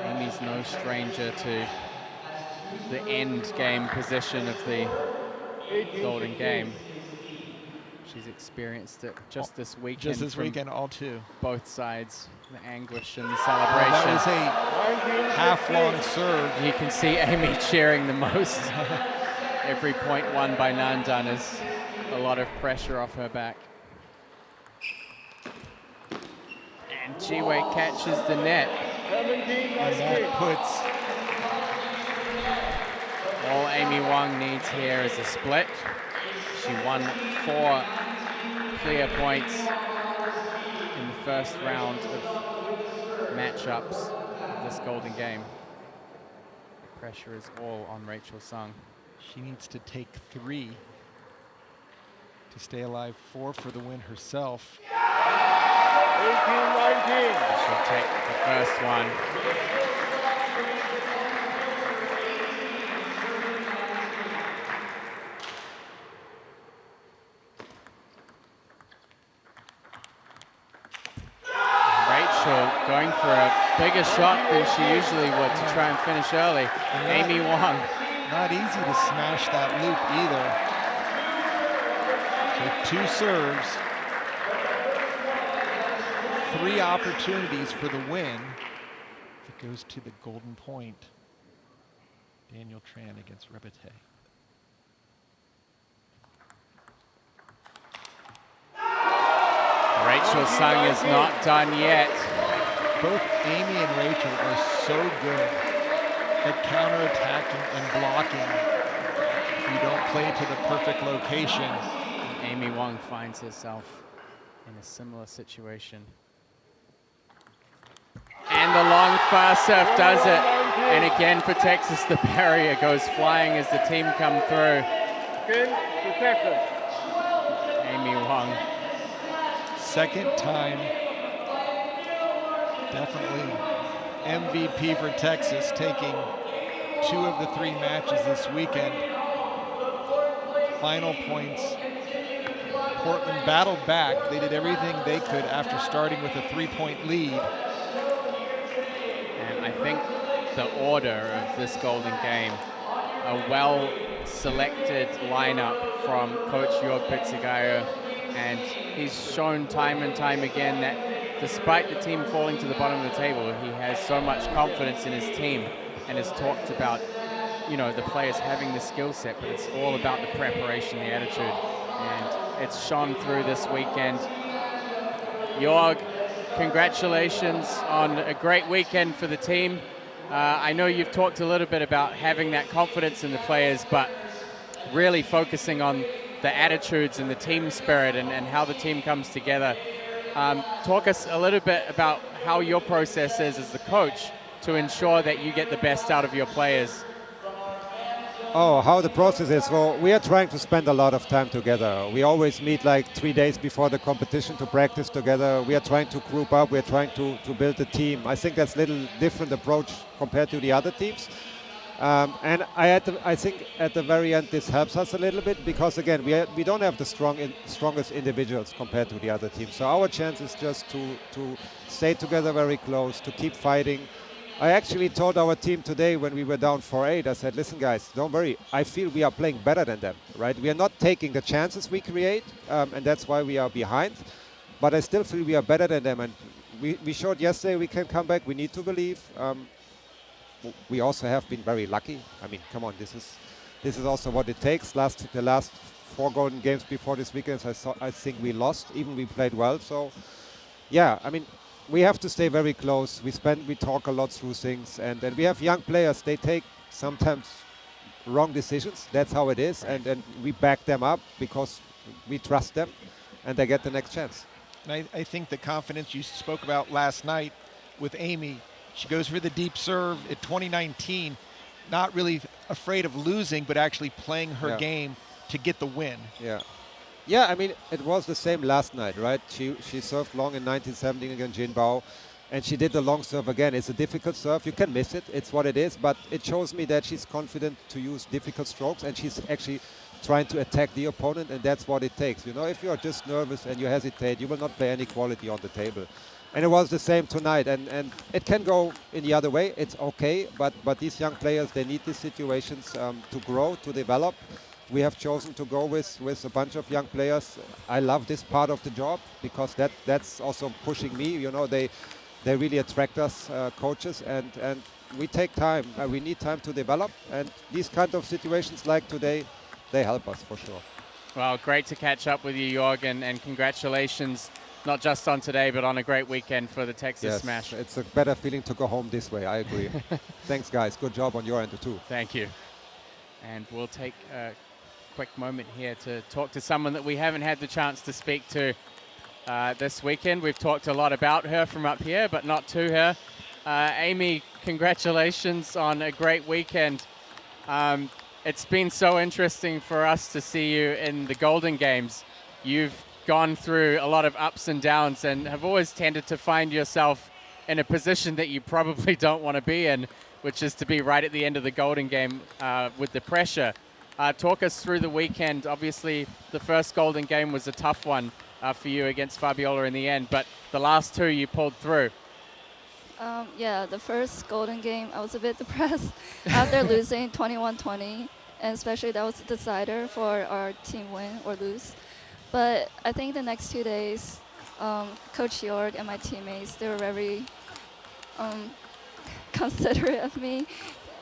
Amy's no stranger to the end game position of the Golden Game. She's experienced it just this weekend. Just this weekend, all 2. Both sides, the anguish and the celebration. Well, that was a half-long serve. You can see Amy cheering the most. Every point won by Nandan is a lot of pressure off her back. And G-Wei catches the net. And that puts all Amy Wong needs here is a split. She won 4 clear points in the first round of matchups of this Golden Game. The pressure is all on Rachel Sung. She needs to take 3 to stay alive, 4 for the win herself. 18-19. She'll take the first one. Rachel going for a bigger shot than she usually would to try and finish early. Amy Wong. Not easy to smash that loop either. So 2 serves. 3 opportunities for the win. If it goes to the golden point. Daniel Tran against Rebete. Rachel Sung is not done yet. Both Amy and Rachel are so good at counterattacking and blocking if you don't play to the perfect location. Amy Wong finds herself in a similar situation. And the long fast serve does it. And again for Texas, the barrier goes flying as the team come through. Amy Wong. Second time. Definitely MVP for Texas, taking 2 of the 3 matches this weekend. Final points. Portland battled back. They did everything they could after starting with a 3-point lead. And I think the order of this Golden Game, a well-selected lineup from Coach York Betsugayo, and he's shown time and time again that despite the team falling to the bottom of the table, he has so much confidence in his team and has talked about, you know, the players having the skill set, but it's all about the preparation, the attitude, and it's shone through this weekend. Jorg, congratulations on a great weekend for the team. I know you've talked a little bit about having that confidence in the players, but really focusing on the attitudes and the team spirit and how the team comes together. Talk us a little bit about how your process is as the coach to ensure that you get the best out of your players? Oh, how the process is. Well, we are trying to spend a lot of time together. We always meet like 3 days before the competition to practice together. We are trying to group up. We are trying to build a team. I think that's a little different approach compared to the other teams. And I think at the very end this helps us a little bit because again we don't have the strongest individuals compared to the other teams. So our chance is just to stay together very close, to keep fighting. I actually told our team today when we were down 4-8, I said, listen guys, don't worry. I feel we are playing better than them, right? We are not taking the chances we create, and that's why we are behind. But I still feel we are better than them. And we showed yesterday we can come back. We need to believe. We also have been very lucky. I mean, come on, this is also what it takes. The last 4 golden games before this weekend, I think we lost, even we played well. So, yeah, I mean, we have to stay very close. We talk a lot through things, and we have young players. They take sometimes wrong decisions. That's how it is, and we back them up because we trust them, and they get the next chance. And I think the confidence you spoke about last night with Amy, she goes for the deep serve at 2019, not really afraid of losing, but actually playing her game to get the win. Yeah, I mean, it was the same last night, right? She served long in 1917 against Jin Bao, and she did the long serve again. It's a difficult serve. You can miss it. It's what it is. But it shows me that she's confident to use difficult strokes, and she's actually trying to attack the opponent, and that's what it takes. You know, if you're just nervous and you hesitate, you will not play any quality on the table. And it was the same tonight, and it can go in the other way. It's okay, but these young players, they need these situations to grow, to develop. We have chosen to go with a bunch of young players. I love this part of the job because that's also pushing me. You know, they really attract us coaches, and we take time. We need time to develop, and these kind of situations like today, they help us for sure. Well, great to catch up with you, Jorgen, and congratulations, not just on today, but on a great weekend for the Texas Smash. It's a better feeling to go home this way, I agree. Thanks, guys. Good job on your end, too. Thank you. And we'll take a quick moment here to talk to someone that we haven't had the chance to speak to this weekend. We've talked a lot about her from up here, but not to her. Amy, congratulations on a great weekend. It's been so interesting for us to see you in the Golden Games. You've gone through a lot of ups and downs and have always tended to find yourself in a position that you probably don't want to be in, which is to be right at the end of the Golden Game with the pressure. Talk us through the weekend. Obviously, the first Golden Game was a tough one for you against Fabiola in the end, but the last 2 you pulled through. Yeah, the first Golden Game, I was a bit depressed after losing 21-20, and especially that was the decider for our team win or lose. But I think the next 2 days, Coach Jorg and my teammates, they were very considerate of me,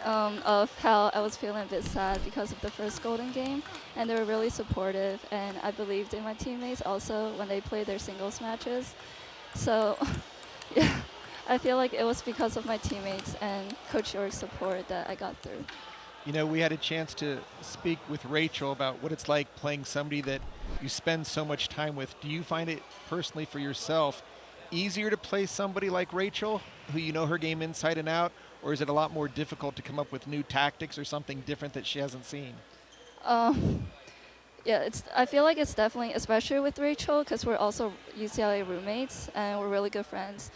of how I was feeling a bit sad because of the first Golden Game, and they were really supportive, and I believed in my teammates also when they played their singles matches. So, yeah, I feel like it was because of my teammates and Coach Jorg's support that I got through. You know, we had a chance to speak with Rachel about what it's like playing somebody that you spend so much time with. Do you find it personally for yourself easier to play somebody like Rachel, who you know her game inside and out, or is it a lot more difficult to come up with new tactics or something different that she hasn't seen? Yeah, I feel like it's definitely, especially with Rachel, because we're also UCLA roommates and we're really good friends.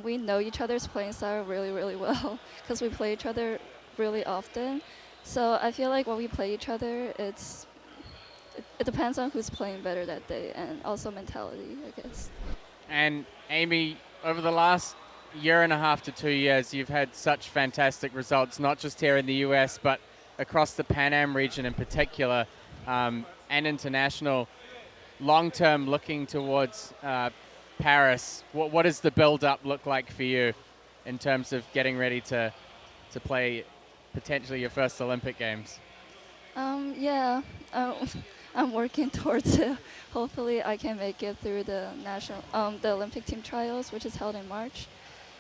We know each other's playing style really, really well because we play each other really often. So I feel like when we play each other, it depends on who's playing better that day, and also mentality, I guess. And Amy, over the last 1.5 to 2 years, you've had such fantastic results, not just here in the US, but across the Pan Am region in particular, and international. Long-term, looking towards Paris, what does the build-up look like for you in terms of getting ready to play potentially your first Olympic Games? Yeah, I'm working towards it. Hopefully I can make it through the the Olympic team trials, which is held in March.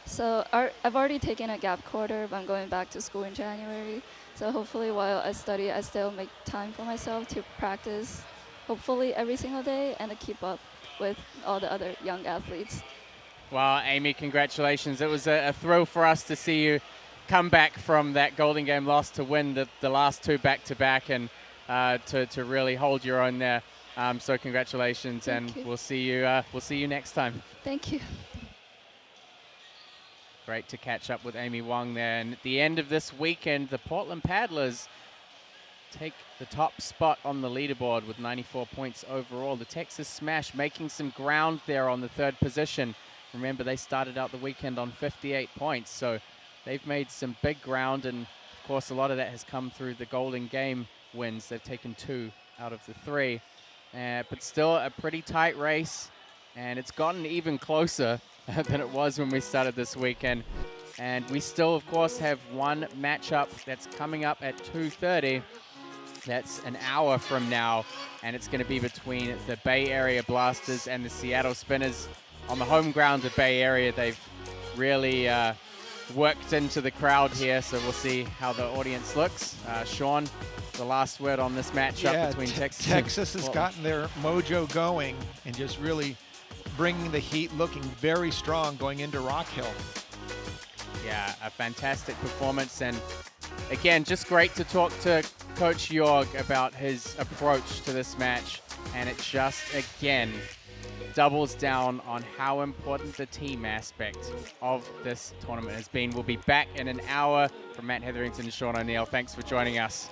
So I've already taken a gap quarter, but I'm going back to school in January. So hopefully while I study, I still make time for myself to practice, hopefully every single day, and to keep up with all the other young athletes. Well, Amy, congratulations. It was a thrill for us to see you come back from that Golden Game loss to win the last two back-to-back and to really hold your own there. So congratulations, Thank and you. we'll see you next time. Thank you. Great to catch up with Amy Wong there. And at the end of this weekend, the Portland Paddlers take the top spot on the leaderboard with 94 points overall. The Texas Smash making some ground there on the third position. Remember, they started out the weekend on 58 points, so they've made some big ground, and of course a lot of that has come through the Golden Game wins. They've taken 2 out of the 3, but still a pretty tight race, and it's gotten even closer than it was when we started this weekend. And we still, of course, have one matchup that's coming up at 2:30. That's an hour from now, and it's going to be between the Bay Area Blasters and the Seattle Spinners. On the home ground of Bay Area, they've really worked into the crowd here, so we'll see how the audience looks. Sean, the last word on this matchup between Texas. Texas has gotten their mojo going and just really bringing the heat, looking very strong going into Rock Hill. Yeah, a fantastic performance, and again, just great to talk to Coach Jorg about his approach to this match, and it just, again, doubles down on how important the team aspect of this tournament has been. We'll be back in an hour. From Matt Hetherington and Sean O'Neill, thanks for joining us.